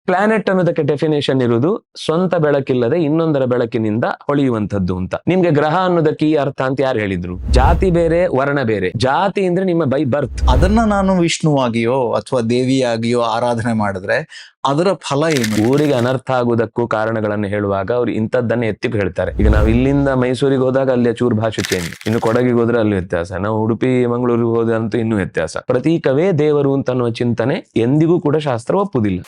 Planet ಅನ್ನೋದಕ್ಕೆ definition ಇರುವುದು ಸ್ವಂತ ಬೆಳಕಿಲ್ಲದೆ ಇನ್ನೊಂದರ ಬೆಳಕಿನಿಂದ ಹೊಳೆಯುವಂತದ್ದು ಅಂತ. ನಿಮ್ಗೆ ಗ್ರಹ ಅನ್ನೋದಕ್ಕೆ ಈ ಅರ್ಥ ಅಂತ ಯಾರು ಹೇಳಿದ್ರು? ಜಾತಿ ಬೇರೆ, ವರ್ಣ ಬೇರೆ. ಜಾತಿ ಅಂದ್ರೆ ನಿಮ್ಮ ಬೈ ಬರ್ತ್. ಅದನ್ನ ನಾನು ವಿಷ್ಣುವಾಗಿಯೋ ಅಥವಾ ದೇವಿಯಾಗಿಯೋ ಆರಾಧನೆ ಮಾಡಿದ್ರೆ ಅದರ ಫಲ ಏನು? ಊರಿಗೆ ಅನರ್ಥ ಆಗುವುದಕ್ಕೂ ಕಾರಣಗಳನ್ನು ಹೇಳುವಾಗ ಅವ್ರು ಇಂಥದ್ದನ್ನೇ ಎತ್ತಿಟ್ಟು ಹೇಳ್ತಾರೆ. ಈಗ ನಾವು ಇಲ್ಲಿಂದ ಮೈಸೂರಿಗೆ ಹೋದಾಗ ಅಲ್ಲಿ ಚೂರು ಭಾಷೆ ಚೇಂಜ್, ಇನ್ನು ಕೊಡಗಿಗೆ ಹೋದ್ರೆ ಅಲ್ಲಿ ವ್ಯತ್ಯಾಸ, ನಾವು ಉಡುಪಿ ಮಂಗಳೂರಿಗೆ ಹೋದಂತೂ ಇನ್ನೂ ವ್ಯತ್ಯಾಸ. ಪ್ರತೀಕವೇ ದೇವರು ಅಂತ ಅನ್ನುವ ಚಿಂತನೆ ಎಂದಿಗೂ ಕೂಡ ಶಾಸ್ತ್ರ ಒಪ್ಪುದಿಲ್ಲ.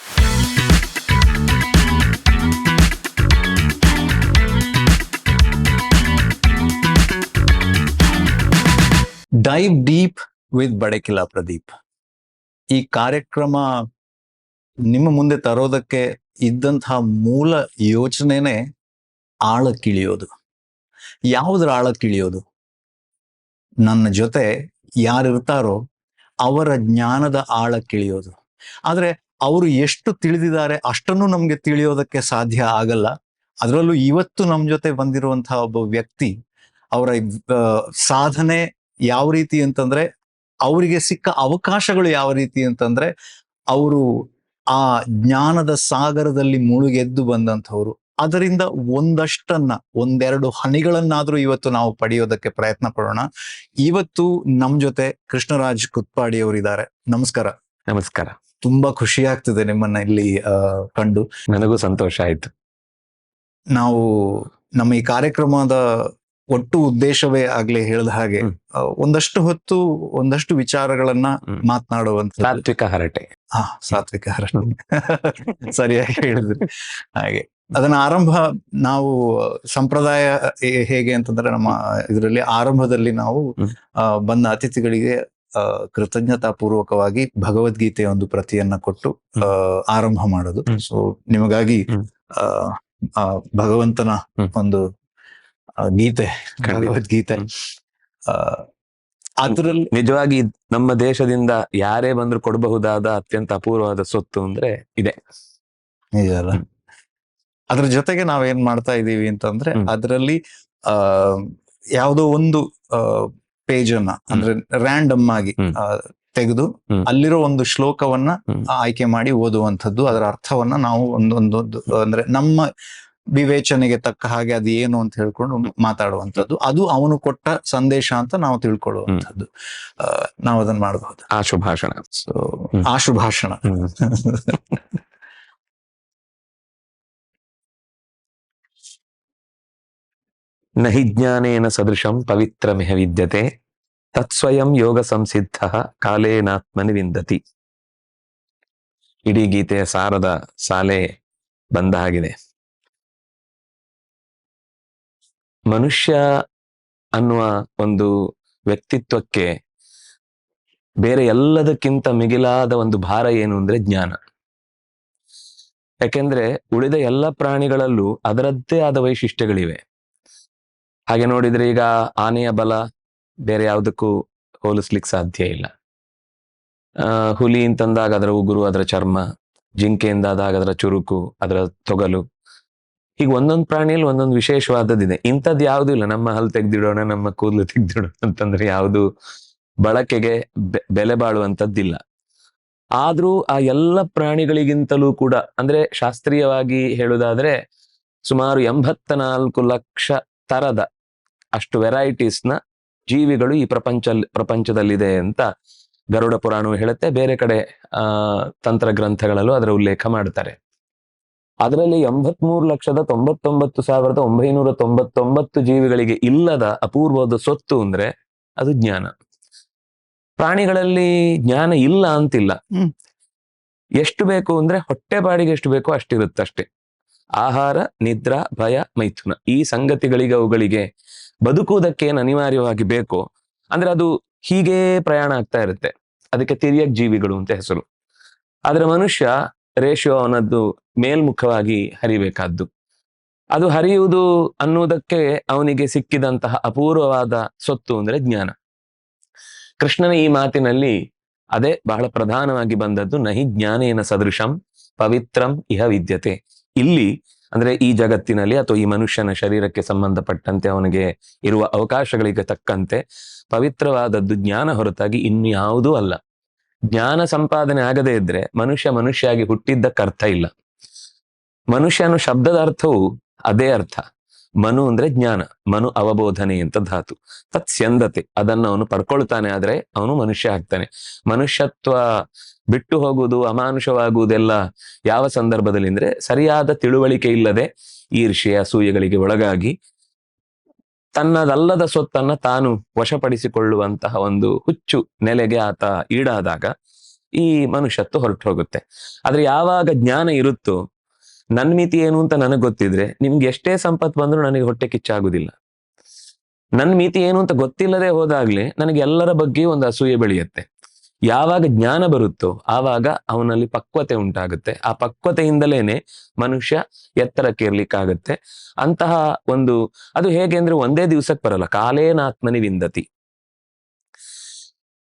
Dive deep with Badakila Pradeep. ಈ ಕಾರ್ಯಕ್ರಮ ನಿಮ್ಮ ಮುಂದೆ ತರೋದಕ್ಕೆ ಇದ್ದಂತಹ ಮೂಲ ಯೋಚನೆನೇ ಆಳಕ್ಕಿಳಿಯೋದು. ಯಾವುದ್ರ ಆಳಕ್ಕಿಳಿಯೋದು? ನನ್ನ ಜೊತೆ ಯಾರಿರ್ತಾರೋ ಅವರ ಜ್ಞಾನದ ಆಳಕ್ಕಿಳಿಯೋದು. ಆದ್ರೆ ಅವರು ಎಷ್ಟು ತಿಳಿದಿದ್ದಾರೆ ಅಷ್ಟನ್ನು ನಮ್ಗೆ ತಿಳಿಯೋದಕ್ಕೆ ಸಾಧ್ಯ ಆಗಲ್ಲ. ಅದರಲ್ಲೂ ಇವತ್ತು ನಮ್ಮ ಜೊತೆ ಬಂದಿರುವಂತಹ ಒಬ್ಬ ವ್ಯಕ್ತಿ, ಅವರ ಸಾಧನೆ ಯಾವ ರೀತಿ ಅಂತಂದ್ರೆ, ಅವರಿಗೆ ಸಿಕ್ಕ ಅವಕಾಶಗಳು ಯಾವ ರೀತಿ ಅಂತಂದ್ರೆ, ಅವರು ಆ ಜ್ಞಾನದ ಸಾಗರದಲ್ಲಿ ಮುಳುಗೆದ್ದು ಬಂದಂಥವ್ರು. ಅದರಿಂದ ಒಂದೆರಡು ಹನಿಗಳನ್ನಾದ್ರೂ ಇವತ್ತು ನಾವು ಪಡೆಯೋದಕ್ಕೆ ಪ್ರಯತ್ನ ಪಡೋಣ. ಇವತ್ತು ನಮ್ ಜೊತೆ ಕೃಷ್ಣರಾಜ್ ಕುತ್ಪಾಡಿ ಅವರಿದ್ದಾರೆ. ನಮಸ್ಕಾರ. ನಮಸ್ಕಾರ. ತುಂಬಾ ಖುಷಿ ಆಗ್ತಿದೆ ನಿಮ್ಮನ್ನ ಇಲ್ಲಿ ಕಂಡು. ನನಗೂ ಸಂತೋಷ ಆಯ್ತು. ನಾವು ನಮ್ಮ ಈ ಕಾರ್ಯಕ್ರಮದ ಒಟ್ಟು ಉದ್ದೇಶವೇ ಆಗ್ಲೇ ಹೇಳಿದ ಹಾಗೆ ಒಂದಷ್ಟು ಹೊತ್ತು ಒಂದಷ್ಟು ವಿಚಾರಗಳನ್ನ ಮಾತನಾಡುವಂತ ಸಾತ್ವಿಕ ಹರಟೆ. ಸಾತ್ವಿಕ ಹರಟೆ ಸರಿಯಾಗಿ ಹೇಳಿದ್ರಿ. ಹಾಗೆ ಅದನ್ನ ಆರಂಭ ನಾವು ಸಂಪ್ರದಾಯ ಹೇಗೆ ಅಂತಂದ್ರೆ, ನಮ್ಮ ಇದರಲ್ಲಿ ಆರಂಭದಲ್ಲಿ ನಾವು ಬಂದ ಅತಿಥಿಗಳಿಗೆ ಕೃತಜ್ಞತಾ ಪೂರ್ವಕವಾಗಿ ಭಗವದ್ಗೀತೆಯ ಒಂದು ಪ್ರತಿಯನ್ನ ಕೊಟ್ಟು ಆರಂಭ ಮಾಡೋದು. ಸೊ ನಿಮಗಾಗಿ ಭಗವಂತನ ಒಂದು ಗೀತೆ, ಭಗವದ್ಗೀತೆ. ಅದರಲ್ಲಿ ನಿಜವಾಗಿ ನಮ್ಮ ದೇಶದಿಂದ ಯಾರೇ ಬಂದ್ರು ಕೊಡಬಹುದಾದ ಅತ್ಯಂತ ಅಪೂರ್ವವಾದ ಸೊತ್ತು ಅಂದ್ರೆ ಇದೆ. ನಿಜ ಅಲ್ಲ? ಅದ್ರ ಜೊತೆಗೆ ನಾವೇನ್ ಮಾಡ್ತಾ ಇದೀವಿ ಅಂತಂದ್ರೆ, ಅದರಲ್ಲಿ ಯಾವುದೋ ಒಂದು ಪೇಜ್ ಅನ್ನ ಅಂದ್ರೆ ರ್ಯಾಂಡಮ್ ಆಗಿ ತೆಗೆದು ಅಲ್ಲಿರೋ ಒಂದು ಶ್ಲೋಕವನ್ನ ಆಯ್ಕೆ ಮಾಡಿ ಓದುವಂಥದ್ದು. ಅದರ ಅರ್ಥವನ್ನ ನಾವು ಒಂದೊಂದು ಅಂದ್ರೆ ನಮ್ಮ ವಿವೇಚನೆಗೆ ತಕ್ಕ ಹಾಗೆ ಅದು ಏನು ಅಂತ ಹೇಳ್ಕೊಂಡು ಮಾತಾಡುವಂಥದ್ದು. ಅದು ಅವನು ಕೊಟ್ಟ ಸಂದೇಶ ಅಂತ ನಾವು ತಿಳ್ಕೊಳ್ಳುವಂಥದ್ದು. ನಾವು ಅದನ್ನ ಮಾಡಬಹುದು. ಆಶುಭಾಷಣ. ಸೊ ಆಶುಭಾಷಣ. ನಹಿ ಜ್ಞಾನೇನ ಸದೃಶಂ ಪವಿತ್ರಮಿಹ ವಿದ್ಯತೆ ತತ್ಸ್ವಯಂ ಯೋಗ ಸಂಸಿದ್ಧ ಕಾಲೇನಾತ್ಮನಿ ವಿಂದತಿ. ಇಡೀ ಗೀತೆಯ ಸಾರದ ಸಾಲೆ ಬಂದ ಹಾಗಿದೆ. ಮನುಷ್ಯ ಅನ್ನುವ ಒಂದು ವ್ಯಕ್ತಿತ್ವಕ್ಕೆ ಬೇರೆ ಎಲ್ಲದಕ್ಕಿಂತ ಮಿಗಿಲಾದ ಒಂದು ಭಾರ ಏನು ಅಂದ್ರೆ ಜ್ಞಾನ. ಯಾಕೆಂದ್ರೆ ಉಳಿದ ಎಲ್ಲ ಪ್ರಾಣಿಗಳಲ್ಲೂ ಅದರದ್ದೇ ಆದ ವೈಶಿಷ್ಟ್ಯಗಳಿವೆ. ಹಾಗೆ ನೋಡಿದ್ರೆ ಈಗ ಆನೆಯ ಬಲ ಬೇರೆ ಯಾವುದಕ್ಕೂ ಹೋಲಿಸ್ಲಿಕ್ಕೆ ಸಾಧ್ಯ ಇಲ್ಲ. ಹುಲಿ ಅಂತಂದಾಗ ಅದರ ಉಗುರು, ಅದರ ಚರ್ಮ, ಜಿಂಕೆ ಎಂದಾದಾಗ ಅದರ ಚುರುಕು, ಅದರ ತೊಗಲು, ಹೀಗೆ ಒಂದೊಂದು ಪ್ರಾಣಿಯಲ್ಲಿ ಒಂದೊಂದು ವಿಶೇಷವಾದದ್ದಿದೆ. ಇಂಥದ್ದು ಯಾವುದೂ ಇಲ್ಲ ನಮ್ಮ ಹಲ್ಲು ತೆಗ್ದಿಡೋಣ, ನಮ್ಮ ಕೂದಲು ತೆಗ್ದಿಡೋಣ ಅಂತಂದ್ರೆ ಯಾವುದು ಬಳಕೆಗೆ ಬೆಲೆ ಬಾಳುವಂಥದ್ದಿಲ್ಲ. ಆದ್ರೂ ಆ ಎಲ್ಲ ಪ್ರಾಣಿಗಳಿಗಿಂತಲೂ ಕೂಡ, ಅಂದ್ರೆ ಶಾಸ್ತ್ರೀಯವಾಗಿ ಹೇಳುವುದಾದ್ರೆ ಸುಮಾರು 84 ಲಕ್ಷ ತರದ ಅಷ್ಟು ವೆರೈಟೀಸ್ನ ಜೀವಿಗಳು ಈ ಪ್ರಪಂಚದಲ್ಲಿದೆ ಅಂತ ಗರುಡ ಪುರಾಣವು ಹೇಳುತ್ತೆ. ಬೇರೆ ಕಡೆ ತಂತ್ರ ಗ್ರಂಥಗಳಲ್ಲೂ ಅದರ ಉಲ್ಲೇಖ ಮಾಡ್ತಾರೆ. ಅದರಲ್ಲಿ 83,99,999 ಜೀವಿಗಳಿಗೆ ಇಲ್ಲದ ಅಪೂರ್ವವಾದ ಸೊತ್ತು ಅಂದ್ರೆ ಅದು ಜ್ಞಾನ. ಪ್ರಾಣಿಗಳಲ್ಲಿ ಜ್ಞಾನ ಇಲ್ಲ ಅಂತಿಲ್ಲ. ಎಷ್ಟು ಬೇಕು ಅಂದ್ರೆ ಹೊಟ್ಟೆ ಬಾಡಿಗೆ ಎಷ್ಟು ಬೇಕೋ ಅಷ್ಟಿರುತ್ತಷ್ಟೇ. ಆಹಾರ, ನಿದ್ರಾ, ಭಯ, ಮೈಥುನ, ಈ ಸಂಗತಿಗಳಿಗೆ ಅವುಗಳಿಗೆ ಬದುಕುವುದಕ್ಕೆ ಏನು ಅನಿವಾರ್ಯವಾಗಿ ಬೇಕೋ ಅಂದ್ರೆ ಅದು ಹೀಗೇ ಪ್ರಯಾಣ ಆಗ್ತಾ ಇರುತ್ತೆ. ಅದಕ್ಕೆ ತಿರ್ಯಕ್ ಜೀವಿಗಳು ಅಂತ ಹೆಸರು. ಆದ್ರೆ ಮನುಷ್ಯ ರೇಷಿಯೋ ಅವನದ್ದು ಮೇಲ್ಮುಖವಾಗಿ ಹರಿಬೇಕಾದ್ದು. ಅದು ಹರಿಯುವುದು ಅನ್ನುವುದಕ್ಕೆ ಅವನಿಗೆ ಸಿಕ್ಕಿದಂತಹ ಅಪೂರ್ವವಾದ ಸೊತ್ತು ಅಂದ್ರೆ ಜ್ಞಾನ. ಕೃಷ್ಣನ ಈ ಮಾತಿನಲ್ಲಿ ಅದೇ ಬಹಳ ಪ್ರಧಾನವಾಗಿ ಬಂದದ್ದು. ನಹಿ ಜ್ಞಾನೇನ ಸದೃಶಂ ಪವಿತ್ರಂ ಇಹ ವಿದ್ಯತೆ. ಇಲ್ಲಿ ಅಂದ್ರೆ ಈ ಜಗತ್ತಿನಲ್ಲಿ ಅಥವಾ ಈ ಮನುಷ್ಯನ ಶರೀರಕ್ಕೆ ಸಂಬಂಧಪಟ್ಟಂತೆ ಅವನಿಗೆ ಇರುವ ಅವಕಾಶಗಳಿಗೆ ತಕ್ಕಂತೆ ಪವಿತ್ರವಾದದ್ದು ಜ್ಞಾನ ಹೊರತಾಗಿ ಇನ್ಯಾವುದೂ ಅಲ್ಲ. ಜ್ಞಾನ ಸಂಪಾದನೆ ಆಗದೇ ಇದ್ರೆ ಮನುಷ್ಯಯಾಗಿ ಹುಟ್ಟಿದ್ದಕ್ಕೆ ಅರ್ಥ ಇಲ್ಲ. ಮನುಷ್ಯನು ಶಬ್ದದ ಅರ್ಥವು ಅದೇ ಅರ್ಥ. ಮನು ಅಂದ್ರೆ ಜ್ಞಾನ, ಮನು ಅವಬೋಧನೆ ಅಂತ ಧಾತು. ತತ್ಸ್ಯಂದತೆ, ಅದನ್ನು ಅವನು ಪಡ್ಕೊಳ್ತಾನೆ, ಆದ್ರೆ ಅವನು ಮನುಷ್ಯ ಆಗ್ತಾನೆ. ಮನುಷ್ಯತ್ವ ಬಿಟ್ಟು ಹೋಗುವುದು, ಅಮಾನುಷವಾಗುವುದೆಲ್ಲ ಯಾವ ಸಂದರ್ಭದಲ್ಲಿ ಅಂದ್ರೆ ಸರಿಯಾದ ತಿಳುವಳಿಕೆ ಇಲ್ಲದೆ ಈರ್ಷ್ಯೆ ಅಸೂಯೆಗಳಿಗೆ ಒಳಗಾಗಿ ತನ್ನದಲ್ಲದ ಸೊತ್ತನ್ನ ತಾನು ವಶಪಡಿಸಿಕೊಳ್ಳುವಂತಹ ಒಂದು ಹುಚ್ಚು ನೆಲೆಗೆ ಆತ ಈಡಾದಾಗ ಈ ಮನುಷ್ಯತ್ವ ಹೊರಟು ಹೋಗುತ್ತೆ. ಆದ್ರೆ ಯಾವಾಗ ಜ್ಞಾನ ಇರುತ್ತೋ, ನನ್ ಮಿತಿ ಏನು ಅಂತ ನನಗೆ ಗೊತ್ತಿದ್ರೆ ನಿಮ್ಗೆ ಎಷ್ಟೇ ಸಂಪತ್ತು ಬಂದ್ರೂ ನನಗೆ ಹೊಟ್ಟೆ ಕಿಚ್ಚಾಗುದಿಲ್ಲ. ನನ್ ಮಿತಿ ಏನು ಅಂತ ಗೊತ್ತಿಲ್ಲದೆ ಹೋದಾಗ್ಲೇ ನನಗೆ ಎಲ್ಲರ ಬಗ್ಗೆಯೂ ಒಂದು ಅಸೂಯೆ ಬೆಳೆಯುತ್ತೆ. ಯಾವಾಗ ಜ್ಞಾನ ಬರುತ್ತೋ ಆವಾಗ ಅವನಲ್ಲಿ ಪಕ್ವತೆ ಉಂಟಾಗುತ್ತೆ. ಆ ಪಕ್ವತೆಯಿಂದಲೇನೆ ಮನುಷ್ಯ ಎತ್ತರಕ್ಕೇರ್ಲಿಕ್ಕಾಗತ್ತೆ. ಅಂತಹ ಒಂದು, ಅದು ಹೇಗೆ ಅಂದ್ರೆ ಒಂದೇ ದಿವ್ಸಕ್ಕೆ ಬರಲ್ಲ. ಕಾಲೇನಾತ್ಮನಿ ವಿಂದತಿ,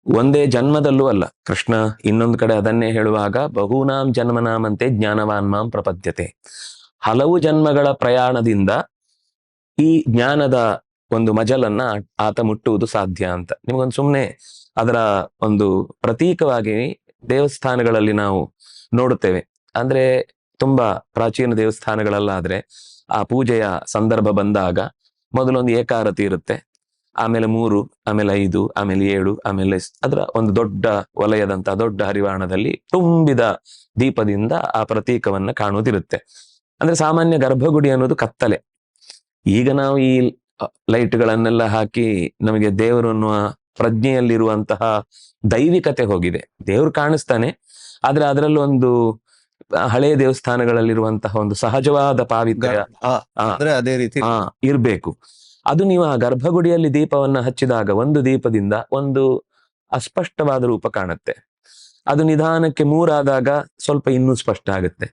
ಒಂದೇ ಜನ್ಮದಲ್ಲೂ ಅಲ್ಲ. ಕೃಷ್ಣ ಇನ್ನೊಂದು ಕಡೆ ಅದನ್ನೇ ಹೇಳುವಾಗ, ಬಹೂನಾಂ ಜನ್ಮನಾಮಂತೆ ಜ್ಞಾನವಾನ್ ಮಾಂ ಪ್ರಪದ್ಯತೆ, ಹಲವು ಜನ್ಮಗಳ ಪ್ರಯಾಣದಿಂದ ಈ ಜ್ಞಾನದ ಒಂದು ಮಜಲನ್ನ ಆತ ಮುಟ್ಟುವುದು ಸಾಧ್ಯ ಅಂತ. ನಿಮಗೊಂದು ಸುಮ್ಮನೆ ಅದರ ಒಂದು ಪ್ರತೀಕವಾಗಿ ದೇವಸ್ಥಾನಗಳಲ್ಲಿ ನಾವು ನೋಡುತ್ತೇವೆ. ಅಂದ್ರೆ ತುಂಬಾ ಪ್ರಾಚೀನ ದೇವಸ್ಥಾನಗಳಲ್ಲಾದ್ರೆ ಆ ಪೂಜೆಯ ಸಂದರ್ಭ ಬಂದಾಗ ಮೊದಲೊಂದು ಏಕಾರತಿ ಇರುತ್ತೆ, ಆಮೇಲೆ 3, ಆಮೇಲೆ 5, ಆಮೇಲೆ 7, ಆಮೇಲೆ ಅದರ ಒಂದು ದೊಡ್ಡ ವಲಯದಂತ ದೊಡ್ಡ ಹರಿವಾಣದಲ್ಲಿ ತುಂಬಿದ ದೀಪದಿಂದ ಆ ಪ್ರತೀಕವನ್ನ ಕಾಣುವುದಿರುತ್ತೆ. ಅಂದ್ರೆ ಸಾಮಾನ್ಯ ಗರ್ಭಗುಡಿ ಅನ್ನೋದು ಕತ್ತಲೆ. ಈಗ ನಾವು ಈ ಲೈಟ್ಗಳನ್ನೆಲ್ಲ ಹಾಕಿ ನಮಗೆ ದೇವರು ಅನ್ನುವ ಪ್ರಜ್ಞೆಯಲ್ಲಿರುವಂತಹ ದೈವಿಕತೆ ಹೋಗಿದೆ. ದೇವ್ರು ಕಾಣಿಸ್ತಾನೆ, ಆದ್ರೆ ಅದರಲ್ಲೂ ಒಂದು ಹಳೆಯ ದೇವಸ್ಥಾನಗಳಲ್ಲಿರುವಂತಹ ಒಂದು ಸಹಜವಾದ ಪಾವಿತ್ರ್ಯ ಅಂದ್ರೆ ಅದೇ ರೀತಿ ಇರ್ಬೇಕು. ಅದು ನೀವು ಆ ಗರ್ಭಗುಡಿಯಲ್ಲಿ ದೀಪವನ್ನ ಹಚ್ಚಿದಾಗ ಒಂದು ದೀಪದಿಂದ ಒಂದು ಅಸ್ಪಷ್ಟವಾದ ರೂಪ ಕಾಣುತ್ತೆ. ಅದು ನಿಧಾನಕ್ಕೆ 3 ಆದಾಗ ಸ್ವಲ್ಪ ಇನ್ನೂ ಸ್ಪಷ್ಟ ಆಗುತ್ತೆ,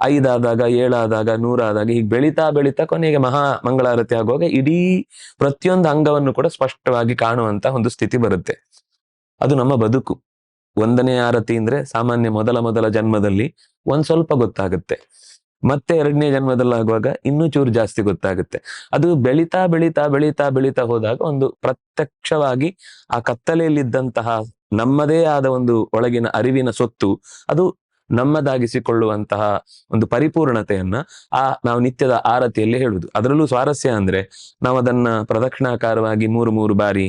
5 ಆದಾಗ 7 ಆದಾಗ 100 ಆದಾಗ ಹೀಗೆ ಬೆಳೀತಾ ಬೆಳೀತಾ ಕೊನೆಗೆ ಮಹಾ ಮಂಗಳಾರತಿ ಆಗುವಾಗ ಇಡೀ ಪ್ರತಿಯೊಂದು ಅಂಗವನ್ನು ಕೂಡ ಸ್ಪಷ್ಟವಾಗಿ ಕಾಣುವಂತ ಒಂದು ಸ್ಥಿತಿ ಬರುತ್ತೆ. ಅದು ನಮ್ಮ ಬದುಕು. 1ನೇ ಆರತಿ ಅಂದ್ರೆ ಸಾಮಾನ್ಯ ಮೊದಲ ಜನ್ಮದಲ್ಲಿ ಒಂದ್ ಸ್ವಲ್ಪ ಗೊತ್ತಾಗುತ್ತೆ, ಮತ್ತೆ 2ನೇ ಜನ್ಮದಲ್ಲಾಗುವಾಗ ಇನ್ನೂ ಚೂರು ಜಾಸ್ತಿ ಗೊತ್ತಾಗುತ್ತೆ. ಅದು ಬೆಳೀತಾ ಬೆಳೀತಾ ಬೆಳೀತಾ ಬೆಳೀತಾ ಹೋದಾಗ ಒಂದು ಪ್ರತ್ಯಕ್ಷವಾಗಿ ಆ ಕತ್ತಲೆಯಲ್ಲಿದ್ದಂತಹ ನಮ್ಮದೇ ಆದ ಒಂದು ಒಳಗಿನ ಅರಿವಿನ ಸೊತ್ತು ಅದು ನಮ್ಮದಾಗಿಸಿಕೊಳ್ಳುವಂತಹ ಒಂದು ಪರಿಪೂರ್ಣತೆಯನ್ನ ನಾವು ನಿತ್ಯದ ಆರತಿಯಲ್ಲಿ ಹೇಳುವುದು. ಅದರಲ್ಲೂ ಸ್ವಾರಸ್ಯ ಅಂದ್ರೆ ನಾವು ಅದನ್ನ ಪ್ರದಕ್ಷಿಣಾಕಾರವಾಗಿ 3 ಬಾರಿ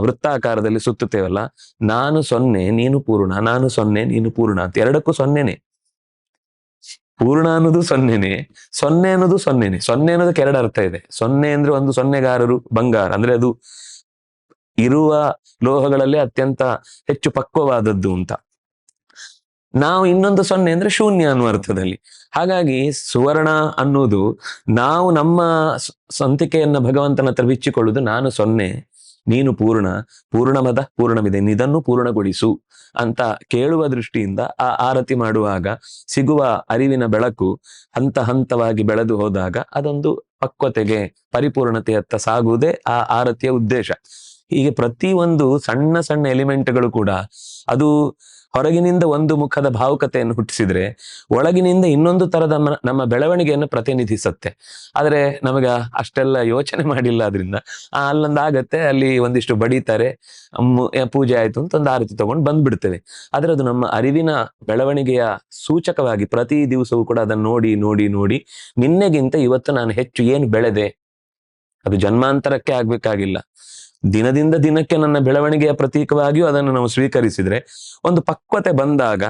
ವೃತ್ತಾಕಾರದಲ್ಲಿ ಸುತ್ತುತ್ತೇವಲ್ಲ. ನಾನು 0 ನೀನು ಪೂರ್ಣ, ನಾನು 0 ನೀನು ಪೂರ್ಣ ಅಂತ, ಎರಡಕ್ಕೂ 0ನೇ. ಪೂರ್ಣ ಅನ್ನೋದು 0ನೇ, 0 ಅನ್ನೋದು 0ನೇ. 0 ಅನ್ನೋದಕ್ಕೆ 2 ಅರ್ಥ ಇದೆ. 0 ಅಂದ್ರೆ ಒಂದು ಸೊನ್ನೆಗಾರರು ಬಂಗಾರ, ಅಂದ್ರೆ ಅದು ಇರುವ ಲೋಹಗಳಲ್ಲಿ ಅತ್ಯಂತ ಹೆಚ್ಚು ಪಕ್ವವಾದದ್ದು ಅಂತ. ನಾವು ಇನ್ನೊಂದು 0 ಅಂದ್ರೆ ಶೂನ್ಯ ಅನ್ನುವ ಅರ್ಥದಲ್ಲಿ. ಹಾಗಾಗಿ ಸುವರ್ಣ ಅನ್ನೋದು ನಾವು ನಮ್ಮ ಸ್ವಂತಿಕೆಯನ್ನ ಭಗವಂತನ ಹತ್ರ ಬಿಚ್ಚಿಕೊಳ್ಳುವುದು. ನಾನು 0 ನೀನು ಪೂರ್ಣ, ಪೂರ್ಣಮದ ಪೂರ್ಣವಿದೆ, ಇದನ್ನು ಪೂರ್ಣಗೊಳಿಸು ಅಂತ ಕೇಳುವ ದೃಷ್ಟಿಯಿಂದ ಆ ಆರತಿ ಮಾಡುವಾಗ ಸಿಗುವ ಅರಿವಿನ ಬೆಳಕು ಹಂತ ಹಂತವಾಗಿ ಬೆಳೆದು ಹೋದಾಗ ಅದೊಂದು ಪಕ್ವತೆಗೆ ಪರಿಪೂರ್ಣತೆಯತ್ತ ಸಾಗುವುದೇ ಆ ಆರತಿಯ ಉದ್ದೇಶ. ಹೀಗೆ ಪ್ರತಿಯೊಂದು ಸಣ್ಣ ಸಣ್ಣ ಎಲಿಮೆಂಟ್ಗಳು ಕೂಡ ಅದು ಹೊರಗಿನಿಂದ ಒಂದು ಮುಖದ ಭಾವುಕತೆಯನ್ನು ಹುಟ್ಟಿಸಿದ್ರೆ ಒಳಗಿನಿಂದ ಇನ್ನೊಂದು ತರದ ನಮ್ಮ ಬೆಳವಣಿಗೆಯನ್ನು ಪ್ರತಿನಿಧಿಸುತ್ತೆ. ಆದ್ರೆ ನಮಗ ಅಷ್ಟೆಲ್ಲ ಯೋಚನೆ ಮಾಡಿಲ್ಲ. ಆದ್ರಿಂದ ಅಲ್ಲೊಂದಾಗತ್ತೆ, ಅಲ್ಲಿ ಒಂದಿಷ್ಟು ಬಡಿತಾರೆ, ಪೂಜೆ ಆಯ್ತು ಅಂತ ಒಂದು ಆರತಿ ತಗೊಂಡು ಬಂದ್ಬಿಡ್ತೇವೆ. ಆದ್ರೆ ಅದು ನಮ್ಮ ಅರಿವಿನ ಬೆಳವಣಿಗೆಯ ಸೂಚಕವಾಗಿ ಪ್ರತಿ ದಿವಸವೂ ಕೂಡ ಅದನ್ನು ನೋಡಿ ನೋಡಿ ನೋಡಿ ನಿನ್ನೆಗಿಂತ ಇವತ್ತು ನಾನು ಹೆಚ್ಚು ಏನು ಬೆಳೆದೆ, ಅದು ಜನ್ಮಾಂತರಕ್ಕೆ ಆಗ್ಬೇಕಾಗಿಲ್ಲ, ದಿನದಿಂದ ದಿನಕ್ಕೆ ನನ್ನ ಬೆಳವಣಿಗೆಯ ಪ್ರತೀಕವಾಗಿಯೂ ಅದನ್ನು ನಾವು ಸ್ವೀಕರಿಸಿದ್ರೆ ಒಂದು ಪಕ್ವತೆ ಬಂದಾಗ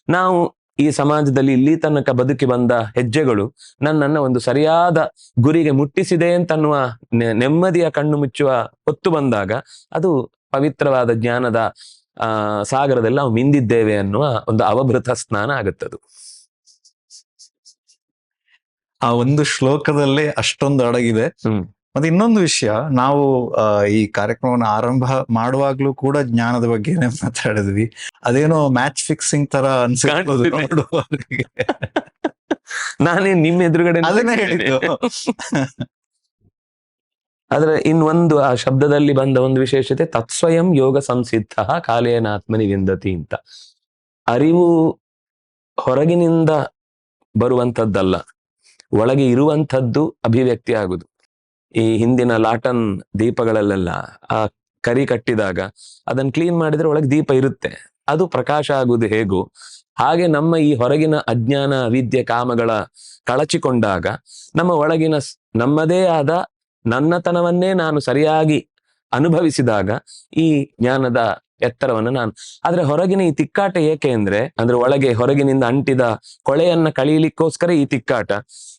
ನಾವು ಈ ಸಮಾಜದಲ್ಲಿ ಇಲ್ಲಿ ತನಕ ಬದುಕಿ ಬಂದ ಹೆಜ್ಜೆಗಳು ನನ್ನನ್ನ ಒಂದು ಸರಿಯಾದ ಗುರಿಗೆ ಮುಟ್ಟಿಸಿದೆ ಅಂತನ್ನುವ ನೆಮ್ಮದಿಯ ಕಣ್ಣು ಮುಚ್ಚುವ ಹೊತ್ತು ಬಂದಾಗ ಅದು ಪವಿತ್ರವಾದ ಜ್ಞಾನದ ಸಾಗರದಲ್ಲಿ ನಾವು ಮಿಂದಿದ್ದೇವೆ ಅನ್ನುವ ಒಂದು ಅವಭೃತ ಸ್ನಾನ ಆಗುತ್ತದು. ಆ ಒಂದು ಶ್ಲೋಕದಲ್ಲೇ ಅಷ್ಟೊಂದು ಅಡಗಿದೆ. ಮತ್ತೆ ಇನ್ನೊಂದು ವಿಷಯ, ನಾವು ಈ ಕಾರ್ಯಕ್ರಮವನ್ನು ಆರಂಭ ಮಾಡುವಾಗ್ಲೂ ಕೂಡ ಜ್ಞಾನದ ಬಗ್ಗೆನೇ ಮಾತಾಡಿದ್ವಿ. ಅದೇನೋ ಮ್ಯಾಚ್ ಫಿಕ್ಸಿಂಗ್ ತರ ಅನ್ಸಿರ್ಬೋದು ನೋಡುವವರಿಗೆ. ನಾನೇ ನಿಮ್ಮ ಎದುರುಗಡೆ ಅದನ್ನೇ ಹೇಳಿದ್ದು. ಆದ್ರೆ ಇನ್ನೊಂದು ಆ ಶಬ್ದದಲ್ಲಿ ಬಂದ ಒಂದು ವಿಶೇಷತೆ, ತತ್ಸ್ವಯಂ ಯೋಗ ಸಂಸಿದ್ಧ ಕಾಲೇನಾತ್ಮನಿ ವಿಂದತಿ ಅಂತ. ಅರಿವು ಹೊರಗಿನಿಂದ ಬರುವಂಥದ್ದಲ್ಲ, ಒಳಗೆ ಇರುವಂಥದ್ದು ಅಭಿವ್ಯಕ್ತಿ ಆಗುದು. ಈ ಹಿಂದಿನ ಲಾಟನ್ ದೀಪಗಳಲ್ಲೆಲ್ಲ ಆ ಕರಿ ಕಟ್ಟಿದಾಗ ಅದನ್ನ ಕ್ಲೀನ್ ಮಾಡಿದ್ರೆ ಒಳಗೆ ದೀಪ ಇರುತ್ತೆ, ಅದು ಪ್ರಕಾಶ ಆಗುದು ಹೇಗೋ ಹಾಗೆ ನಮ್ಮ ಈ ಹೊರಗಿನ ಅಜ್ಞಾನ ವಿದ್ಯೆ ಕಾಮಗಳ ಕಳಚಿಕೊಂಡಾಗ ನಮ್ಮ ಒಳಗಿನ ನಮ್ಮದೇ ಆದ ನನ್ನತನವನ್ನೇ ನಾನು ಸರಿಯಾಗಿ ಅನುಭವಿಸಿದಾಗ ಈ ಜ್ಞಾನದ ಎತ್ತರವನ್ನು ನಾನು. ಆದ್ರೆ ಹೊರಗಿನ ಈ ತಿಕ್ಕಾಟ ಏಕೆ ಅಂದ್ರೆ ಒಳಗೆ ಹೊರಗಿನಿಂದ ಅಂಟಿದ ಕೊಳೆಯನ್ನ ಕಳೀಲಿಕ್ಕೋಸ್ಕರ ಈ ತಿಕ್ಕಾಟ.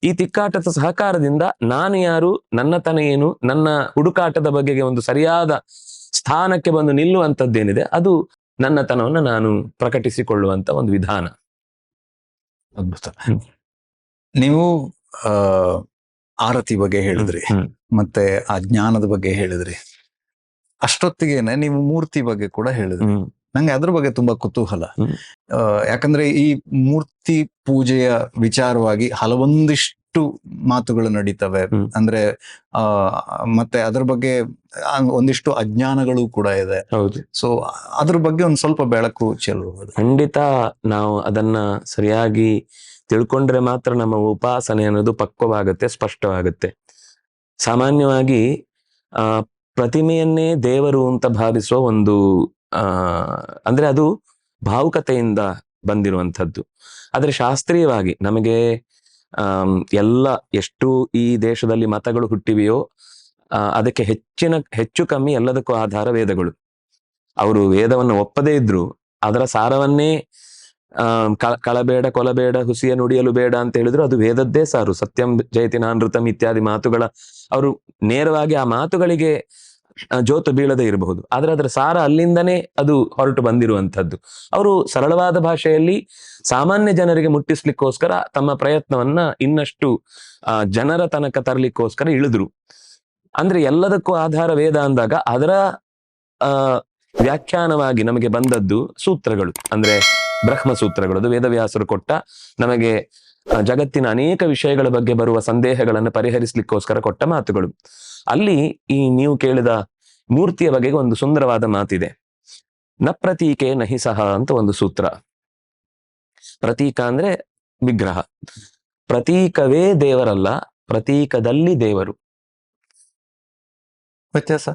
ಈ ತಿಕ್ಕಾಟದ ಸಹಕಾರದಿಂದ ನಾನು ಯಾರು, ನನ್ನತನ ಏನು, ನನ್ನ ಹುಡುಕಾಟದ ಬಗೆಗೆ ಒಂದು ಸರಿಯಾದ ಸ್ಥಾನಕ್ಕೆ ಬಂದು ನಿಲ್ಲುವಂಥದ್ದೇನಿದೆ ಅದು ನನ್ನತನವನ್ನು ನಾನು ಪ್ರಕಟಿಸಿಕೊಳ್ಳುವಂತ ಒಂದು ವಿಧಾನ. ಅದ್ಭುತ. ನೀವು ಆರತಿ ಬಗ್ಗೆ ಹೇಳಿದ್ರಿ, ಮತ್ತೆ ಆ ಜ್ಞಾನದ ಬಗ್ಗೆ ಹೇಳಿದ್ರಿ. ಅಷ್ಟೊತ್ತಿಗೆನೆ ನೀವು ಮೂರ್ತಿ ಬಗ್ಗೆ ಕೂಡ ಹೇಳಿದ್ರಿ. ನಂಗೆ ಅದ್ರ ಬಗ್ಗೆ ತುಂಬಾ ಕುತೂಹಲ. ಯಾಕಂದ್ರೆ ಈ ಮೂರ್ತಿ ಪೂಜೆಯ ವಿಚಾರವಾಗಿ ಹಲವೊಂದಿಷ್ಟು ಮಾತುಗಳು ನಡೀತವೆ. ಅಂದ್ರೆ ಮತ್ತೆ ಅದ್ರ ಬಗ್ಗೆ ಒಂದಿಷ್ಟು ಅಜ್ಞಾನಗಳು ಕೂಡ ಇದೆ. ಹೌದು. ಸೊ ಅದ್ರ ಬಗ್ಗೆ ಒಂದ್ ಸ್ವಲ್ಪ ಬೆಳಕು ಚೆಲ್ಲಬಹುದು. ಖಂಡಿತ ನಾವು ಅದನ್ನ ಸರಿಯಾಗಿ ತಿಳ್ಕೊಂಡ್ರೆ ಮಾತ್ರ ನಮ್ಮ ಉಪಾಸನೆ ಅನ್ನೋದು ಪಕ್ವವಾಗುತ್ತೆ, ಸ್ಪಷ್ಟವಾಗುತ್ತೆ. ಸಾಮಾನ್ಯವಾಗಿ ಪ್ರತಿಮೆಯನ್ನೇ ದೇವರು ಅಂತ ಭಾವಿಸುವ ಒಂದು ಅಂದ್ರೆ ಅದು ಭಾವುಕತೆಯಿಂದ ಬಂದಿರುವಂಥದ್ದು. ಆದ್ರೆ ಶಾಸ್ತ್ರೀಯವಾಗಿ ನಮಗೆ ಎಲ್ಲ ಎಷ್ಟು ಈ ದೇಶದಲ್ಲಿ ಮತಗಳು ಹುಟ್ಟಿವೆಯೋ ಅದಕ್ಕೆ ಹೆಚ್ಚು ಕಮ್ಮಿ ಎಲ್ಲದಕ್ಕೂ ಆಧಾರ ವೇದಗಳು. ಅವರು ವೇದವನ್ನು ಒಪ್ಪದೇ ಇದ್ರು ಅದರ ಸಾರವನ್ನೇ ಕಳಬೇಡ, ಕೊಲಬೇಡ, ಹುಸಿಯ ನುಡಿಯಲು ಬೇಡ ಅಂತ ಹೇಳಿದ್ರು ಅದು ವೇದದ್ದೇ ಸಾರು. ಸತ್ಯಂ ಜಯತಿ ನಾನೃತಂ ಇತ್ಯಾದಿ ಮಾತುಗಳ ಅವರು ನೇರವಾಗಿ ಆ ಮಾತುಗಳಿಗೆ ಜೋತು ಬೀಳದೇ ಇರಬಹುದು, ಆದ್ರೆ ಅದರ ಸಾರ ಅಲ್ಲಿಂದನೇ ಅದು ಹೊರಟು ಬಂದಿರುವಂತದ್ದು. ಅವರು ಸರಳವಾದ ಭಾಷೆಯಲ್ಲಿ ಸಾಮಾನ್ಯ ಜನರಿಗೆ ಮುಟ್ಟಿಸ್ಲಿಕ್ಕೋಸ್ಕರ ತಮ್ಮ ಪ್ರಯತ್ನವನ್ನ ಇನ್ನಷ್ಟು ಜನರ ತನಕ ತರಲಿಕ್ಕೋಸ್ಕರ ಇಳಿದ್ರು. ಅಂದ್ರೆ ಎಲ್ಲದಕ್ಕೂ ಆಧಾರ ವೇದ ಅಂದಾಗ ಅದರ ವ್ಯಾಖ್ಯಾನವಾಗಿ ನಮಗೆ ಬಂದದ್ದು ಸೂತ್ರಗಳು, ಅಂದ್ರೆ ಬ್ರಹ್ಮ ಸೂತ್ರಗಳು. ಅದು ವೇದವ್ಯಾಸರು ಕೊಟ್ಟ ನಮಗೆ ಜಗತ್ತಿನ ಅನೇಕ ವಿಷಯಗಳ ಬಗ್ಗೆ ಬರುವ ಸಂದೇಹಗಳನ್ನು ಪರಿಹರಿಸಲಿಕ್ಕೋಸ್ಕರ ಕೊಟ್ಟ ಮಾತುಗಳು. ಅಲ್ಲಿ ಈ ನೀವು ಕೇಳಿದ ಮೂರ್ತಿಯ ಬಗೆಗೆ ಒಂದು ಸುಂದರವಾದ ಮಾತಿದೆ. ನ ಪ್ರತೀಕೆ ನಹಿ ಸಹ ಅಂತ ಒಂದು ಸೂತ್ರ. ಪ್ರತೀಕ ಅಂದ್ರೆ ವಿಗ್ರಹ, ಪ್ರತೀಕವೇ ದೇವರಲ್ಲ, ಪ್ರತೀಕದಲ್ಲಿ ದೇವರು. ವ್ಯತ್ಯಾಸ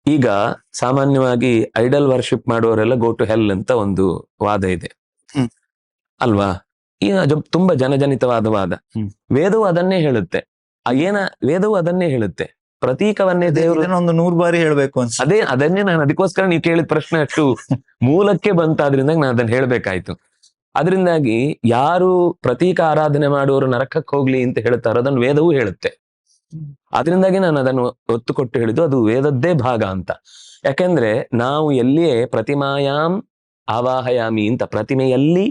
ಈಗ ಸಾಮಾನ್ಯವಾಗಿ ಐಡಲ್ ವರ್ಷಿಪ್ ಮಾಡುವವರೆಲ್ಲ ಗೋ ಟು ಹೆಲ್ ಅಂತ ಒಂದು ವಾದ ಇದೆ ಅಲ್ವಾ? ಈಗ ತುಂಬಾ ಜನಜನಿತವಾದ ವಾದ. ವೇದವು ಅದನ್ನೇ ಹೇಳುತ್ತೆ. ವೇದವು ಅದನ್ನೇ ಹೇಳುತ್ತೆ, ಪ್ರತೀಕವನ್ನೇ ದೇವರು. ಒಂದು 100 ಬಾರಿ ಹೇಳ್ಬೇಕು ಅನ್ಸ. ಅದನ್ನೇ ನಾನು ಅದಕ್ಕೋಸ್ಕರ ನೀವು ಕೇಳಿದ ಪ್ರಶ್ನೆ ಅಷ್ಟು ಮೂಲಕ್ಕೆ ಬಂತಾದ್ರಿಂದ ನಾನು ಅದನ್ನ ಹೇಳ್ಬೇಕಾಯ್ತು. ಅದರಿಂದಾಗಿ ಯಾರು ಪ್ರತೀಕ ಆರಾಧನೆ ಮಾಡುವವರು ನರಕಕ್ಕೆ ಹೋಗ್ಲಿ ಅಂತ ಹೇಳ್ತಾರೋ ಅದನ್ನು ವೇದವೂ ಹೇಳುತ್ತೆ. ಅದರಿಂದಾಗಿ ನಾನು ಅದನ್ನು ಒತ್ತು ಕೊಟ್ಟು ಹೇಳಿದ್ದು ಅದು ವೇದದ್ದೇ ಭಾಗ ಅಂತ. ಯಾಕೆಂದ್ರೆ ನಾವು ಎಲ್ಲಿಯೇ ಪ್ರತಿಮಾಯಾಮ್ ಆವಾಹಯಾಮಿ ಅಂತ, ಪ್ರತಿಮೆಯಲ್ಲಿ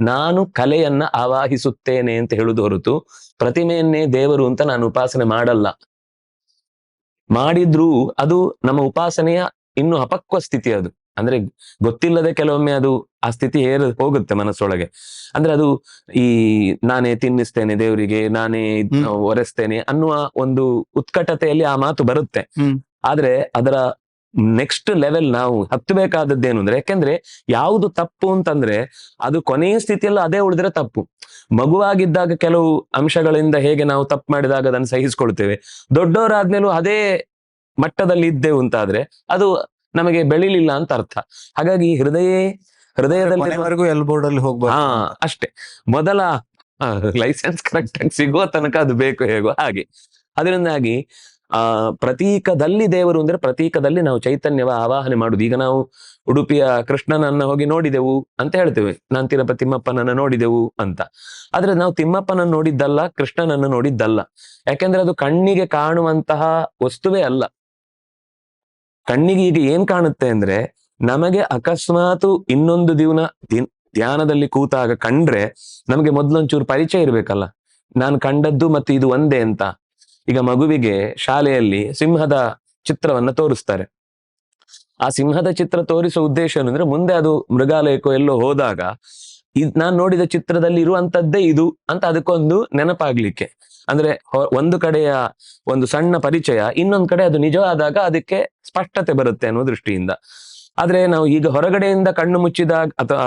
ನಾನು ಕಲೆಯನ್ನ ಆವಾಹಿಸುತ್ತೇನೆ ಅಂತ ಹೇಳುದು ಹೊರತು ಪ್ರತಿಮೆಯನ್ನೇ ದೇವರು ಅಂತ ನಾನು ಉಪಾಸನೆ ಮಾಡಲ್ಲ. ಮಾಡಿದ್ರೂ ಅದು ನಮ್ಮ ಉಪಾಸನೆಯ ಇನ್ನು ಅಪಕ್ವ ಸ್ಥಿತಿ. ಅದು ಅಂದ್ರೆ ಗೊತ್ತಿಲ್ಲದೆ ಕೆಲವೊಮ್ಮೆ ಅದು ಆ ಸ್ಥಿತಿ ಹೋಗುತ್ತೆ ಮನಸ್ಸೊಳಗೆ. ಅಂದ್ರೆ ಅದು ಈ ನಾನೇ ತಿನ್ನಿಸ್ತೇನೆ ದೇವರಿಗೆ, ನಾನೇ ಒರೆಸ್ತೇನೆ ಅನ್ನುವ ಒಂದು ಉತ್ಕಟತೆಯಲ್ಲಿ ಆ ಮಾತು ಬರುತ್ತೆ. ಆದ್ರೆ ಅದರ ನೆಕ್ಸ್ಟ್ ಲೆವೆಲ್ ನಾವು ಹತ್ತಬೇಕಾದದ್ದೇನು ಅಂದ್ರೆ, ಯಾಕೆಂದ್ರೆ ಯಾವುದು ತಪ್ಪು ಅಂತಂದ್ರೆ ಅದು ಕೊನೆಯ ಸ್ಥಿತಿಯಲ್ಲಿ ಅದೇ ಉಳಿದ್ರೆ ತಪ್ಪು. ಮಗುವಾಗಿದ್ದಾಗ ಕೆಲವು ಅಂಶಗಳಿಂದ ಹೇಗೆ ನಾವು ತಪ್ಪು ಮಾಡಿದಾಗ ಅದನ್ನು ಸಹಿಸ್ಕೊಳ್ತೇವೆ, ದೊಡ್ಡವರಾದ್ಮೇಲೂ ಅದೇ ಮಟ್ಟದಲ್ಲಿ ಇದ್ದೇವು ಅಂತಾದ್ರೆ ಅದು ನಮಗೆ ಬೆಳಿಲಿಲ್ಲ ಅಂತ ಅರ್ಥ. ಹಾಗಾಗಿ ಹೃದಯದಲ್ಲಿ ಎಲ್ಬೋರ್ಡಲ್ಲಿ ಹೋಗ್ಬೋದು. ಅಷ್ಟೇ. ಮೊದಲ ಲೈಸೆನ್ಸ್ ಕರೆಕ್ಟ್ ಆಗಿ ಸಿಗುವ ತನಕ ಅದು ಬೇಕು ಹೇಗೋ ಹಾಗೆ. ಅದರಿಂದಾಗಿ ಪ್ರತೀಕದಲ್ಲಿ ದೇವರು ಅಂದ್ರೆ ಪ್ರತೀಕದಲ್ಲಿ ನಾವು ಚೈತನ್ಯವ ಆವಾಹನೆ ಮಾಡುದು. ಈಗ ನಾವು ಉಡುಪಿಯ ಕೃಷ್ಣನನ್ನ ಹೋಗಿ ನೋಡಿದೆವು ಅಂತ ಹೇಳ್ತೇವೆ, ನಾನು ತಿರುಪತಿ ತಿಮ್ಮಪ್ಪನನ್ನ ನೋಡಿದೆವು ಅಂತ. ಆದ್ರೆ ನಾವು ತಿಮ್ಮಪ್ಪನನ್ನು ನೋಡಿದ್ದಲ್ಲ, ಕೃಷ್ಣನನ್ನು ನೋಡಿದ್ದಲ್ಲ. ಯಾಕೆಂದ್ರೆ ಅದು ಕಣ್ಣಿಗೆ ಕಾಣುವಂತಹ ವಸ್ತುವೇ ಅಲ್ಲ. ಕಣ್ಣಿಗೆ ಈಗ ಏನ್ ಕಾಣುತ್ತೆ ಅಂದ್ರೆ, ನಮಗೆ ಅಕಸ್ಮಾತ್ ಇನ್ನೊಂದು ಧ್ಯಾನದಲ್ಲಿ ಕೂತಾಗ ಕಂಡ್ರೆ ನಮಗೆ ಮೊದ್ಲೊಂಚೂರು ಪರಿಚಯ ಇರ್ಬೇಕಲ್ಲ, ನಾನು ಕಂಡದ್ದು ಮತ್ತು ಇದು ಒಂದೇ ಅಂತ. ಈಗ ಮಗುವಿಗೆ ಶಾಲೆಯಲ್ಲಿ ಸಿಂಹದ ಚಿತ್ರವನ್ನ ತೋರಿಸ್ತಾರೆ. ಆ ಸಿಂಹದ ಚಿತ್ರ ತೋರಿಸುವ ಉದ್ದೇಶ ಏನಂದ್ರೆ, ಮುಂದೆ ಅದು ಮೃಗಾಲಯಕ್ಕೋ ಎಲ್ಲೋ ಹೋದಾಗ ನಾನ್ ನೋಡಿದ ಚಿತ್ರದಲ್ಲಿ ಇರುವಂತದ್ದೇ ಇದು ಅಂತ ಅದಕ್ಕೊಂದು ನೆನಪಾಗ್ಲಿಕ್ಕೆ. ಅಂದ್ರೆ ಒಂದು ಕಡೆಯ ಒಂದು ಸಣ್ಣ ಪರಿಚಯ, ಇನ್ನೊಂದು ಕಡೆ ಅದು ನಿಜವಾದಾಗ ಅದಕ್ಕೆ ಸ್ಪಷ್ಟತೆ ಬರುತ್ತೆ ಅನ್ನೋ ದೃಷ್ಟಿಯಿಂದ. ಆದ್ರೆ ನಾವು ಈಗ ಹೊರಗಡೆಯಿಂದ ಕಣ್ಣು ಮುಚ್ಚಿದಾಗ ಅಥವಾ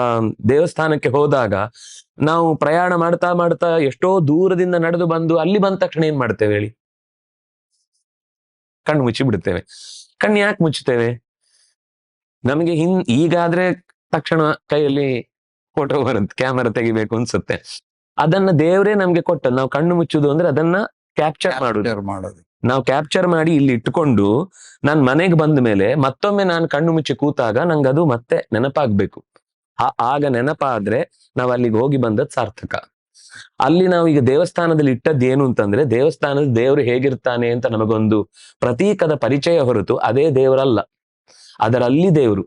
ದೇವಸ್ಥಾನಕ್ಕೆ ಹೋದಾಗ ನಾವು ಪ್ರಯಾಣ ಮಾಡ್ತಾ ಮಾಡ್ತಾ ಎಷ್ಟೋ ದೂರದಿಂದ ನಡೆದು ಬಂದು ಅಲ್ಲಿ ಬಂದ ತಕ್ಷಣ ಏನ್ ಮಾಡ್ತೇವೆ ಹೇಳಿ? ಕಣ್ಣು ಮುಚ್ಚಿ ಬಿಡ್ತೇವೆ. ಕಣ್ಣು ಯಾಕೆ ಮುಚ್ಚುತ್ತೇವೆ? ನಮಗೆ ಈಗಾದ್ರೆ ತಕ್ಷಣ ಕೈಯಲ್ಲಿ ಫೋಟೋ ಬರುತ್ತೆ, ಕ್ಯಾಮರಾ ತೆಗಿಬೇಕು ಅನ್ಸುತ್ತೆ. ಅದನ್ನ ದೇವರೇ ನಮ್ಗೆ ಕೊಟ್ಟದ್ದು. ನಾವು ಕಣ್ಣು ಮುಚ್ಚುದು ಅಂದ್ರೆ ಅದನ್ನ ಕ್ಯಾಪ್ಚರ್ ಮಾಡುದು. ಮಾಡೋದು. ನಾವು ಕ್ಯಾಪ್ಚರ್ ಮಾಡಿ ಇಲ್ಲಿ ಇಟ್ಕೊಂಡು ನಾನ್ ಮನೆಗೆ ಬಂದ ಮೇಲೆ ಮತ್ತೊಮ್ಮೆ ನಾನು ಕಣ್ಣು ಮುಚ್ಚಿ ಕೂತಾಗ ನಂಗೆ ಅದು ಮತ್ತೆ ನೆನಪಾಗ್ಬೇಕು. ಆಗ ನೆನಪಾದ್ರೆ ನಾವ್ ಅಲ್ಲಿಗೆ ಹೋಗಿ ಬಂದದ್ ಸಾರ್ಥಕ. ಅಲ್ಲಿ ನಾವು ಈಗ ದೇವಸ್ಥಾನದಲ್ಲಿ ಇಟ್ಟದ್ದು ಏನು ಅಂತಂದ್ರೆ, ದೇವಸ್ಥಾನದ ದೇವರು ಹೇಗಿರ್ತಾನೆ ಅಂತ ನಮಗೊಂದು ಪ್ರತೀಕದ ಪರಿಚಯ ಹೊರತು ಅದೇ ದೇವರಲ್ಲ, ಅದರಲ್ಲಿ ದೇವರು.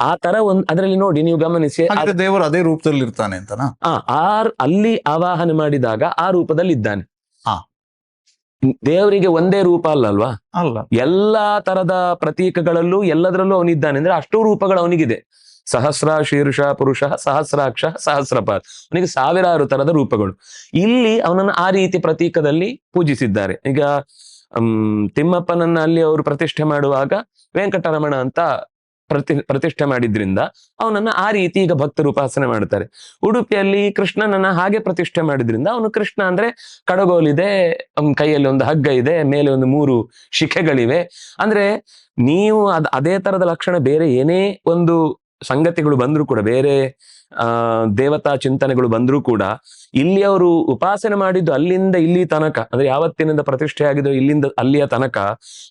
ಆ ತರ ಅದರಲ್ಲಿ ನೋಡಿ ನೀವು ಗಮನಿಸಿ, ದೇವರು ಅದೇ ರೂಪದಲ್ಲಿ ಇರ್ತಾನೆ ಅಂತನಾ? ಅಲ್ಲಿ ಆವಾಹನೆ ಮಾಡಿದಾಗ ಆ ರೂಪದಲ್ಲಿ ಇದ್ದಾನೆ. ಹಾ, ದೇವರಿಗೆ ಒಂದೇ ರೂಪ ಅಲ್ಲಲ್ವಾ? ಅಲ್ಲ, ಎಲ್ಲಾ ತರದ ಪ್ರತೀಕಗಳಲ್ಲೂ ಎಲ್ಲದರಲ್ಲೂ ಅವನಿದ್ದಾನೆ. ಅಂದ್ರೆ ಅಷ್ಟೂ ರೂಪಗಳು ಅವನಿಗಿದೆ. ಸಹಸ್ರ ಶೀರ್ಷ ಪುರುಷ, ಸಹಸ್ರಾಕ್ಷ ಸಹಸ್ರಪಾತ್, ಅವನಿಗೆ ಸಾವಿರಾರು ತರದ ರೂಪಗಳು. ಇಲ್ಲಿ ಅವನನ್ನು ಆ ರೀತಿ ಪ್ರತೀಕದಲ್ಲಿ ಪೂಜಿಸಿದ್ದಾರೆ. ಈಗ ತಿಮ್ಮಪ್ಪನನ್ನ ಅಲ್ಲಿ ಅವರು ಪ್ರತಿಷ್ಠೆ ಮಾಡುವಾಗ ವೆಂಕಟರಮಣ ಅಂತ ಪ್ರತಿಷ್ಠೆ ಮಾಡಿದ್ರಿಂದ ಅವನನ್ನ ಆ ರೀತಿ ಈಗ ಭಕ್ತರು ಉಪಾಸನೆ ಮಾಡ್ತಾರೆ. ಉಡುಪಿಯಲ್ಲಿ ಕೃಷ್ಣನನ್ನ ಹಾಗೆ ಪ್ರತಿಷ್ಠೆ ಮಾಡಿದ್ರಿಂದ ಅವನು ಕೃಷ್ಣ ಅಂದ್ರೆ ಕಡಗೋಲಿದೆ, ಕೈಯಲ್ಲಿ ಒಂದು ಹಗ್ಗ ಇದೆ, ಮೇಲೆ ಒಂದು 3 ಶಿಖೆಗಳಿವೆ. ಅಂದ್ರೆ ನೀವು ಅದೇ ತರದ ಲಕ್ಷಣ ಬೇರೆ ಏನೇ ಒಂದು ಸಂಗತಿಗಳು ಬಂದ್ರು ಕೂಡ, ಬೇರೆ ದೇವತಾ ಚಿಂತನೆಗಳು ಬಂದ್ರೂ ಕೂಡ, ಇಲ್ಲಿ ಅವರು ಉಪಾಸನೆ ಮಾಡಿದ್ದು ಅಲ್ಲಿಂದ ಇಲ್ಲಿ ತನಕ, ಅಂದ್ರೆ ಯಾವತ್ತಿನಿಂದ ಪ್ರತಿಷ್ಠೆ ಆಗಿದೋ ಇಲ್ಲಿಂದ ಅಲ್ಲಿಯ ತನಕ,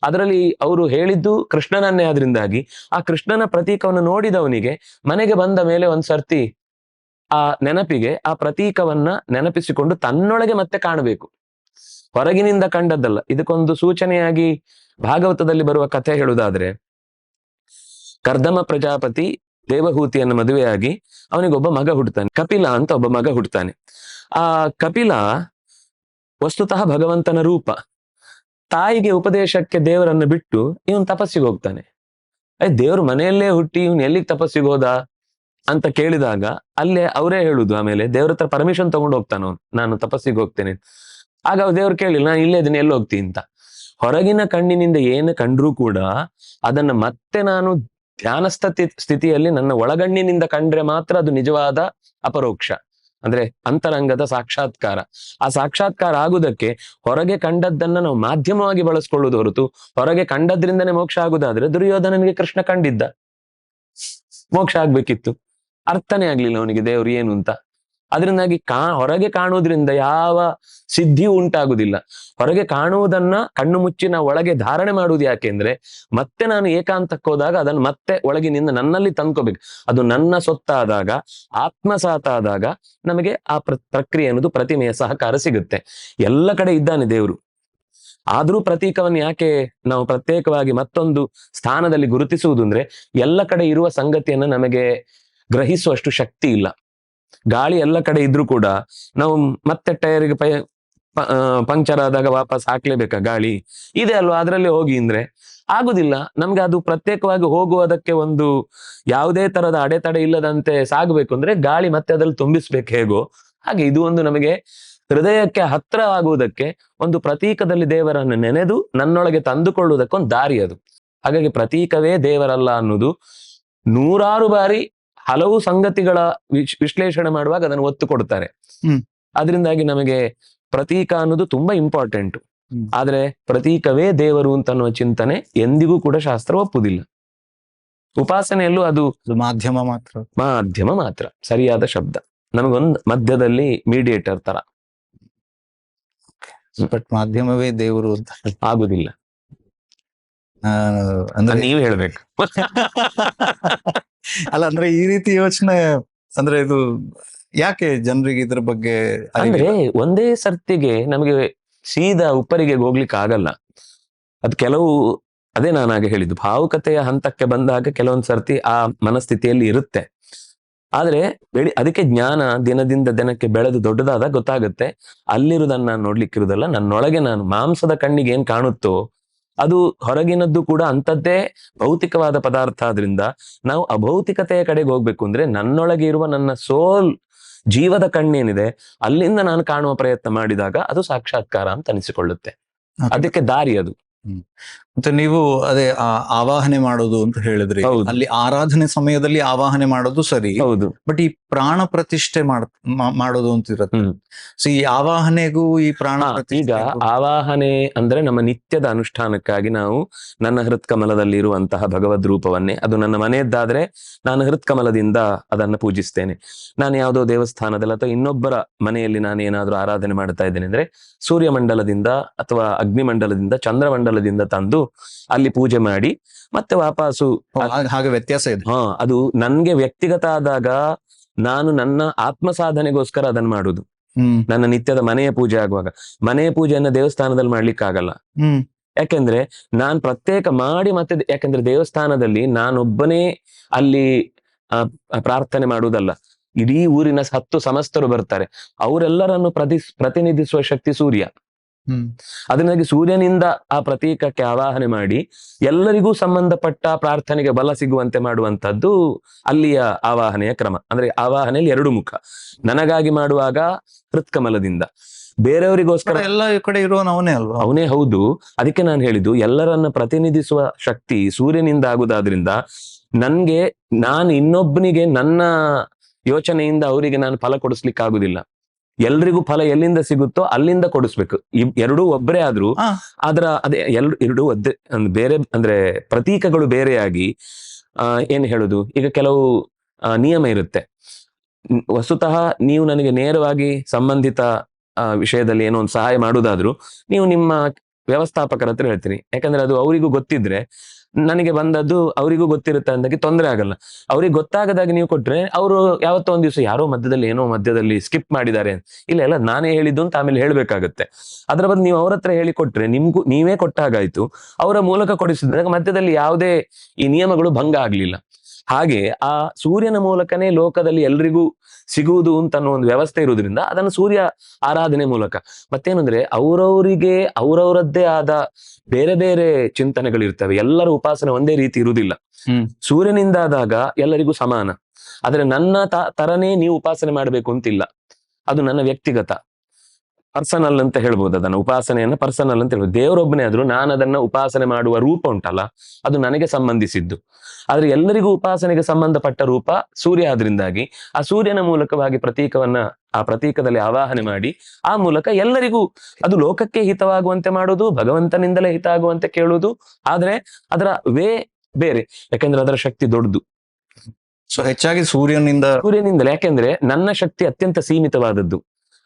ಅದರಲ್ಲಿ ಅವರು ಹೇಳಿದ್ದು ಕೃಷ್ಣನನ್ನೇ. ಆದ್ರಿಂದಾಗಿ ಆ ಕೃಷ್ಣನ ಪ್ರತೀಕವನ್ನು ನೋಡಿದವನಿಗೆ ಮನೆಗೆ ಬಂದ ಮೇಲೆ ಒಂದ್ಸರ್ತಿ ಆ ನೆನಪಿಗೆ ಆ ಪ್ರತೀಕವನ್ನ ನೆನಪಿಸಿಕೊಂಡು ತನ್ನೊಳಗೆ ಮತ್ತೆ ಕಾಣಬೇಕು, ಹೊರಗಿನಿಂದ ಕಂಡದ್ದಲ್ಲ. ಇದಕ್ಕೊಂದು ಸೂಚನೆಯಾಗಿ ಭಾಗವತದಲ್ಲಿ ಬರುವ ಕಥೆ ಹೇಳುವುದಾದ್ರೆ, ಕರ್ದಮ ಪ್ರಜಾಪತಿ ದೇವಹೂತಿಯನ್ನು ಮದುವೆಯಾಗಿ ಅವನಿಗೊಬ್ಬ ಮಗ ಹುಡ್ತಾನೆ, ಕಪಿಲ ಅಂತ ಒಬ್ಬ ಮಗ ಹುಡ್ತಾನೆ. ಆ ಕಪಿಲ ವಸ್ತುತಃ ಭಗವಂತನ ರೂಪ. ತಾಯಿಗೆ ಉಪದೇಶಕ್ಕೆ ದೇವರನ್ನು ಬಿಟ್ಟು ಇವನ್ ತಪಸ್ಸಿಗೆ ಹೋಗ್ತಾನೆ. ದೇವ್ರ ಮನೆಯಲ್ಲೇ ಹುಟ್ಟಿ ಇವನ್ ಎಲ್ಲಿಗೆ ತಪಸ್ಸಿಗೆ ಹೋದ ಅಂತ ಕೇಳಿದಾಗ ಅಲ್ಲೇ ಅವರೇ ಹೇಳುದು, ಆಮೇಲೆ ದೇವ್ರ ಹತ್ರ ಪರ್ಮಿಷನ್ ತಗೊಂಡು ಹೋಗ್ತಾನ ಅವನು, ನಾನು ತಪಸ್ಸಿಗೆ ಹೋಗ್ತೇನೆ. ಆಗ ದೇವ್ರು ಕೇಳಿಲ್ಲ, ನಾನು ಇಲ್ಲೇ ಇದನ್ನ ಎಲ್ಲಿ ಹೋಗ್ತೀನಿ ಅಂತ. ಹೊರಗಿನ ಕಣ್ಣಿನಿಂದ ಏನು ಕಂಡ್ರೂ ಕೂಡ ಅದನ್ನ ಮತ್ತೆ ನಾನು ಧ್ಯಾನಸ್ಥ ಸ್ಥಿತಿಯಲ್ಲಿ ನನ್ನ ಒಳಗಣ್ಣಿನಿಂದ ಕಂಡ್ರೆ ಮಾತ್ರ ಅದು ನಿಜವಾದ ಅಪರೋಕ್ಷ, ಅಂದ್ರೆ ಅಂತರಂಗದ ಸಾಕ್ಷಾತ್ಕಾರ. ಆ ಸಾಕ್ಷಾತ್ಕಾರ ಆಗುದಕ್ಕೆ ಹೊರಗೆ ಕಂಡದ್ದನ್ನ ನಾವು ಮಾಧ್ಯಮವಾಗಿ ಬಳಸ್ಕೊಳ್ಳುವುದು ಹೊರತು, ಹೊರಗೆ ಕಂಡದ್ರಿಂದನೇ ಮೋಕ್ಷ ಆಗುದಾದ್ರೆ ದುರ್ಯೋಧನನಿಗೆ ಕೃಷ್ಣ ಕಂಡಿದ್ದ, ಮೋಕ್ಷ ಆಗ್ಬೇಕಿತ್ತು. ಅರ್ಥನೇ ಆಗ್ಲಿಲ್ಲ ಅವನಿಗೆ ದೇವ್ರು ಏನು ಅಂತ. ಅದರಿಂದಾಗಿ ಹೊರಗೆ ಕಾಣುವುದ್ರಿಂದ ಯಾವ ಸಿದ್ಧಿಯೂ ಉಂಟಾಗುದಿಲ್ಲ. ಹೊರಗೆ ಕಾಣುವುದನ್ನ ಕಣ್ಣು ಮುಚ್ಚಿ ನಾವು ಒಳಗೆ ಧಾರಣೆ ಮಾಡುವುದು ಯಾಕೆಂದ್ರೆ, ಮತ್ತೆ ನಾನು ಏಕಾಂತಕ್ಕೆ ಹೋದಾಗ ಅದನ್ನು ಮತ್ತೆ ಒಳಗಿನಿಂದ ನನ್ನಲ್ಲಿ ತಂದ್ಕೋಬೇಕು. ಅದು ನನ್ನ ಸೊತ್ತಾದಾಗ, ಆತ್ಮಸಾತ ಆದಾಗ ನಮಗೆ ಆ ಪ್ರಕ್ರಿಯೆ ಅನ್ನೋದು ಪ್ರತಿಮೆಯ ಸಹಕಾರ ಸಿಗುತ್ತೆ. ಎಲ್ಲ ಕಡೆ ಇದ್ದಾನೆ ದೇವರು. ಆದ್ರೂ ಪ್ರತೀಕವನ್ನು ಯಾಕೆ ನಾವು ಪ್ರತ್ಯೇಕವಾಗಿ ಮತ್ತೊಂದು ಸ್ಥಾನದಲ್ಲಿ ಗುರುತಿಸುವುದು ಅಂದ್ರೆ, ಎಲ್ಲ ಕಡೆ ಇರುವ ಸಂಗತಿಯನ್ನು ನಮಗೆ ಗ್ರಹಿಸುವಷ್ಟು ಶಕ್ತಿ ಇಲ್ಲ. ಗಾಳಿ ಎಲ್ಲ ಕಡೆ ಇದ್ರೂ ಕೂಡ ನಾವು ಮತ್ತೆ ಟೈರ್ಗೆ ಪಂಕ್ಚರ್ ಆದಾಗ ವಾಪಸ್ ಹಾಕ್ಲೇಬೇಕಾ? ಗಾಳಿ ಇದೆ ಅಲ್ವಾ, ಅದರಲ್ಲಿ ಹೋಗಿ ಅಂದ್ರೆ ಆಗುದಿಲ್ಲ. ನಮ್ಗೆ ಅದು ಪ್ರತ್ಯೇಕವಾಗಿ ಹೋಗುವುದಕ್ಕೆ ಒಂದು ಯಾವುದೇ ತರದ ಅಡೆತಡೆ ಇಲ್ಲದಂತೆ ಸಾಗಬೇಕು ಅಂದ್ರೆ ಗಾಳಿ ಮತ್ತೆ ಅದ್ರಲ್ಲಿ ತುಂಬಿಸ್ಬೇಕು ಹೇಗೋ ಹಾಗೆ. ಇದು ಒಂದು ನಮಗೆ ಹೃದಯಕ್ಕೆ ಹತ್ರ ಆಗುವುದಕ್ಕೆ ಒಂದು ಪ್ರತೀಕದಲ್ಲಿ ದೇವರನ್ನು ನೆನೆದು ನನ್ನೊಳಗೆ ತಂದುಕೊಳ್ಳುವುದಕ್ಕೊಂದು ದಾರಿ ಅದು. ಹಾಗಾಗಿ ಪ್ರತೀಕವೇ ದೇವರಲ್ಲ ಅನ್ನೋದು ನೂರಾರು ಬಾರಿ ಹಲವು ಸಂಗತಿಗಳ ವಿಶ್ಲೇಷಣೆ ಮಾಡುವಾಗ ಅದನ್ನು ಒತ್ತು ಕೊಡ್ತಾರೆ. ಅದರಿಂದಾಗಿ ನಮಗೆ ಪ್ರತೀಕ ಅನ್ನೋದು ತುಂಬಾ ಇಂಪಾರ್ಟೆಂಟ್. ಆದ್ರೆ ಪ್ರತೀಕವೇ ದೇವರು ಅಂತ ಅನ್ನುವ ಚಿಂತನೆ ಎಂದಿಗೂ ಕೂಡ ಶಾಸ್ತ್ರ ಒಪ್ಪುದಿಲ್ಲ. ಉಪಾಸನೆಯಲ್ಲೂ ಅದು ಮಾಧ್ಯಮ ಮಾತ್ರ ಸರಿಯಾದ ಶಬ್ದ. ನಮಗೊಂದು ಮಧ್ಯದಲ್ಲಿ ಮೀಡಿಯೇಟರ್ ತರ. ಬಟ್ ಮಾಧ್ಯಮವೇ ದೇವರು ಅಂತ ಆಗುದಿಲ್ಲ, ಅಂದ್ರೆ ನೀವು ಹೇಳ್ಬೇಕು. ಅಲ್ಲ, ಅಂದ್ರೆ ಈ ರೀತಿ ಯೋಚನೆ ಅಂದ್ರೆ ಇದು ಯಾಕೆ ಜನರಿಗೆ ಇದ್ರ ಬಗ್ಗೆ? ಅಂದ್ರೆ ಒಂದೇ ಸರ್ತಿಗೆ ನಮಗೆ ಸೀದಾ ಉಪ್ಪರಿಗೆ ಹೋಗ್ಲಿಕ್ಕೆ ಆಗಲ್ಲ. ಅದು ಕೆಲವು, ಅದೇ ನಾನಾಗ ಹೇಳಿದ್ದು, ಭಾವುಕತೆಯ ಹಂತಕ್ಕೆ ಬಂದಾಗ ಕೆಲವೊಂದ್ ಸರ್ತಿ ಆ ಮನಸ್ಥಿತಿಯಲ್ಲಿ ಇರುತ್ತೆ. ಆದ್ರೆ ಅದಕ್ಕೆ ಜ್ಞಾನ ದಿನದಿಂದ ದಿನಕ್ಕೆ ಬೆಳೆದು ದೊಡ್ಡದಾದಾಗ ಗೊತ್ತಾಗುತ್ತೆ, ಅಲ್ಲಿರುವುದನ್ನ ನಾನು ನೋಡ್ಲಿಕ್ಕಿರುವುದಲ್ಲ, ನನ್ನೊಳಗೆ ನಾನು ಮಾಂಸದ ಕಣ್ಣಿಗೆ ಏನ್ ಕಾಣುತ್ತೋ ಅದು ಹೊರಗಿನದ್ದು ಕೂಡ ಅಂಥದ್ದೇ ಭೌತಿಕವಾದ ಪದಾರ್ಥ. ಆದ್ರಿಂದ ನಾವು ಅಭೌತಿಕತೆಯ ಕಡೆಗೆ ಹೋಗ್ಬೇಕು ಅಂದ್ರೆ ನನ್ನೊಳಗೆ ಇರುವ ನನ್ನ ಸೋಲ್ ಜೀವದ ಕಣ್ಣೇನಿದೆ ಅಲ್ಲಿಂದ ನಾನು ಕಾಣುವ ಪ್ರಯತ್ನ ಮಾಡಿದಾಗ ಅದು ಸಾಕ್ಷಾತ್ಕಾರ ಅಂತ ಅನಿಸಿಕೊಳ್ಳುತ್ತೆ. ಅದಕ್ಕೆ ದಾರಿ ಅದು. ಮತ್ತೆ ನೀವು ಅದೇ ಆವಾಹನೆ ಮಾಡೋದು ಅಂತ ಹೇಳಿದ್ರಿ, ಹೌದು. ಅಲ್ಲಿ ಆರಾಧನೆ ಸಮಯದಲ್ಲಿ ಆವಾಹನೆ ಮಾಡೋದು ಸರಿ, ಹೌದು. ಬಟ್ ಈ ಪ್ರಾಣ ಪ್ರತಿಷ್ಠೆ ಮಾಡೋದು ಅಂತ ಇರುತ್ತೆ. ಹ್ಮ್. ಸೊ ಈ ಆವಾಹನೆಗೂ ಈ ಪ್ರಾಣ ಈಗ ಪ್ರತಿಷ್ಠೆ ಆವಾಹನೆ ಅಂದ್ರೆ ನಮ್ಮ ನಿತ್ಯದ ಅನುಷ್ಠಾನಕ್ಕಾಗಿ ನಾವು ನನ್ನ ಹೃತ್ಕಮಲದಲ್ಲಿ ಇರುವಂತಹ ಭಗವದ್ ರೂಪವನ್ನೇ, ಅದು ನನ್ನ ಮನೆಯದ್ದಾದ್ರೆ ನಾನು ಹೃತ್ಕಮಲದಿಂದ ಅದನ್ನು ಪೂಜಿಸ್ತೇನೆ. ನಾನು ಯಾವುದೋ ದೇವಸ್ಥಾನದಲ್ಲಿ ಅಥವಾ ಇನ್ನೊಬ್ಬರ ಮನೆಯಲ್ಲಿ ನಾನು ಏನಾದ್ರೂ ಆರಾಧನೆ ಮಾಡ್ತಾ ಇದ್ದೇನೆ ಅಂದ್ರೆ ಸೂರ್ಯಮಂಡಲದಿಂದ ಅಥವಾ ಅಗ್ನಿಮಂಡಲದಿಂದ ಚಂದ್ರಮಂಡಲದಿಂದ ತಂದು ಅಲ್ಲಿ ಪೂಜೆ ಮಾಡಿ ಮತ್ತೆ ವಾಪಸ್ಸು. ಹಾಗೆ ವ್ಯತ್ಯಾಸ ಇದೆ. ಅದು ನನ್ಗೆ ವ್ಯಕ್ತಿಗತ ಆದಾಗ ನಾನು ನನ್ನ ಆತ್ಮ ಸಾಧನೆಗೋಸ್ಕರ ಅದನ್ನ ಮಾಡುದು. ನನ್ನ ನಿತ್ಯದ ಮನೆಯ ಪೂಜೆ ಆಗುವಾಗ ಮನೆಯ ಪೂಜೆಯನ್ನ ದೇವಸ್ಥಾನದಲ್ಲಿ ಮಾಡ್ಲಿಕ್ಕಾಗಲ್ಲ. ಯಾಕೆಂದ್ರೆ ನಾನ್ ಪ್ರತ್ಯೇಕ ಮಾಡಿ ಮತ್ತೆ, ಯಾಕೆಂದ್ರೆ ದೇವಸ್ಥಾನದಲ್ಲಿ ನಾನೊಬ್ಬನೇ ಅಲ್ಲಿ ಪ್ರಾರ್ಥನೆ ಮಾಡುವುದಲ್ಲ, ಇಡೀ ಊರಿನ 10 ಸಮಸ್ತರು ಬರ್ತಾರೆ, ಅವರೆಲ್ಲರನ್ನು ಪ್ರತಿನಿಧಿಸುವ ಶಕ್ತಿ ಸೂರ್ಯ. ಅದನ್ನಾಗಿ ಸೂರ್ಯನಿಂದ ಆ ಪ್ರತೀಕಕ್ಕೆ ಆವಾಹನೆ ಮಾಡಿ ಎಲ್ಲರಿಗೂ ಸಂಬಂಧಪಟ್ಟ ಪ್ರಾರ್ಥನೆಗೆ ಬಲ ಸಿಗುವಂತೆ ಮಾಡುವಂತದ್ದು ಅಲ್ಲಿಯ ಆವಾಹನೆಯ ಕ್ರಮ. ಅಂದ್ರೆ ಆವಾಹನೆಯಲ್ಲಿ 2 ಮುಖ, ನನಗಾಗಿ ಮಾಡುವಾಗ ಹೃತ್ಕಮಲದಿಂದ, ಬೇರೆಯವರಿಗೋಸ್ಕರ ಎಲ್ಲ ಕಡೆ ಇರುವವನು ಅವನೇ ಅಲ್ವಾ? ಅವನೇ. ಹೌದು, ಅದಕ್ಕೆ ನಾನು ಹೇಳಿದ್ದು ಎಲ್ಲರನ್ನ ಪ್ರತಿನಿಧಿಸುವ ಶಕ್ತಿ ಸೂರ್ಯನಿಂದ ಆಗುದಾದ್ರಿಂದ ನನ್ಗೆ, ನಾನು ಇನ್ನೊಬ್ಬನಿಗೆ ನನ್ನ ಯೋಚನೆಯಿಂದ ಅವರಿಗೆ ನಾನು ಫಲ ಕೊಡಿಸ್ಲಿಕ್ಕೆ ಆಗುದಿಲ್ಲ. ಎಲ್ರಿಗೂ ಫಲ ಎಲ್ಲಿಂದ ಸಿಗುತ್ತೋ ಅಲ್ಲಿಂದ ಕೊಡಿಸ್ಬೇಕು. ಎರಡೂ ಒಬ್ಬರೇ ಆದ್ರೂ ಅದೇ ಎರಡೂ ಬೇರೆ, ಅಂದ್ರೆ ಪ್ರತೀಕಗಳು ಬೇರೆಯಾಗಿ ಏನ್ ಹೇಳುದು, ಈಗ ಕೆಲವು ನಿಯಮ ಇರುತ್ತೆ. ವಸ್ತುತಃ ನೀವು ನನಗೆ ನೇರವಾಗಿ ಸಂಬಂಧಿತ ವಿಷಯದಲ್ಲಿ ಏನೋ ಒಂದು ಸಹಾಯ ಮಾಡುವುದಾದ್ರೂ ನೀವು ನಿಮ್ಮ ವ್ಯವಸ್ಥಾಪಕರ ಹತ್ರ ಹೇಳ್ತೀರಿ, ಯಾಕಂದ್ರೆ ಅದು ಅವರಿಗೂ ಗೊತ್ತಿದ್ರೆ ನನಗೆ ಬಂದದ್ದು ಅವರಿಗೂ ಗೊತ್ತಿರುತ್ತೆ ಅಂದಾಗಿ ತೊಂದರೆ ಆಗಲ್ಲ. ಅವ್ರಿಗೆ ಗೊತ್ತಾಗದಾಗಿ ನೀವು ಕೊಟ್ರೆ ಅವರು ಯಾವತ್ತೋ ಒಂದ್ ದಿವಸ ಯಾರೋ ಮಧ್ಯದಲ್ಲಿ ಸ್ಕಿಪ್ ಮಾಡಿದ್ದಾರೆ, ಇಲ್ಲ ನಾನೇ ಹೇಳಿದ್ದು ಅಂತ ಆಮೇಲೆ ಹೇಳ್ಬೇಕಾಗತ್ತೆ. ಅದರ ಬದಲು ನೀವು ಅವ್ರ ಹತ್ರ ಹೇಳಿ ಕೊಟ್ರೆ ನಿಮ್ಗೂ ನೀವೇ ಕೊಟ್ಟಾಗಾಯ್ತು, ಅವರ ಮೂಲಕ ಕೊಡಿಸಿದಾಗ ಮಧ್ಯದಲ್ಲಿ ಯಾವುದೇ ಈ ನಿಯಮಗಳು ಭಂಗ ಆಗ್ಲಿಲ್ಲ. ಹಾಗೆ ಆ ಸೂರ್ಯನ ಮೂಲಕನೇ ಲೋಕದಲ್ಲಿ ಎಲ್ರಿಗೂ ಸಿಗುವುದು ಅಂತ ಅನ್ನೋ ಒಂದು ವ್ಯವಸ್ಥೆ ಇರುವುದರಿಂದ ಅದನ್ನು ಸೂರ್ಯ ಆರಾಧನೆ ಮೂಲಕ. ಮತ್ತೇನಂದ್ರೆ ಅವರವರಿಗೆ ಅವರವರದ್ದೇ ಆದ ಬೇರೆ ಬೇರೆ ಚಿಂತನೆಗಳಿರ್ತವೆ, ಎಲ್ಲರ ಉಪಾಸನೆ ಒಂದೇ ರೀತಿ ಇರುವುದಿಲ್ಲ. ಸೂರ್ಯನಿಂದ ಆದಾಗ ಎಲ್ಲರಿಗೂ ಸಮಾನ, ಆದ್ರೆ ನನ್ನ ತರನೇ ನೀವು ಉಪಾಸನೆ ಮಾಡ್ಬೇಕು ಅಂತಿಲ್ಲ. ಅದು ನನ್ನ ವ್ಯಕ್ತಿಗತ ಪರ್ಸನಲ್ ಅಂತ ಹೇಳ್ಬೋದು. ಅದನ್ನ ಉಪಾಸನೆಯನ್ನ ಪರ್ಸನಲ್ ಅಂತ ಹೇಳ್ಬೋದು. ದೇವರೊಬ್ಬನೇ ಆದ್ರೂ ನಾನು ಅದನ್ನ ಉಪಾಸನೆ ಮಾಡುವ ರೂಪ ಉಂಟಲ್ಲ, ಅದು ನನಗೆ ಸಂಬಂಧಿಸಿದ್ದು. ಆದ್ರೆ ಎಲ್ಲರಿಗೂ ಉಪಾಸನೆಗೆ ಸಂಬಂಧಪಟ್ಟ ರೂಪ ಸೂರ್ಯ ಆದ್ರಿಂದಾಗಿ ಆ ಸೂರ್ಯನ ಮೂಲಕವಾಗಿ ಆ ಪ್ರತೀಕದಲ್ಲಿ ಆವಾಹನೆ ಮಾಡಿ ಆ ಮೂಲಕ ಎಲ್ಲರಿಗೂ ಅದು ಲೋಕಕ್ಕೆ ಹಿತವಾಗುವಂತೆ ಮಾಡುವುದು, ಭಗವಂತನಿಂದಲೇ ಹಿತ ಆಗುವಂತೆ ಕೇಳುವುದು. ಆದ್ರೆ ಅದರ ಬೇರೆ, ಯಾಕೆಂದ್ರೆ ಅದರ ಶಕ್ತಿ ದೊಡ್ಡದು. ಸೊ ಹೆಚ್ಚಾಗಿ ಸೂರ್ಯನಿಂದಲೇ, ಯಾಕೆಂದ್ರೆ ನನ್ನ ಶಕ್ತಿ ಅತ್ಯಂತ ಸೀಮಿತವಾದದ್ದು.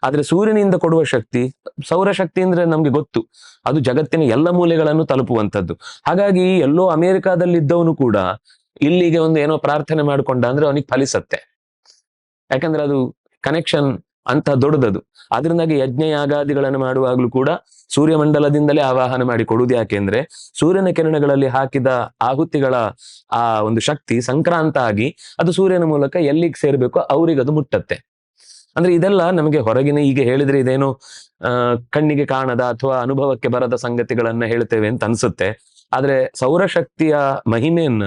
ಆದ್ರೆ ಸೂರ್ಯನಿಂದ ಕೊಡುವ ಶಕ್ತಿ, ಸೌರಶಕ್ತಿ ಅಂದ್ರೆ ನಮ್ಗೆ ಗೊತ್ತು, ಅದು ಜಗತ್ತಿನ ಎಲ್ಲ ಮೂಲೆಗಳನ್ನು ತಲುಪುವಂಥದ್ದು. ಹಾಗಾಗಿ ಎಲ್ಲೋ ಅಮೆರಿಕಾದಲ್ಲಿದ್ದವನು ಕೂಡ ಇಲ್ಲಿಗೆ ಒಂದು ಏನೋ ಪ್ರಾರ್ಥನೆ ಮಾಡ್ಕೊಂಡ ಅಂದ್ರೆ ಅವನಿಗೆ ಫಲಿಸತ್ತೆ, ಯಾಕಂದ್ರೆ ಅದು ಕನೆಕ್ಷನ್ ಅಂತ ದೊಡ್ಡದದು. ಅದರಿಂದಾಗಿ ಯಜ್ಞ ಯಾಗಾದಿಗಳನ್ನು ಮಾಡುವಾಗ್ಲೂ ಕೂಡ ಸೂರ್ಯಮಂಡಲದಿಂದಲೇ ಆವಾಹನ ಮಾಡಿ ಕೊಡುವುದು. ಯಾಕೆಂದ್ರೆ ಸೂರ್ಯನ ಕಿರಣಗಳಲ್ಲಿ ಹಾಕಿದ ಆಹುತಿಗಳ ಆ ಒಂದು ಶಕ್ತಿ ಸಂಕ್ರಾಂತ ಆಗಿ ಅದು ಸೂರ್ಯನ ಮೂಲಕ ಎಲ್ಲಿಗೆ ಸೇರ್ಬೇಕೋ ಅವ್ರಿಗೆ ಅದು ಮುಟ್ಟತ್ತೆ. ಅಂದ್ರೆ ಇದೆಲ್ಲ ನಮಗೆ ಹೊರಗಿನ ಈಗ ಹೇಳಿದ್ರೆ ಇದೇನೋ ಕಣ್ಣಿಗೆ ಕಾಣದ ಅಥವಾ ಅನುಭವಕ್ಕೆ ಬರದ ಸಂಗತಿಗಳನ್ನ ಹೇಳ್ತೇವೆ ಅಂತ ಅನ್ಸುತ್ತೆ. ಆದ್ರೆ ಸೌರಶಕ್ತಿಯ ಮಹಿಮೆಯನ್ನ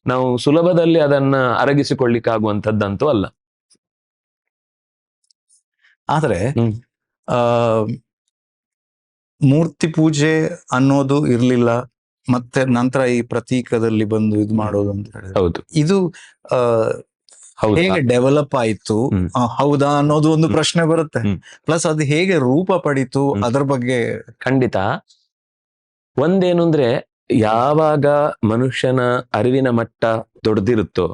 ನಾವು ಸುಲಭದಲ್ಲಿ ಅದನ್ನ ಅರಗಿಸಿಕೊಳ್ಳಿಕ್ಕಾಗುವಂಥದ್ದಂತೂ ಅಲ್ಲ. ಆದ್ರೆ ಮೂರ್ತಿ ಪೂಜೆ ಅನ್ನೋದು ಇರ್ಲಿಲ್ಲ, ಮತ್ತೆ ನಂತರ ಈ ಪ್ರತೀಕದಲ್ಲಿ ಬಂದು ಇದು ಮಾಡೋದು ಅಂತ ಹೇಳಿದ್ರೆ, ಹೌದು, ಇದು ಹೇಗೆ ಡೆವಲಪ್ ಆಯ್ತು, ಹೌದಾ ಅನ್ನೋದು ಒಂದು ಪ್ರಶ್ನೆ ಬರುತ್ತೆ. ಪ್ಲಸ್ ಅದು ಹೇಗೆ ರೂಪ ಪಡಿತು ಅದರ ಬಗ್ಗೆ. ಖಂಡಿತ. ಒಂದೇನು ಅಂದ್ರೆ, ಯಾವಾಗ ಮನುಷ್ಯನ ಅರಿವಿನ ಮಟ್ಟ ದೊಡ್ಡದಿರುತ್ತೋ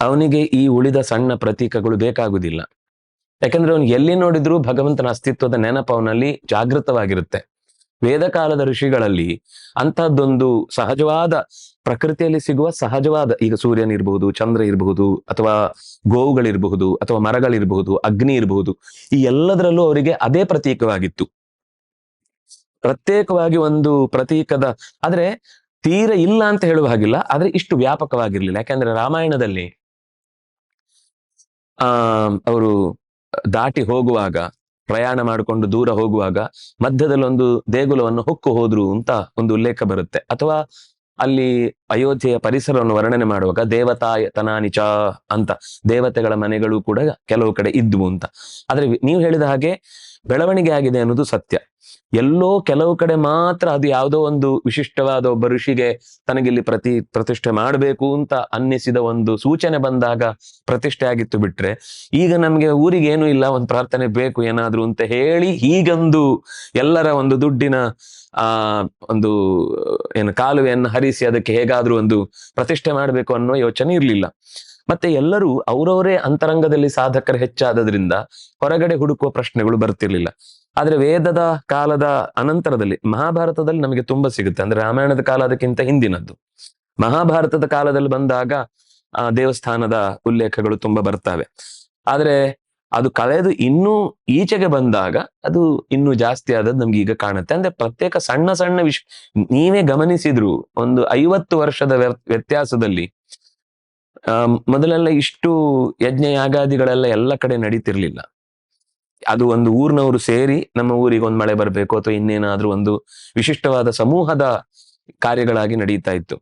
ಅವನಿಗೆ ಈ ಉಳಿದ ಸಣ್ಣ ಪ್ರತೀಕಗಳು ಬೇಕಾಗುದಿಲ್ಲ. ಯಾಕಂದ್ರೆ ಅವನು ಎಲ್ಲಿ ನೋಡಿದ್ರು ಭಗವಂತನ ಅಸ್ತಿತ್ವದ ನೆನಪು ಅವನಲ್ಲಿ ಜಾಗೃತವಾಗಿರುತ್ತೆ. ವೇದ ಕಾಲದ ಋಷಿಗಳಲ್ಲಿ ಅಂತಹದ್ದೊಂದು ಸಹಜವಾದ, ಪ್ರಕೃತಿಯಲ್ಲಿ ಸಿಗುವ ಸಹಜವಾದ, ಈಗ ಸೂರ್ಯನ ಇರಬಹುದು, ಚಂದ್ರ ಇರಬಹುದು, ಅಥವಾ ಗೋವುಗಳಿರಬಹುದು, ಅಥವಾ ಮರಗಳಿರಬಹುದು, ಅಗ್ನಿ ಇರಬಹುದು, ಈ ಎಲ್ಲದರಲ್ಲೂ ಅವರಿಗೆ ಅದೇ ಪ್ರತೀಕವಾಗಿತ್ತು. ಪ್ರತ್ಯೇಕವಾಗಿ ಒಂದು ಪ್ರತೀಕದ, ಆದ್ರೆ ತೀರ ಇಲ್ಲ ಅಂತ ಹೇಳುವ ಹಾಗಿಲ್ಲ, ಆದ್ರೆ ಇಷ್ಟು ವ್ಯಾಪಕವಾಗಿರ್ಲಿಲ್ಲ. ಯಾಕಂದ್ರೆ ರಾಮಾಯಣದಲ್ಲಿ ಅವರು ದಾಟಿ ಹೋಗುವಾಗ, ಪ್ರಯಾಣ ಮಾಡಿಕೊಂಡು ದೂರ ಹೋಗುವಾಗ ಮಧ್ಯದಲ್ಲಿ ಒಂದು ದೇಗುಲವನ್ನು ಹೊಕ್ಕು ಹೋದ್ರು ಅಂತ ಒಂದು ಉಲ್ಲೇಖ ಬರುತ್ತೆ. ಅಥವಾ ಅಲ್ಲಿ ಅಯೋಧ್ಯೆಯ ಪರಿಸರವನ್ನು ವರ್ಣನೆ ಮಾಡುವಾಗ ದೇವತಾಯತನಾನಿಚ ಅಂತ, ದೇವತೆಗಳ ಮನೆಗಳು ಕೂಡ ಕೆಲವು ಕಡೆ ಇದ್ವು ಅಂತ. ಆದ್ರೆ ನೀವು ಹೇಳಿದ ಹಾಗೆ ಬೆಳವಣಿಗೆ ಆಗಿದೆ ಅನ್ನೋದು ಸತ್ಯ. ಎಲ್ಲೋ ಕೆಲವು ಕಡೆ ಮಾತ್ರ ಅದು ಯಾವುದೋ ಒಂದು ವಿಶಿಷ್ಟವಾದ ಒಬ್ಬ ಋಷಿಗೆ ತನಗಿಲ್ಲಿ ಪ್ರತಿಷ್ಠೆ ಮಾಡಬೇಕು ಅಂತ ಅನ್ನಿಸಿದ ಒಂದು ಸೂಚನೆ ಬಂದಾಗ ಪ್ರತಿಷ್ಠೆ ಆಗಿತ್ತು ಬಿಟ್ರೆ, ಈಗ ನಮ್ಗೆ ಊರಿಗೆ ಏನು ಇಲ್ಲ, ಒಂದು ಪ್ರಾರ್ಥನೆ ಬೇಕು ಏನಾದ್ರು ಅಂತ ಹೇಳಿ ಹೀಗೊಂದು ಎಲ್ಲರ ಒಂದು ದುಡ್ಡಿನ ಒಂದು ಏನು ಕಾಲುವೆಯನ್ನು ಹರಿಸಿ ಅದಕ್ಕೆ ಹೇಗಾದ್ರೂ ಒಂದು ಪ್ರತಿಷ್ಠೆ ಮಾಡಬೇಕು ಅನ್ನೋ ಯೋಚನೆ ಇರ್ಲಿಲ್ಲ. ಮತ್ತೆ ಎಲ್ಲರೂ ಅವರವರೇ ಅಂತರಂಗದಲ್ಲಿ ಸಾಧಕರು ಹೆಚ್ಚಾದದ್ರಿಂದ ಹೊರಗಡೆ ಹುಡುಕುವ ಪ್ರಶ್ನೆಗಳು ಬರ್ತಿರ್ಲಿಲ್ಲ. ಆದ್ರೆ ವೇದದ ಕಾಲದ ಅನಂತರದಲ್ಲಿ ಮಹಾಭಾರತದಲ್ಲಿ ನಮಗೆ ತುಂಬಾ ಸಿಗುತ್ತೆ. ಅಂದ್ರೆ ರಾಮಾಯಣದ ಕಾಲ ಅದಕ್ಕಿಂತ ಹಿಂದಿನದ್ದು. ಮಹಾಭಾರತದ ಕಾಲದಲ್ಲಿ ಬಂದಾಗ ದೇವಸ್ಥಾನದ ಉಲ್ಲೇಖಗಳು ತುಂಬಾ ಬರ್ತವೆ. ಆದ್ರೆ ಅದು ಕಳೆದು ಇನ್ನೂ ಈಚೆಗೆ ಬಂದಾಗ ಅದು ಇನ್ನೂ ಜಾಸ್ತಿ ಆದದ್ದು ನಮ್ಗೆ ಈಗ ಕಾಣುತ್ತೆ. ಅಂದ್ರೆ ಪ್ರತ್ಯೇಕ ಸಣ್ಣ ಸಣ್ಣ ನೀವೇ ಗಮನಿಸಿದ್ರು ಒಂದು 50 ವರ್ಷದ ವ್ಯತ್ಯಾಸದಲ್ಲಿ ಮೊದಲೆಲ್ಲ ಇಷ್ಟು ಯಜ್ಞ ಯಾಗಾದಿಗಳೆಲ್ಲ ಎಲ್ಲ ಕಡೆ ನಡೀತಿರ್ಲಿಲ್ಲ. ಅದು ಒಂದು ಊರಿನವರು ಸೇರಿ ನಮ್ಮ ಊರಿಗೆ ಒಂದು ಮಳೆ ಬರ್ಬೇಕು ಅಥವಾ ಇನ್ನೇನಾದ್ರೂ ಒಂದು ವಿಶಿಷ್ಟವಾದ ಸಮೂಹದ ಕಾರ್ಯಗಳಾಗಿ ನಡೀತಾ ಇತ್ತು.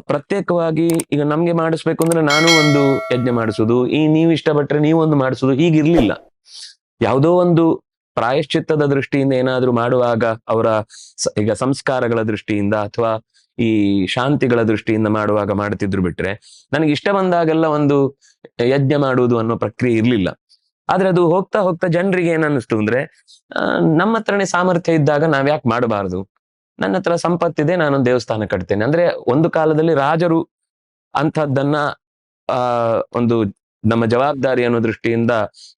ಪ್ರತ್ಯೇಕವಾಗಿ ಈಗ ನಮ್ಗೆ ಮಾಡಿಸ್ಬೇಕು ಅಂದ್ರೆ ನಾನು ಒಂದು ಯಜ್ಞ ಮಾಡಿಸುದು, ನೀವು ಇಷ್ಟಪಟ್ರೆ ನೀವೊಂದು ಮಾಡಿಸುದು, ಹೀಗಿರ್ಲಿಲ್ಲ. ಯಾವುದೋ ಒಂದು ಪ್ರಾಯಶ್ಚಿತ್ತದ ದೃಷ್ಟಿಯಿಂದ ಏನಾದ್ರೂ ಮಾಡುವಾಗ ಅವರ ಈಗ ಸಂಸ್ಕಾರಗಳ ದೃಷ್ಟಿಯಿಂದ ಅಥವಾ ಈ ಶಾಂತಿಗಳ ದೃಷ್ಟಿಯಿಂದ ಮಾಡುವಾಗ ಮಾಡ್ತಿದ್ರು ಬಿಟ್ರೆ, ನನಗೆ ಇಷ್ಟ ಬಂದಾಗೆಲ್ಲ ಒಂದು ಯಜ್ಞ ಮಾಡುವುದು ಅನ್ನೋ ಪ್ರಕ್ರಿಯೆ ಇರ್ಲಿಲ್ಲ. ಆದ್ರೆ ಅದು ಹೋಗ್ತಾ ಹೋಗ್ತಾ ಜನರಿಗೆ ಏನನ್ನಿಸ್ತು ಅಂದ್ರೆ, ನಮ್ಮ ಹತ್ರನೇ ಸಾಮರ್ಥ್ಯ ಇದ್ದಾಗ ನಾವ್ಯಾಕೆ ಮಾಡಬಾರದು, ನನ್ನ ಹತ್ರ ಸಂಪತ್ತಿದೆ, ನಾನೊಂದು ದೇವಸ್ಥಾನ ಕಟ್ತೇನೆ. ಅಂದ್ರೆ ಒಂದು ಕಾಲದಲ್ಲಿ ರಾಜರು ಅಂಥದ್ದನ್ನ ಒಂದು ನಮ್ಮ ಜವಾಬ್ದಾರಿ ಅನ್ನೋ ದೃಷ್ಟಿಯಿಂದ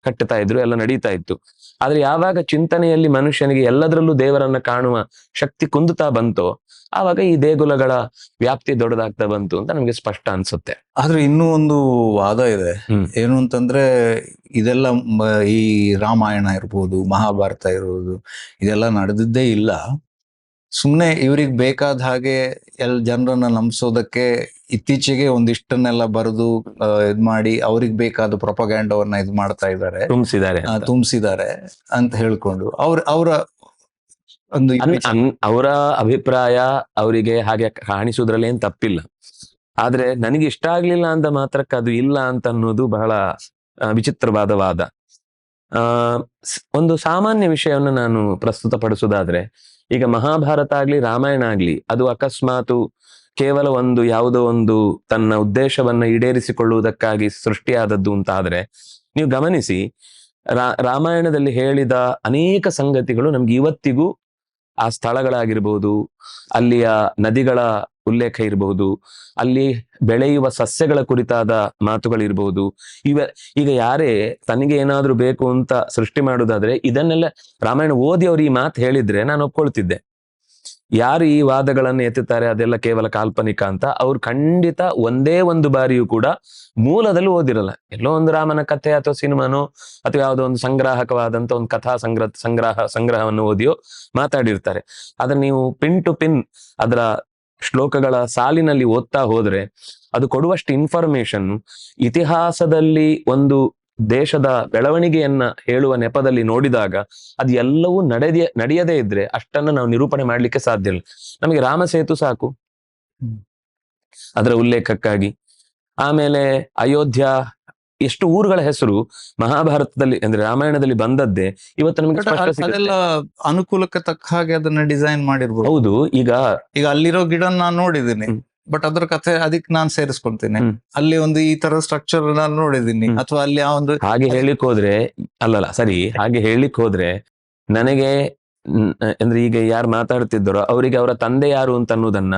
ಕಟ್ಟುತ್ತಾ ಇದ್ರು, ಎಲ್ಲ ನಡೀತಾ ಇತ್ತು. ಆದ್ರೆ ಯಾವಾಗ ಚಿಂತನೆಯಲ್ಲಿ ಮನುಷ್ಯನಿಗೆ ಎಲ್ಲದರಲ್ಲೂ ದೇವರನ್ನ ಕಾಣುವ ಶಕ್ತಿ ಕುಂದುತ್ತಾ ಬಂತೋ, ಆವಾಗ ಈ ದೇಗುಲಗಳ ವ್ಯಾಪ್ತಿ ದೊಡ್ಡದಾಗ್ತಾ ಬಂತು ಅಂತ ನಮ್ಗೆ ಸ್ಪಷ್ಟ ಅನ್ಸುತ್ತೆ. ಆದ್ರೆ ಇನ್ನೂ ಒಂದು ವಾದ ಇದೆ. ಏನು ಅಂತಂದ್ರೆ, ಇದೆಲ್ಲ ಈ ರಾಮಾಯಣ ಇರ್ಬೋದು, ಮಹಾಭಾರತ ಇರ್ಬೋದು, ಇದೆಲ್ಲ ನಡೆದಿದ್ದೇ ಇಲ್ಲ. ಸುಮ್ನೆ ಇವ್ರಿಗೆ ಬೇಕಾದ ಹಾಗೆ ಜನರನ್ನ ನಂಬಿಸೋದಕ್ಕೆ ಇತ್ತೀಚೆಗೆ ಒಂದಿಷ್ಟನ್ನೆಲ್ಲ ಬರೆದು ಇದ್ ಮಾಡಿ ಅವ್ರಿಗೆ ಬೇಕಾದ ಪ್ರೊಪಗ್ಯಾಂಡವನ್ನ ಇದ್ ಮಾಡ್ತಾ ಇದ್ದಾರೆ, ತುಂಬಿಸಿದ್ದಾರೆ ಅಂತ ಹೇಳ್ಕೊಂಡು ಅವರ ಒಂದು ಅವರ ಅಭಿಪ್ರಾಯ ಅವರಿಗೆ ಹಾಗೆ ಕಾಣಿಸುವುದ್ರಲ್ಲಿ ಏನ್ ತಪ್ಪಿಲ್ಲ. ಆದ್ರೆ ನನಗೆ ಇಷ್ಟ ಆಗ್ಲಿಲ್ಲ ಅಂತ ಮಾತ್ರಕ್ಕೆ ಅದು ಇಲ್ಲ ಅಂತ ಅನ್ನೋದು ಬಹಳ ವಿಚಿತ್ರವಾದ ವಾದ. ಒಂದು ಸಾಮಾನ್ಯ ವಿಷಯವನ್ನು ನಾನು ಪ್ರಸ್ತುತಪಡಿಸುವುದಾದ್ರೆ, ಈಗ ಮಹಾಭಾರತ ಆಗ್ಲಿ ರಾಮಾಯಣ ಆಗ್ಲಿ ಅದು ಅಕಸ್ಮಾತು ಕೇವಲ ಒಂದು ಯಾವುದೋ ಒಂದು ತನ್ನ ಉದ್ದೇಶವನ್ನ ಈಡೇರಿಸಿಕೊಳ್ಳುವುದಕ್ಕಾಗಿ ಸೃಷ್ಟಿಯಾದದ್ದು ಅಂತ ಆದ್ರೆ, ನೀವು ಗಮನಿಸಿ ರಾಮಾಯಣದಲ್ಲಿ ಹೇಳಿದ ಅನೇಕ ಸಂಗತಿಗಳು ನಮ್ಗೆ ಇವತ್ತಿಗೂ ಆ ಸ್ಥಳಗಳಾಗಿರ್ಬೋದು, ಅಲ್ಲಿಯ ನದಿಗಳ ಉಲ್ಲೇಖ ಇರಬಹುದು, ಅಲ್ಲಿ ಬೆಳೆಯುವ ಸಸ್ಯಗಳ ಕುರಿತಾದ ಮಾತುಗಳಿರ್ಬಹುದು. ಈಗ ಯಾರೇ ತನಗೆ ಏನಾದ್ರೂ ಬೇಕು ಅಂತ ಸೃಷ್ಟಿ ಮಾಡುವುದಾದ್ರೆ ಇದನ್ನೆಲ್ಲ ರಾಮಾಯಣ ಓದಿ ಅವ್ರು ಈ ಮಾತು ಹೇಳಿದ್ರೆ ನಾನು ಒಪ್ಕೊಳ್ತಿದ್ದೆ. ಯಾರು ಈ ವಾದಗಳನ್ನು ಎತ್ತುತ್ತಾರೆ ಅದೆಲ್ಲ ಕೇವಲ ಕಾಲ್ಪನಿಕ ಅಂತ, ಅವ್ರು ಖಂಡಿತ ಒಂದೇ ಒಂದು ಬಾರಿಯೂ ಕೂಡ ಮೂಲದಲ್ಲಿ ಓದಿರಲ್ಲ. ಎಲ್ಲೋ ಒಂದು ರಾಮನ ಕಥೆ ಅಥವಾ ಸಿನಿಮಾನೋ ಅಥವಾ ಯಾವುದೋ ಒಂದು ಸಂಗ್ರಾಹಕವಾದಂತ ಒಂದು ಕಥಾ ಸಂಗ್ರಹವನ್ನು ಓದಿಯೋ ಮಾತಾಡಿರ್ತಾರೆ. ಆದ್ರೆ ನೀವು ಪಿನ್ ಟು ಪಿನ್ ಅದರ ಶ್ಲೋಕಗಳ ಸಾಲಿನಲ್ಲಿ ಓದ್ತಾ ಹೋದ್ರೆ ಅದು ಕೊಡುವಷ್ಟು ಇನ್ಫಾರ್ಮೇಶನ್ ಇತಿಹಾಸದಲ್ಲಿ ಒಂದು ದೇಶದ ಬೆಳವಣಿಗೆಯನ್ನ ಹೇಳುವ ನೆಪದಲ್ಲಿ ನೋಡಿದಾಗ ಅದು ಎಲ್ಲವೂ ನಡೆಯದೇ ಇದ್ರೆ ಅಷ್ಟನ್ನ ನಾವು ನಿರೂಪಣೆ ಮಾಡ್ಲಿಕ್ಕೆ ಸಾಧ್ಯ ಇಲ್ಲ. ನಮಗೆ ರಾಮಸೇತು ಸಾಕು ಅದರ ಉಲ್ಲೇಖಕ್ಕಾಗಿ. ಆಮೇಲೆ ಅಯೋಧ್ಯ, ಎಷ್ಟು ಊರುಗಳ ಹೆಸರು ಮಹಾಭಾರತದಲ್ಲಿ ಅಂದ್ರೆ ರಾಮಾಯಣದಲ್ಲಿ ಬಂದದ್ದೇ ಇವತ್ತು ನಮಗೆ ಅದೆಲ್ಲ ಅನುಕೂಲಕ್ಕೆ ತಕ್ಕ ಹಾಗೆ ಅದನ್ನ ಡಿಸೈನ್ ಮಾಡಿರ್ಬೋದು. ಹೌದು. ಈಗ ಅಲ್ಲಿರೋ ಗಿಡ ನಾನು ನೋಡಿದ್ದೀನಿ, ಬಟ್ ಅದ್ರ ಕಥೆ ಅದಕ್ಕೆ ನಾನು ಸೇರಿಸ್ಕೊಳ್ತೀನಿ. ಅಲ್ಲಿ ಒಂದು ಈ ತರ ಸ್ಟ್ರಕ್ಚರ್ ನಾನು ನೋಡಿದ್ದೀನಿ, ಅಥವಾ ಅಲ್ಲಿ ಆ ಒಂದು ಹಾಗೆ ಹೇಳಿಕ್ ಹೋದ್ರೆ ಅಲ್ಲಲ್ಲ ಸರಿ, ಹಾಗೆ ಹೇಳಿಕ್ ಹೋದ್ರೆ ನನಗೆ ಅಂದ್ರೆ ಈಗ ಯಾರು ಮಾತಾಡ್ತಿದ್ದಾರೋ ಅವರಿಗೆ ಅವರ ತಂದೆ ಯಾರು ಅಂತ ಅನ್ನೋದನ್ನ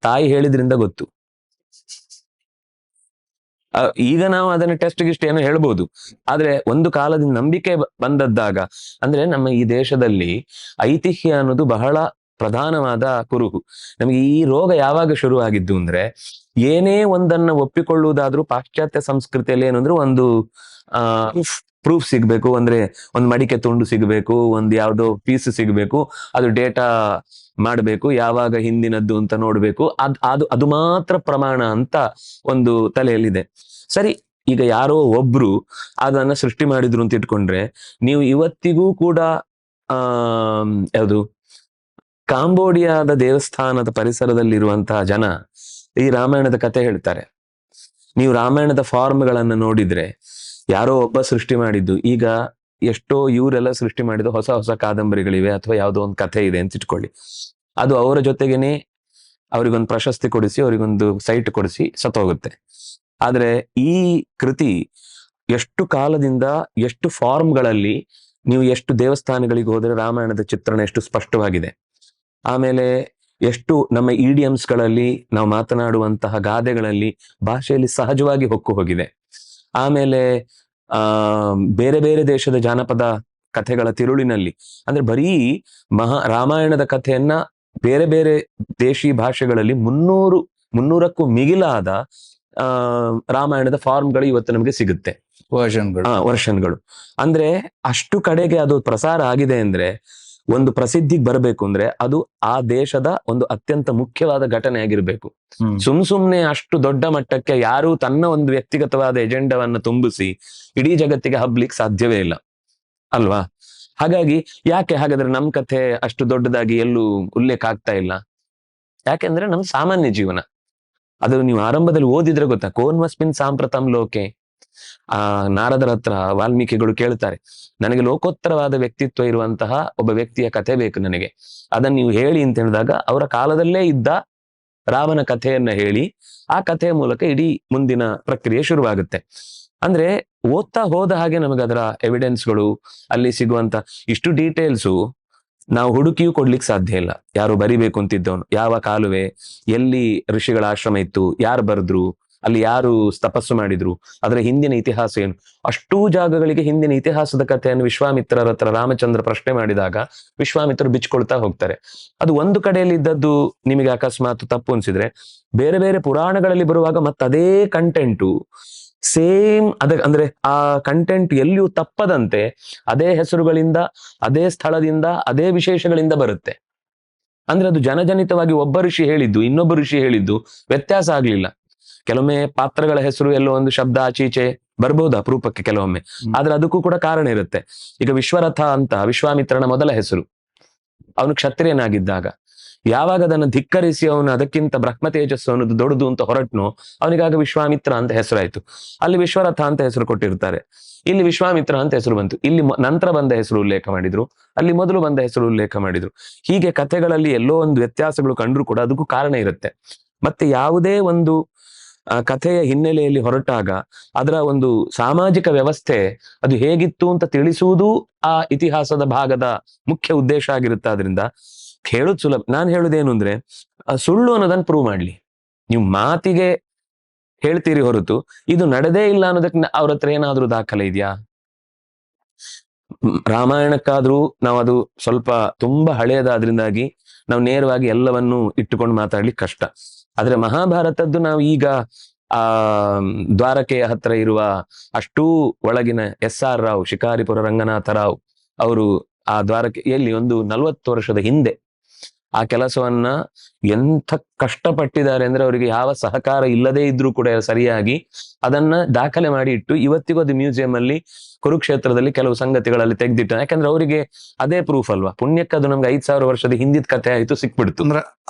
ತಾಯಿ ಹೇಳಿದ್ರಿಂದ ಗೊತ್ತು. ಈಗ ನಾವು ಅದನ್ನ ಟೆಸ್ಟ್ ಗಿಸ್ಟ್ ಏನೋ ಹೇಳ್ಬೋದು, ಆದ್ರೆ ಒಂದು ಕಾಲದಿಂದ ನಂಬಿಕೆ ಬಂದದ್ದಾಗ, ಅಂದ್ರೆ ನಮ್ಮ ಈ ದೇಶದಲ್ಲಿ ಐತಿಹ್ಯ ಅನ್ನೋದು ಬಹಳ ಪ್ರಧಾನವಾದ ಕುರುಹು. ನಮಗೆ ಈ ರೋಗ ಯಾವಾಗ ಶುರುವಾಗಿದ್ದು ಅಂದ್ರೆ, ಏನೇ ಒಂದನ್ನ ಒಪ್ಪಿಕೊಳ್ಳುವುದಾದ್ರೂ ಪಾಶ್ಚಾತ್ಯ ಸಂಸ್ಕೃತಿಯಲ್ಲಿ ಏನು ಅಂದ್ರೆ ಒಂದು ಪ್ರೂಫ್ ಸಿಗ್ಬೇಕು, ಅಂದ್ರೆ ಒಂದು ಮಡಿಕೆ ತುಂಡು ಸಿಗ್ಬೇಕು, ಒಂದು ಯಾವ್ದೋ ಪೀಸ್ ಸಿಗ್ಬೇಕು, ಅದು ಡೇಟಾ ಮಾಡ್ಬೇಕು, ಯಾವಾಗ ಹಿಂದಿನದ್ದು ಅಂತ ನೋಡ್ಬೇಕು, ಅದು ಮಾತ್ರ ಪ್ರಮಾಣ ಅಂತ ಒಂದು ತಲೆಯಲ್ಲಿದೆ. ಸರಿ, ಈಗ ಯಾರೋ ಒಬ್ರು ಅದನ್ನ ಸೃಷ್ಟಿ ಮಾಡಿದ್ರು ಅಂತ ಇಟ್ಕೊಂಡ್ರೆ, ನೀವು ಇವತ್ತಿಗೂ ಕೂಡ ಯಾವುದು ಕಾಂಬೋಡಿಯಾದ ದೇವಸ್ಥಾನದ ಪರಿಸರದಲ್ಲಿರುವಂತಹ ಜನ ಈ ರಾಮಾಯಣದ ಕಥೆ ಹೇಳ್ತಾರೆ. ನೀವು ರಾಮಾಯಣದ ಫಾರ್ಮ್ಗಳನ್ನ ನೋಡಿದ್ರೆ ಯಾರೋ ಒಬ್ಬ ಸೃಷ್ಟಿ ಮಾಡಿದ್ದು. ಈಗ ಎಷ್ಟೋ ಇವರೆಲ್ಲ ಸೃಷ್ಟಿ ಮಾಡಿದ ಹೊಸ ಹೊಸ ಕಾದಂಬರಿಗಳಿವೆ ಅಥವಾ ಯಾವುದೋ ಒಂದು ಕಥೆ ಇದೆ ಅಂತ ಇಟ್ಕೊಳ್ಳಿ, ಅದು ಅವರ ಜೊತೆಗೇನೆ ಅವರಿಗೊಂದು ಪ್ರಶಸ್ತಿ ಕೊಡಿಸಿ ಅವರಿಗೊಂದು ಸೈಟ್ ಕೊಡಿಸಿ ಸತ್ತೋಗುತ್ತೆ. ಆದ್ರೆ ಈ ಕೃತಿ ಎಷ್ಟು ಕಾಲದಿಂದ ಎಷ್ಟು ಫಾರ್ಮ್ಗಳಲ್ಲಿ, ನೀವು ಎಷ್ಟು ದೇವಸ್ಥಾನಗಳಿಗೆ ಹೋದರೆ ರಾಮಾಯಣದ ಚಿತ್ರಣ ಎಷ್ಟು ಸ್ಪಷ್ಟವಾಗಿದೆ, ಆಮೇಲೆ ಎಷ್ಟು ನಮ್ಮ ಇಡಿಯಮ್ಸ್ಗಳಲ್ಲಿ ನಾವು ಮಾತನಾಡುವಂತಹ ಗಾದೆಗಳಲ್ಲಿ ಭಾಷೆಯಲ್ಲಿ ಸಹಜವಾಗಿ ಹೊಕ್ಕು ಹೋಗಿದೆ. ಆಮೇಲೆ ಬೇರೆ ಬೇರೆ ದೇಶದ ಜಾನಪದ ಕಥೆಗಳ ತಿರುಳಿನಲ್ಲಿ, ಅಂದ್ರೆ ಬರೀ ರಾಮಾಯಣದ ಕಥೆಯನ್ನ ಬೇರೆ ಬೇರೆ ದೇಶಿ ಭಾಷೆಗಳಲ್ಲಿ 300ಕ್ಕೂ ಮಿಗಿಲಾದ ರಾಮಾಯಣದ ಫಾರ್ಮ್ಗಳು ಇವತ್ತು ನಮಗೆ ಸಿಗುತ್ತೆ, ವರ್ಷನ್ಗಳು. ಅಂದ್ರೆ ಅಷ್ಟು ಕಡೆಗೆ ಅದು ಪ್ರಸಾರ ಆಗಿದೆ ಅಂದ್ರೆ, ಒಂದು ಪ್ರಸಿದ್ಧಿಗೆ ಬರಬೇಕು ಅಂದ್ರೆ ಅದು ಆ ದೇಶದ ಒಂದು ಅತ್ಯಂತ ಮುಖ್ಯವಾದ ಘಟನೆ ಆಗಿರ್ಬೇಕು. ಸುಮ್ನೆ ಅಷ್ಟು ದೊಡ್ಡ ಮಟ್ಟಕ್ಕೆ ಯಾರು ತನ್ನ ಒಂದು ವ್ಯಕ್ತಿಗತವಾದ ಎಜೆಂಡಾವನ್ನ ತುಂಬಿಸಿ ಇಡೀ ಜಗತ್ತಿಗೆ ಹಬ್ಲಿಕ್ಕೆ ಸಾಧ್ಯವೇ ಇಲ್ಲ ಅಲ್ವಾ? ಹಾಗಾಗಿ ಯಾಕೆ ಹಾಗಾದ್ರೆ ನಮ್ ಕಥೆ ಅಷ್ಟು ದೊಡ್ಡದಾಗಿ ಎಲ್ಲೂ ಉಲ್ಲೇಖ ಆಗ್ತಾ ಇಲ್ಲ? ಯಾಕೆಂದ್ರೆ ನಮ್ ಸಾಮಾನ್ಯ ಜೀವನ, ಅದು ನೀವು ಆರಂಭದಲ್ಲಿ ಓದಿದ್ರೆ ಗೊತ್ತಾ, ಕೋನ್ವಸ್ಮಿನ್ ಸಾಂಪ್ರತಂ ಲೋಕೆ. ನಾರದರ ಹತ್ರ ವಾಲ್ಮೀಕಿಗಳು ಕೇಳ್ತಾರೆ, ನನಗೆ ಲೋಕೋತ್ತರವಾದ ವ್ಯಕ್ತಿತ್ವ ಇರುವಂತಹ ಒಬ್ಬ ವ್ಯಕ್ತಿಯ ಕಥೆ ಬೇಕು ನನಗೆ, ಅದನ್ನ ನೀವು ಹೇಳಿ ಅಂತ ಹೇಳಿದಾಗ ಅವರ ಕಾಲದಲ್ಲೇ ಇದ್ದ ರಾಮನ ಕಥೆಯನ್ನ ಹೇಳಿ ಆ ಕಥೆಯ ಮೂಲಕ ಇಡೀ ಮುಂದಿನ ಪ್ರಕ್ರಿಯೆ ಶುರುವಾಗುತ್ತೆ. ಅಂದ್ರೆ ಓದ್ತಾ ಹೋದ ಹಾಗೆ ನಮಗೆ ಅದರ ಎವಿಡೆನ್ಸ್ಗಳು, ಅಲ್ಲಿ ಸಿಗುವಂತ ಇಷ್ಟು ಡೀಟೇಲ್ಸು ನಾವು ಹುಡುಕಿಯೂ ಕೊಡ್ಲಿಕ್ಕೆ ಸಾಧ್ಯ ಇಲ್ಲ. ಯಾರು ಬರಿಬೇಕು ಅಂತಿದ್ದವನು, ಯಾವ ಕಾಲುವೆ, ಎಲ್ಲಿ ಋಷಿಗಳ ಆಶ್ರಮ ಇತ್ತು, ಯಾರು ಬರೆದ್ರು, ಅಲ್ಲಿ ಯಾರು ತಪಸ್ಸು ಮಾಡಿದ್ರು, ಅದರ ಹಿಂದಿನ ಇತಿಹಾಸ ಏನು, ಅಷ್ಟೂ ಜಾಗಗಳಿಗೆ ಹಿಂದಿನ ಇತಿಹಾಸದ ಕಥೆಯನ್ನು ವಿಶ್ವಾಮಿತ್ರರ ಹತ್ರ ರಾಮಚಂದ್ರ ಪ್ರಶ್ನೆ ಮಾಡಿದಾಗ ವಿಶ್ವಾಮಿತ್ರರು ಬಿಚ್ಕೊಳ್ತಾ ಹೋಗ್ತಾರೆ. ಅದು ಒಂದು ಕಡೆಯಲ್ಲಿ ಇದ್ದದ್ದು ನಿಮಗೆ ಅಕಸ್ಮಾತ್ ತಪ್ಪು ಅನ್ಸಿದ್ರೆ, ಬೇರೆ ಬೇರೆ ಪುರಾಣಗಳಲ್ಲಿ ಬರುವಾಗ ಮತ್ತದೇ ಕಂಟೆಂಟು ಸೇಮ್ ಅಂದ್ರೆ ಆ ಕಂಟೆಂಟ್ ಎಲ್ಲಿಯೂ ತಪ್ಪದಂತೆ ಅದೇ ಹೆಸರುಗಳಿಂದ, ಅದೇ ಸ್ಥಳದಿಂದ, ಅದೇ ವಿಶೇಷಗಳಿಂದ ಬರುತ್ತೆ. ಅಂದ್ರೆ ಅದು ಜನಜನಿತವಾಗಿ ಒಬ್ಬ ಋಷಿ ಹೇಳಿದ್ದು ಇನ್ನೊಬ್ಬ ಋಷಿ ಹೇಳಿದ್ದು ವ್ಯತ್ಯಾಸ ಆಗ್ಲಿಲ್ಲ. ಕೆಲವೊಮ್ಮೆ ಪಾತ್ರಗಳ ಹೆಸರು ಎಲ್ಲೋ ಒಂದು ಶಬ್ದ ಆಚೀಚೆ ಬರ್ಬೋದು ಅಪರೂಪಕ್ಕೆ ಕೆಲವೊಮ್ಮೆ, ಆದ್ರೆ ಅದಕ್ಕೂ ಕೂಡ ಕಾರಣ ಇರುತ್ತೆ. ಈಗ ವಿಶ್ವರಥ ಅಂತ ವಿಶ್ವಾಮಿತ್ರನ ಮೊದಲ ಹೆಸರು, ಅವನು ಕ್ಷತ್ರಿಯನಾಗಿದ್ದಾಗ ಯಾವಾಗ ಅದನ್ನು ಧಿಕ್ಕರಿಸಿ ಅವನು ಅದಕ್ಕಿಂತ ಬ್ರಹ್ಮ ತೇಜಸ್ಸು ಅನ್ನೋದು ದೊಡ್ಡದು ಅಂತ ಹೊರಟ್ನು, ಅವನಿಗಾಗ ವಿಶ್ವಾಮಿತ್ರ ಅಂತ ಹೆಸರಾಯ್ತು. ಅಲ್ಲಿ ವಿಶ್ವರಥ ಅಂತ ಹೆಸರು ಕೊಟ್ಟಿರ್ತಾರೆ, ಇಲ್ಲಿ ವಿಶ್ವಾಮಿತ್ರ ಅಂತ ಹೆಸರು ಬಂತು. ಇಲ್ಲಿ ನಂತರ ಬಂದ ಹೆಸರು ಉಲ್ಲೇಖ ಮಾಡಿದ್ರು, ಅಲ್ಲಿ ಮೊದಲು ಬಂದ ಹೆಸರು ಉಲ್ಲೇಖ ಮಾಡಿದ್ರು. ಹೀಗೆ ಕಥೆಗಳಲ್ಲಿ ಎಲ್ಲೋ ಒಂದು ವ್ಯತ್ಯಾಸಗಳು ಕಂಡ್ರು ಕೂಡ ಅದಕ್ಕೂ ಕಾರಣ ಇರುತ್ತೆ. ಮತ್ತೆ ಯಾವುದೇ ಒಂದು ಕಥೆಯ ಹಿನ್ನೆಲೆಯಲ್ಲಿ ಹೊರಟಾಗ ಅದರ ಒಂದು ಸಾಮಾಜಿಕ ವ್ಯವಸ್ಥೆ ಅದು ಹೇಗಿತ್ತು ಅಂತ ತಿಳಿಸುವುದು ಆ ಇತಿಹಾಸದ ಭಾಗದ ಮುಖ್ಯ ಉದ್ದೇಶ ಆಗಿರುತ್ತೆ. ಆದ್ರಿಂದ ಹೇಳುದು ಸುಲಭ. ನಾನು ಹೇಳುದೇನು ಅಂದ್ರೆ, ಸುಳ್ಳು ಅನ್ನೋದನ್ನ ಪ್ರೂವ್ ಮಾಡ್ಲಿ. ನೀವು ಮಾತಿಗೆ ಹೇಳ್ತೀರಿ ಹೊರತು ಇದು ನಡೆದೇ ಇಲ್ಲ ಅನ್ನೋದಕ್ಕೆ ಅವ್ರ ಹತ್ರ ಏನಾದ್ರೂ ದಾಖಲೆ ಇದೆಯಾ? ರಾಮಾಯಣಕ್ಕಾದ್ರೂ ನಾವು ಅದು ಸ್ವಲ್ಪ ತುಂಬಾ ಹಳೆಯದಾದ್ರಿಂದಾಗಿ ನಾವು ನೇರವಾಗಿ ಎಲ್ಲವನ್ನೂ ಇಟ್ಟುಕೊಂಡು ಮಾತಾಡ್ಲಿಕ್ಕೆ ಕಷ್ಟ. ಆದ್ರೆ ಮಹಾಭಾರತದ್ದು ನಾವು ಈಗ ದ್ವಾರಕೆಯ ಹತ್ರ ಇರುವ ಅಷ್ಟೂ ಒಳಗಿನ SR ರಾವ್, ಶಿಕಾರಿಪುರ ರಂಗನಾಥ ರಾವ್ ಅವರು ಆ ದ್ವಾರಕೆಯಲ್ಲಿ ಒಂದು 40 ವರ್ಷದ ಹಿಂದೆ ಆ ಕೆಲಸವನ್ನ ಎಂಥ ಕಷ್ಟಪಟ್ಟಿದ್ದಾರೆ ಅಂದ್ರೆ, ಅವರಿಗೆ ಯಾವ ಸಹಕಾರ ಇಲ್ಲದೇ ಇದ್ರೂ ಕೂಡ ಸರಿಯಾಗಿ ಅದನ್ನ ದಾಖಲೆ ಮಾಡಿ ಇಟ್ಟು ಇವತ್ತಿಗೂ ಅದು ಮ್ಯೂಸಿಯಂ ಅಲ್ಲಿ ಕುರುಕ್ಷೇತ್ರದಲ್ಲಿ ಕೆಲವು ಸಂಗತಿಗಳಲ್ಲಿ ತೆಗೆದಿಟ್ಟ. ಯಾಕಂದ್ರೆ ಅವರಿಗೆ ಅದೇ ಪ್ರೂಫ್ ಅಲ್ವಾ, ಪುಣ್ಯಕ್ಕೆ ಅದು ನಮ್ಗೆ 5000 ವರ್ಷದ ಹಿಂದಿನ ಕಥೆ ಆಯ್ತು, ಸಿಕ್ಬಿಡ್ತು. ಅಂದ್ರೆ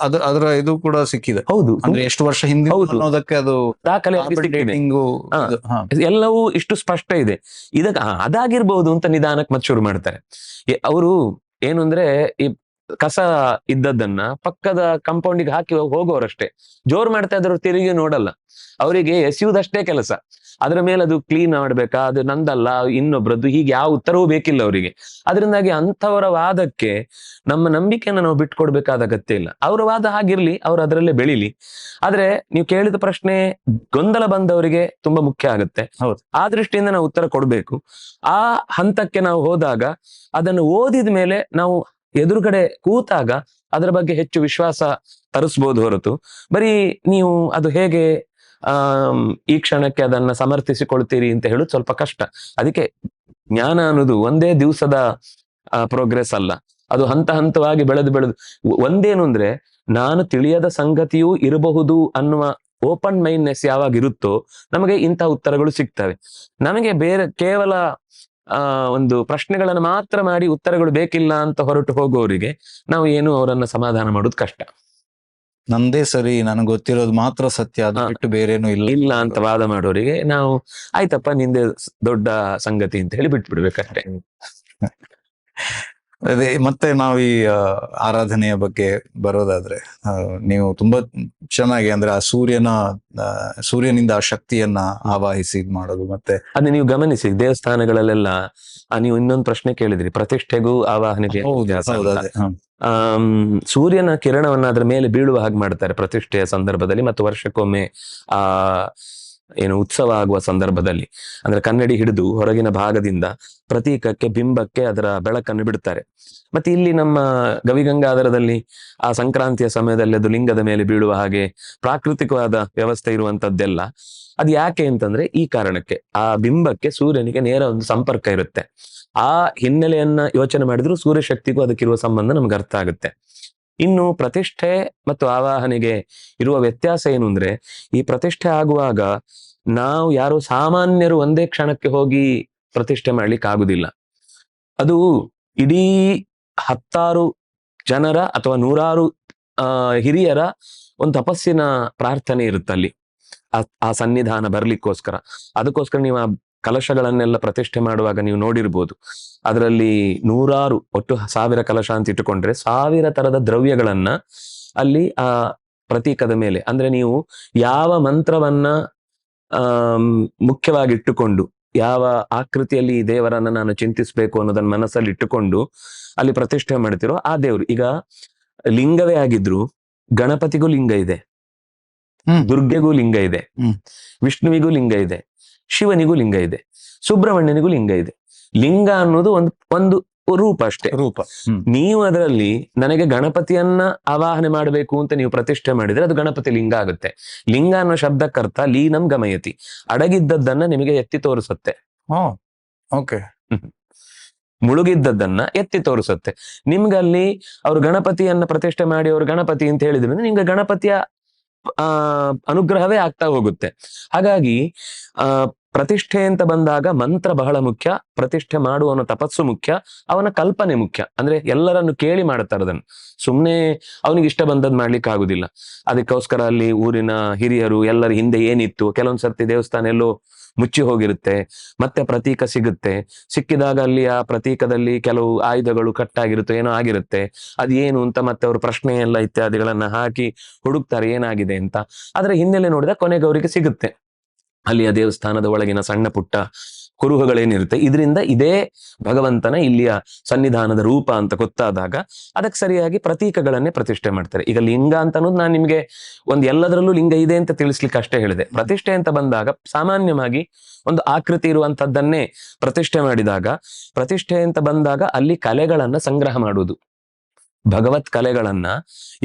ಅದರ ಇದು ಕೂಡ ಸಿಕ್ಕಿದೆ. ಹೌದು, ಅಂದ್ರೆ ಎಷ್ಟು ವರ್ಷ ಹಿಂದೆ ಅನ್ನೋದಕ್ಕೆ ಅದು ದಾಖಲೆ ಎಲ್ಲವೂ ಇಷ್ಟು ಸ್ಪಷ್ಟ ಇದೆ. ಇದಕ್ಕೆ ಅದಾಗಿರ್ಬಹುದು ಅಂತ ನಿಧಾನಕ್ಕೆ ಮತ್ತೆ ಶುರು ಮಾಡ್ತಾರೆ ಅವರು. ಏನು ಅಂದ್ರೆ, ಈ ಕಸ ಇದ್ದದ್ದನ್ನ ಪಕ್ಕದ ಕಾಂಪೌಂಡಿಗೆ ಹಾಕಿ ಹೋಗೋರಷ್ಟೇ, ಜೋರ್ ಮಾಡ್ತಾ ಇದ್ರು, ತಿರುಗಿ ನೋಡಲ್ಲ. ಅವರಿಗೆ ಎಸೆಯುವುದಷ್ಟೇ ಕೆಲಸ, ಅದ್ರ ಮೇಲೆ ಅದು ಕ್ಲೀನ್ ಮಾಡ್ಬೇಕಾ, ಅದು ನಂದಲ್ಲ ಇನ್ನೊಬ್ರದ್ದು, ಹೀಗೆ ಯಾವ ಉತ್ತರವೂ ಬೇಕಿಲ್ಲ ಅವರಿಗೆ. ಅದರಿಂದಾಗಿ ಅಂಥವರ ವಾದಕ್ಕೆ ನಮ್ಮ ನಂಬಿಕೆಯನ್ನು ನಾವು ಬಿಟ್ಕೊಡ್ಬೇಕಾದ ಅಗತ್ಯ ಇಲ್ಲ. ಅವರ ವಾದ ಹಾಗಿರ್ಲಿ, ಅವ್ರು ಅದರಲ್ಲೇ ಬೆಳಿಲಿ. ಆದ್ರೆ ನೀವು ಕೇಳಿದ ಪ್ರಶ್ನೆ ಗೊಂದಲ ಬಂದವರಿಗೆ ತುಂಬಾ ಮುಖ್ಯ ಆಗುತ್ತೆ. ಆ ದೃಷ್ಟಿಯಿಂದ ನಾವು ಉತ್ತರ ಕೊಡ್ಬೇಕು. ಆ ಹಂತಕ್ಕೆ ನಾವು ಹೋದಾಗ ಅದನ್ನು ಓದಿದ ಮೇಲೆ ನಾವು ಎದುರುಗಡೆ ಕೂತಾಗ ಅದರ ಬಗ್ಗೆ ಹೆಚ್ಚು ವಿಶ್ವಾಸ ತರಿಸ್ಬೋದು ಹೊರತು ಬರೀ ನೀವು ಅದು ಹೇಗೆ ಈ ಕ್ಷಣಕ್ಕೆ ಅದನ್ನ ಸಮರ್ಥಿಸಿಕೊಳ್ತೀರಿ ಅಂತ ಹೇಳೋದು ಸ್ವಲ್ಪ ಕಷ್ಟ. ಅದಕ್ಕೆ ಜ್ಞಾನ ಅನ್ನೋದು ಒಂದೇ ದಿವಸದ ಪ್ರೋಗ್ರೆಸ್ ಅಲ್ಲ, ಅದು ಹಂತ ಹಂತವಾಗಿ ಬೆಳೆದು ಒಂದೇನು ಅಂದ್ರೆ, ನಾನು ತಿಳಿಯದ ಸಂಗತಿಯೂ ಇರಬಹುದು ಅನ್ನುವ ಓಪನ್ ಮೈಂಡ್ನೆಸ್ ಯಾವಾಗ ಇರುತ್ತೋ ನಮಗೆ ಇಂಥ ಉತ್ತರಗಳು ಸಿಗ್ತವೆ. ನಮಗೆ ಬೇರೆ ಕೇವಲ ಒಂದು ಪ್ರಶ್ನೆಗಳನ್ನು ಮಾತ್ರ ಮಾಡಿ ಉತ್ತರಗಳು ಬೇಕಿಲ್ಲ ಅಂತ ಹೊರಟು ಹೋಗೋರಿಗೆ ನಾವು ಏನು ಅವರನ್ನ ಸಮಾಧಾನ ಮಾಡೋದು ಕಷ್ಟ. ನಂದೇ ಸರಿ, ನನಗೆ ಗೊತ್ತಿರೋದು ಮಾತ್ರ ಸತ್ಯ, ಅದು ಬಿಟ್ಟು ಬೇರೇನು ಇಲ್ಲ ಇಲ್ಲ ಅಂತ ವಾದ ಮಾಡೋರಿಗೆ ನಾವು ಆಯ್ತಪ್ಪ ನಿಂದೆ ದೊಡ್ಡ ಸಂಗತಿ ಅಂತ ಹೇಳಿ ಬಿಟ್ಬಿಡ್ಬೇಕಷ್ಟೇ. ಅದೇ ಮತ್ತೆ ನಾವು ಈ ಆರಾಧನೆಯ ಬಗ್ಗೆ ಬರೋದಾದ್ರೆ, ನೀವು ತುಂಬಾ ಚೆನ್ನಾಗಿ ಅಂದ್ರೆ ಆ ಸೂರ್ಯನಿಂದ ಆ ಶಕ್ತಿಯನ್ನ ಆವಾಹಿಸಿ ಇದ್ ಮಾಡೋದು. ಮತ್ತೆ ಅದೇ ನೀವು ಗಮನಿಸಿ ದೇವಸ್ಥಾನಗಳಲ್ಲೆಲ್ಲ ನೀವು ಇನ್ನೊಂದು ಪ್ರಶ್ನೆ ಕೇಳಿದ್ರಿ, ಪ್ರತಿಷ್ಠೆಗೂ ಆವಾಹನೆಗೆ ವ್ಯತ್ಯಾಸ ಅಂತ. ಸೂರ್ಯನ ಕಿರಣವನ್ನ ಅದ್ರ ಮೇಲೆ ಬೀಳುವ ಹಾಗೆ ಮಾಡ್ತಾರೆ ಪ್ರತಿಷ್ಠೆಯ ಸಂದರ್ಭದಲ್ಲಿ, ಮತ್ತು ವರ್ಷಕ್ಕೊಮ್ಮೆ ಆ ಏನು ಉತ್ಸವ ಆಗುವ ಸಂದರ್ಭದಲ್ಲಿ, ಅಂದ್ರೆ ಕನ್ನಡಿ ಹಿಡಿದು ಹೊರಗಿನ ಭಾಗದಿಂದ ಪ್ರತೀಕಕ್ಕೆ ಬಿಂಬಕ್ಕೆ ಅದರ ಬೆಳಕನ್ನು ಬಿಡ್ತಾರೆ. ಮತ್ತೆ ಇಲ್ಲಿ ನಮ್ಮ ಗವಿಗಂಗಾಧರದಲ್ಲಿ ಆ ಸಂಕ್ರಾಂತಿಯ ಸಮಯದಲ್ಲಿ ಅದು ಲಿಂಗದ ಮೇಲೆ ಬೀಳುವ ಹಾಗೆ ಪ್ರಾಕೃತಿಕವಾದ ವ್ಯವಸ್ಥೆ ಇರುವಂತದ್ದೆಲ್ಲ ಅದು ಯಾಕೆ ಅಂತಂದ್ರೆ ಈ ಕಾರಣಕ್ಕೆ, ಆ ಬಿಂಬಕ್ಕೆ ಸೂರ್ಯನಿಗೆ ನೇರ ಒಂದು ಸಂಪರ್ಕ ಇರುತ್ತೆ. ಆ ಹಿನ್ನೆಲೆಯನ್ನ ಯೋಚನೆ ಮಾಡಿದ್ರು ಸೂರ್ಯಶಕ್ತಿಗೂ ಅದಕ್ಕಿರುವ ಸಂಬಂಧ ನಮ್ಗೆ ಅರ್ಥ ಆಗುತ್ತೆ. ಇನ್ನು ಪ್ರತಿಷ್ಠೆ ಮತ್ತು ಆವಾಹನೆಗೆ ಇರುವ ವ್ಯತ್ಯಾಸ ಏನು ಅಂದ್ರೆ, ಈ ಪ್ರತಿಷ್ಠೆ ಆಗುವಾಗ ನಾವು ಯಾರು ಸಾಮಾನ್ಯರು ಒಂದೇ ಕ್ಷಣಕ್ಕೆ ಹೋಗಿ ಪ್ರತಿಷ್ಠೆ ಮಾಡ್ಲಿಕ್ಕೆ ಆಗುದಿಲ್ಲ. ಅದು ಇಡೀ 10 ಜನರ ಅಥವಾ 100 ಹಿರಿಯರ ಒಂದು ತಪಸ್ಸಿನ ಪ್ರಾರ್ಥನೆ ಇರುತ್ತಲ್ಲಿ ಆ ಸನ್ನಿಧಾನ ಬರ್ಲಿಕ್ಕೋಸ್ಕರ. ಅದಕ್ಕೋಸ್ಕರ ನೀವು ಆ ಕಲಶಗಳನ್ನೆಲ್ಲ ಪ್ರತಿಷ್ಠೆ ಮಾಡುವಾಗ ನೀವು ನೋಡಿರ್ಬೋದು, ಅದರಲ್ಲಿ 100 ಒಟ್ಟು 1000 ಕಲಶ ಅಂತ ಇಟ್ಟುಕೊಂಡ್ರೆ 1000 ತರದ ದ್ರವ್ಯಗಳನ್ನ ಅಲ್ಲಿ ಆ ಪ್ರತೀಕದ ಮೇಲೆ, ಅಂದ್ರೆ ನೀವು ಯಾವ ಮಂತ್ರವನ್ನ ಮುಖ್ಯವಾಗಿ ಇಟ್ಟುಕೊಂಡು, ಯಾವ ಆಕೃತಿಯಲ್ಲಿ ಈ ದೇವರನ್ನ ನಾನು ಚಿಂತಿಸ್ಬೇಕು ಅನ್ನೋದನ್ನ ಮನಸ್ಸಲ್ಲಿ ಇಟ್ಟುಕೊಂಡು ಅಲ್ಲಿ ಪ್ರತಿಷ್ಠೆ ಮಾಡ್ತಿರೋ ಆ ದೇವ್ರು. ಈಗ ಲಿಂಗವೇ ಆಗಿದ್ರು ಗಣಪತಿಗೂ ಲಿಂಗ ಇದೆ, ದುರ್ಗೆಗೂ ಲಿಂಗ ಇದೆ, ವಿಷ್ಣುವಿಗೂ ಲಿಂಗ ಇದೆ, ಶಿವನಿಗೂ ಲಿಂಗ ಇದೆ, ಸುಬ್ರಹ್ಮಣ್ಯನಿಗೂ ಲಿಂಗ ಇದೆ. ಲಿಂಗ ಅನ್ನೋದು ಒಂದು ರೂಪ ಅಷ್ಟೇ. ರೂಪ. ನೀವು ಅದರಲ್ಲಿ ನನಗೆ ಗಣಪತಿಯನ್ನ ಆವಾಹನೆ ಮಾಡಬೇಕು ಅಂತ ನೀವು ಪ್ರತಿಷ್ಠೆ ಮಾಡಿದ್ರೆ ಅದು ಗಣಪತಿ ಲಿಂಗ ಆಗುತ್ತೆ. ಲಿಂಗ ಅನ್ನೋ ಶಬ್ದಕ್ಕರ್ಥ ಲೀನಂ ಗಮಯತಿ, ಅಡಗಿದ್ದದ್ದನ್ನ ನಿಮಗೆ ಎತ್ತಿ ತೋರಿಸುತ್ತೆ. ಓಕೆ. ಮುಳುಗಿದ್ದದ್ದನ್ನ ಎತ್ತಿ ತೋರಿಸುತ್ತೆ. ನಿಮ್ಗಲ್ಲಿ ಅವ್ರು ಗಣಪತಿಯನ್ನ ಪ್ರತಿಷ್ಠೆ ಮಾಡಿ ಅವ್ರು ಗಣಪತಿ ಅಂತ ಹೇಳಿದ್ರೆ ನಿಮ್ಗೆ ಗಣಪತಿಯ ಅನುಗ್ರಹವೇ ಆಗ್ತಾ ಹೋಗುತ್ತೆ. ಹಾಗಾಗಿ ಪ್ರತಿಷ್ಠೆ ಅಂತ ಬಂದಾಗ ಮಂತ್ರ ಬಹಳ ಮುಖ್ಯ, ಪ್ರತಿಷ್ಠೆ ಮಾಡುವವನ ತಪಸ್ಸು ಮುಖ್ಯ, ಅವನ ಕಲ್ಪನೆ ಮುಖ್ಯ. ಅಂದ್ರೆ ಎಲ್ಲರನ್ನು ಕೇಳಿ ಮಾಡ್ತಾರೆ ಅದನ್ನು, ಸುಮ್ನೆ ಅವನಿಗೆ ಇಷ್ಟ ಬಂದದ್ದು ಮಾಡ್ಲಿಕ್ಕೆ ಆಗುದಿಲ್ಲ. ಅದಕ್ಕೋಸ್ಕರ ಅಲ್ಲಿ ಊರಿನ ಹಿರಿಯರು ಎಲ್ಲರ ಹಿಂದೆ ಏನಿತ್ತು, ಕೆಲವೊಂದ್ ಸರ್ತಿ ದೇವಸ್ಥಾನ ಎಲ್ಲೋ ಮುಚ್ಚಿ ಹೋಗಿರುತ್ತೆ, ಮತ್ತೆ ಪ್ರತೀಕ ಸಿಗುತ್ತೆ, ಸಿಕ್ಕಿದಾಗ ಅಲ್ಲಿ ಆ ಪ್ರತೀಕದಲ್ಲಿ ಕೆಲವು ಆಯುಧಗಳು ಕಟ್ಟಾಗಿರುತ್ತೆ, ಏನೋ ಆಗಿರುತ್ತೆ, ಅದೇನು ಅಂತ ಮತ್ತೆ ಅವರು ಪ್ರಶ್ನೆ ಎಲ್ಲ ಇತ್ಯಾದಿಗಳನ್ನ ಹಾಕಿ ಹುಡುಕ್ತಾರೆ ಏನಾಗಿದೆ ಅಂತ. ಅದರ ಹಿನ್ನೆಲೆ ನೋಡಿದ ಕೊನೆಗೆ ಅವರಿಗೆ ಸಿಗುತ್ತೆ ಅಲ್ಲಿಯ ದೇವಸ್ಥಾನದ ಒಳಗಿನ ಸಣ್ಣ ಪುಟ್ಟ ಕುರುಹುಗಳೇನಿರುತ್ತೆ. ಇದರಿಂದ ಇದೇ ಭಗವಂತನ ಇಲ್ಲಿಯ ಸನ್ನಿಧಾನದ ರೂಪ ಅಂತ ಗೊತ್ತಾದಾಗ ಅದಕ್ಕೆ ಸರಿಯಾಗಿ ಪ್ರತೀಕಗಳನ್ನೇ ಪ್ರತಿಷ್ಠೆ ಮಾಡ್ತಾರೆ. ಈಗ ಲಿಂಗ ಅಂತ ಅನ್ನೋದು ನಾನು ನಿಮ್ಗೆ ಎಲ್ಲದರಲ್ಲೂ ಲಿಂಗ ಇದೆ ಅಂತ ತಿಳಿಸ್ಲಿಕ್ಕೆ ಅಷ್ಟೇ ಹೇಳಿದೆ. ಪ್ರತಿಷ್ಠೆ ಅಂತ ಬಂದಾಗ ಸಾಮಾನ್ಯವಾಗಿ ಒಂದು ಆಕೃತಿ ಇರುವಂತದ್ದನ್ನೇ ಪ್ರತಿಷ್ಠೆ ಮಾಡಿದಾಗ, ಪ್ರತಿಷ್ಠೆ ಅಂತ ಬಂದಾಗ ಅಲ್ಲಿ ಕಲೆಗಳನ್ನ ಸಂಗ್ರಹ ಮಾಡುವುದು, ಭಗವತ್ ಕಲೆಗಳನ್ನ,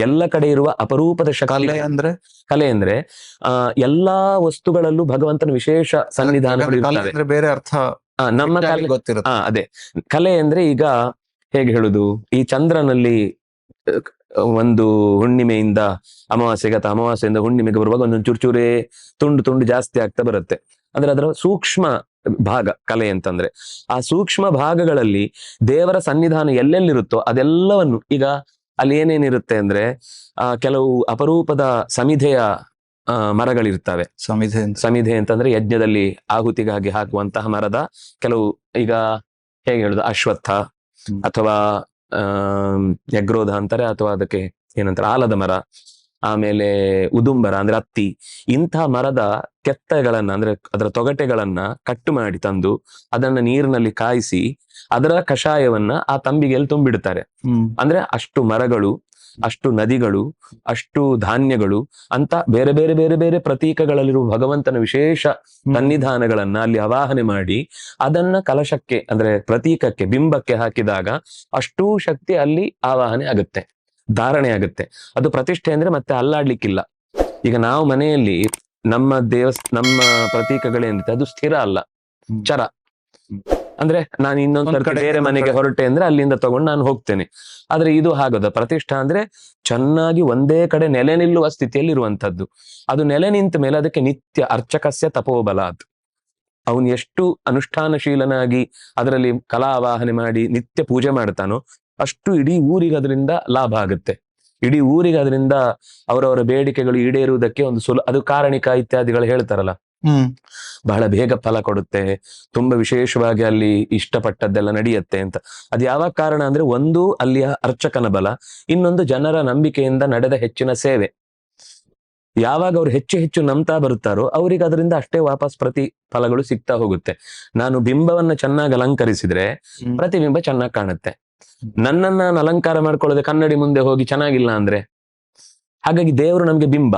ಎಲ್ಲ ಕಡೆ ಇರುವ ಅಪರೂಪದ ಶಕ್ತಿ. ಕಲೆ ಅಂದ್ರೆ ಎಲ್ಲಾ ವಸ್ತುಗಳಲ್ಲೂ ಭಗವಂತನ ವಿಶೇಷ ಸನ್ನಿಧಾನಗಳು ಇರ್ತವೆ. ಬೇರೆ ಅರ್ಥ ನಮ್ಮ ಕಲೆ ಗೊತ್ತಿರುತ್ತೆ. ಅದೇ ಕಲೆ ಅಂದ್ರೆ ಈಗ ಹೇಗೆ ಹೇಳುದು, ಈ ಚಂದ್ರನಲ್ಲಿ ಒಂದು ಹುಣ್ಣಿಮೆಯಿಂದ ಅಮಾವಾಸ್ಯೆಗೆ ಅಥವಾ ಅಮಾವಾಸ್ಯೆಯಿಂದ ಹುಣ್ಣಿಮೆಗೆ ಬರುವಾಗ ಒಂದೊಂದು ಚೂರ್ಚೂರೇ ತುಂಡು ಜಾಸ್ತಿ ಆಗ್ತಾ ಬರುತ್ತೆ. ಅಂದ್ರೆ ಅದರ ಸೂಕ್ಷ್ಮ ಭಾಗ ಕಲೆ ಅಂತಂದ್ರೆ. ಆ ಸೂಕ್ಷ್ಮ ಭಾಗಗಳಲ್ಲಿ ದೇವರ ಸನ್ನಿಧಾನ ಎಲ್ಲೆಲ್ಲಿರುತ್ತೋ ಅದೆಲ್ಲವನ್ನು, ಈಗ ಅಲ್ಲಿ ಏನೇನಿರುತ್ತೆ ಅಂದ್ರೆ ಕೆಲವು ಅಪರೂಪದ ಸಮಿಧೆಯ ಮರಗಳಿರ್ತವೆ. ಸಮಿಧೆ ಅಂತಂದ್ರೆ ಯಜ್ಞದಲ್ಲಿ ಆಹುತಿಗಾಗಿ ಹಾಕುವಂತಹ ಮರದ ಕೆಲವು, ಈಗ ಹೇಗೆ ಹೇಳುದು, ಅಶ್ವತ್ಥ ಅಥವಾ ಯಗ್ರೋಧ ಅಂತಾರೆ, ಅಥವಾ ಅದಕ್ಕೆ ಏನಂತಾರೆ ಆಲದ ಮರ, ಆಮೇಲೆ ಉದುಂಬರ ಅಂದ್ರೆ ಹತ್ತಿ, ಇಂಥ ಮರದ ಕೆತ್ತಗಳನ್ನ ಅಂದ್ರೆ ಅದರ ತೊಗಟೆಗಳನ್ನ ಕಟ್ಟು ಮಾಡಿ ತಂದು ಅದನ್ನ ನೀರಿನಲ್ಲಿ ಕಾಯಿಸಿ ಅದರ ಕಷಾಯವನ್ನ ಆ ತಂಬಿಗೆಯಲ್ಲಿ ತುಂಬಿಡ್ತಾರೆ. ಅಂದ್ರೆ ಅಷ್ಟು ಮರಗಳು, ಅಷ್ಟು ನದಿಗಳು, ಅಷ್ಟು ಧಾನ್ಯಗಳು ಅಂತ ಬೇರೆ ಬೇರೆ ಬೇರೆ ಬೇರೆ ಪ್ರತೀಕಗಳಲ್ಲಿರುವ ಭಗವಂತನ ವಿಶೇಷ ಸನ್ನಿಧಾನಗಳನ್ನ ಅಲ್ಲಿ ಆವಾಹನೆ ಮಾಡಿ ಅದನ್ನ ಕಲಶಕ್ಕೆ ಅಂದ್ರೆ ಪ್ರತೀಕಕ್ಕೆ ಬಿಂಬಕ್ಕೆ ಹಾಕಿದಾಗ ಅಷ್ಟೂ ಶಕ್ತಿ ಅಲ್ಲಿ ಆವಾಹನೆ ಆಗುತ್ತೆ, ಧಾರಣೆ ಆಗುತ್ತೆ. ಅದು ಪ್ರತಿಷ್ಠೆ ಅಂದ್ರೆ ಮತ್ತೆ ಅಲ್ಲಾಡ್ಲಿಕ್ಕಿಲ್ಲ. ಈಗ ನಾವು ಮನೆಯಲ್ಲಿ ನಮ್ಮ ಪ್ರತೀಕಗಳೇನಿರುತ್ತೆ ಅದು ಸ್ಥಿರ ಅಲ್ಲ, ಚರ. ಅಂದ್ರೆ ನಾನು ಇನ್ನೊಂದ್ ಕಡೆ ಬೇರೆ ಮನೆಗೆ ಹೊರಟೆ ಅಂದ್ರೆ ಅಲ್ಲಿಂದ ತಗೊಂಡು ನಾನು ಹೋಗ್ತೇನೆ. ಆದ್ರೆ ಇದು ಹಾಗದ ಪ್ರತಿಷ್ಠಾ ಅಂದ್ರೆ ಚೆನ್ನಾಗಿ ಒಂದೇ ಕಡೆ ನೆಲೆ ನಿಲ್ಲುವ ಸ್ಥಿತಿಯಲ್ಲಿ ಇರುವಂತದ್ದು. ಅದು ನೆಲೆ ನಿಂತ ಮೇಲೆ ಅದಕ್ಕೆ ನಿತ್ಯ ಅರ್ಚಕಸ್ಯ ತಪೋಬಲಾತ್, ಅವನು ಎಷ್ಟು ಅನುಷ್ಠಾನಶೀಲನಾಗಿ ಅದರಲ್ಲಿ ಕಲಾ ಆವಾಹನೆ ಮಾಡಿ ನಿತ್ಯ ಪೂಜೆ ಮಾಡ್ತಾನೋ ಅಷ್ಟು ಇಡೀ ಊರಿಗೆ ಅದರಿಂದ ಲಾಭ ಆಗುತ್ತೆ. ಇಡೀ ಊರಿಗೆ ಅದರಿಂದ ಅವರವರ ಬೇಡಿಕೆಗಳು ಈಡೇರುವುದಕ್ಕೆ ಒಂದು ಅದು ಕಾರಣಿಕ ಇತ್ಯಾದಿಗಳು ಹೇಳ್ತಾರಲ್ಲ, ಬಹಳ ಬೇಗ ಫಲ ಕೊಡುತ್ತೆ, ತುಂಬಾ ವಿಶೇಷವಾಗಿ ಅಲ್ಲಿ ಇಷ್ಟಪಟ್ಟದ್ದೆಲ್ಲ ನಡೆಯುತ್ತೆ ಅಂತ. ಅದು ಯಾವಾಗ ಕಾರಣ ಅಂದ್ರೆ, ಒಂದು ಅಲ್ಲಿಯ ಅರ್ಚಕನ ಬಲ, ಇನ್ನೊಂದು ಜನರ ನಂಬಿಕೆಯಿಂದ ನಡೆದ ಹೆಚ್ಚಿನ ಸೇವೆ. ಯಾವಾಗ ಅವ್ರು ಹೆಚ್ಚು ಹೆಚ್ಚು ನಂಬ್ತಾ ಬರುತ್ತಾರೋ ಅವ್ರಿಗೆ ಅದರಿಂದ ಅಷ್ಟೇ ವಾಪಸ್ ಪ್ರತಿ ಫಲಗಳು ಸಿಗ್ತಾ ಹೋಗುತ್ತೆ. ನಾನು ಬಿಂಬವನ್ನ ಚೆನ್ನಾಗಿ ಅಲಂಕರಿಸಿದ್ರೆ ಪ್ರತಿಬಿಂಬ ಚೆನ್ನಾಗಿ ಕಾಣುತ್ತೆ. ನನ್ನನ್ನ ನಾನು ಅಲಂಕಾರ ಮಾಡ್ಕೊಳ್ಳೋದೆ ಕನ್ನಡಿ ಮುಂದೆ ಹೋಗಿ ಚೆನ್ನಾಗಿಲ್ಲ ಅಂದ್ರೆ, ಹಾಗಾಗಿ ದೇವರು ನಮ್ಗೆ ಬಿಂಬ,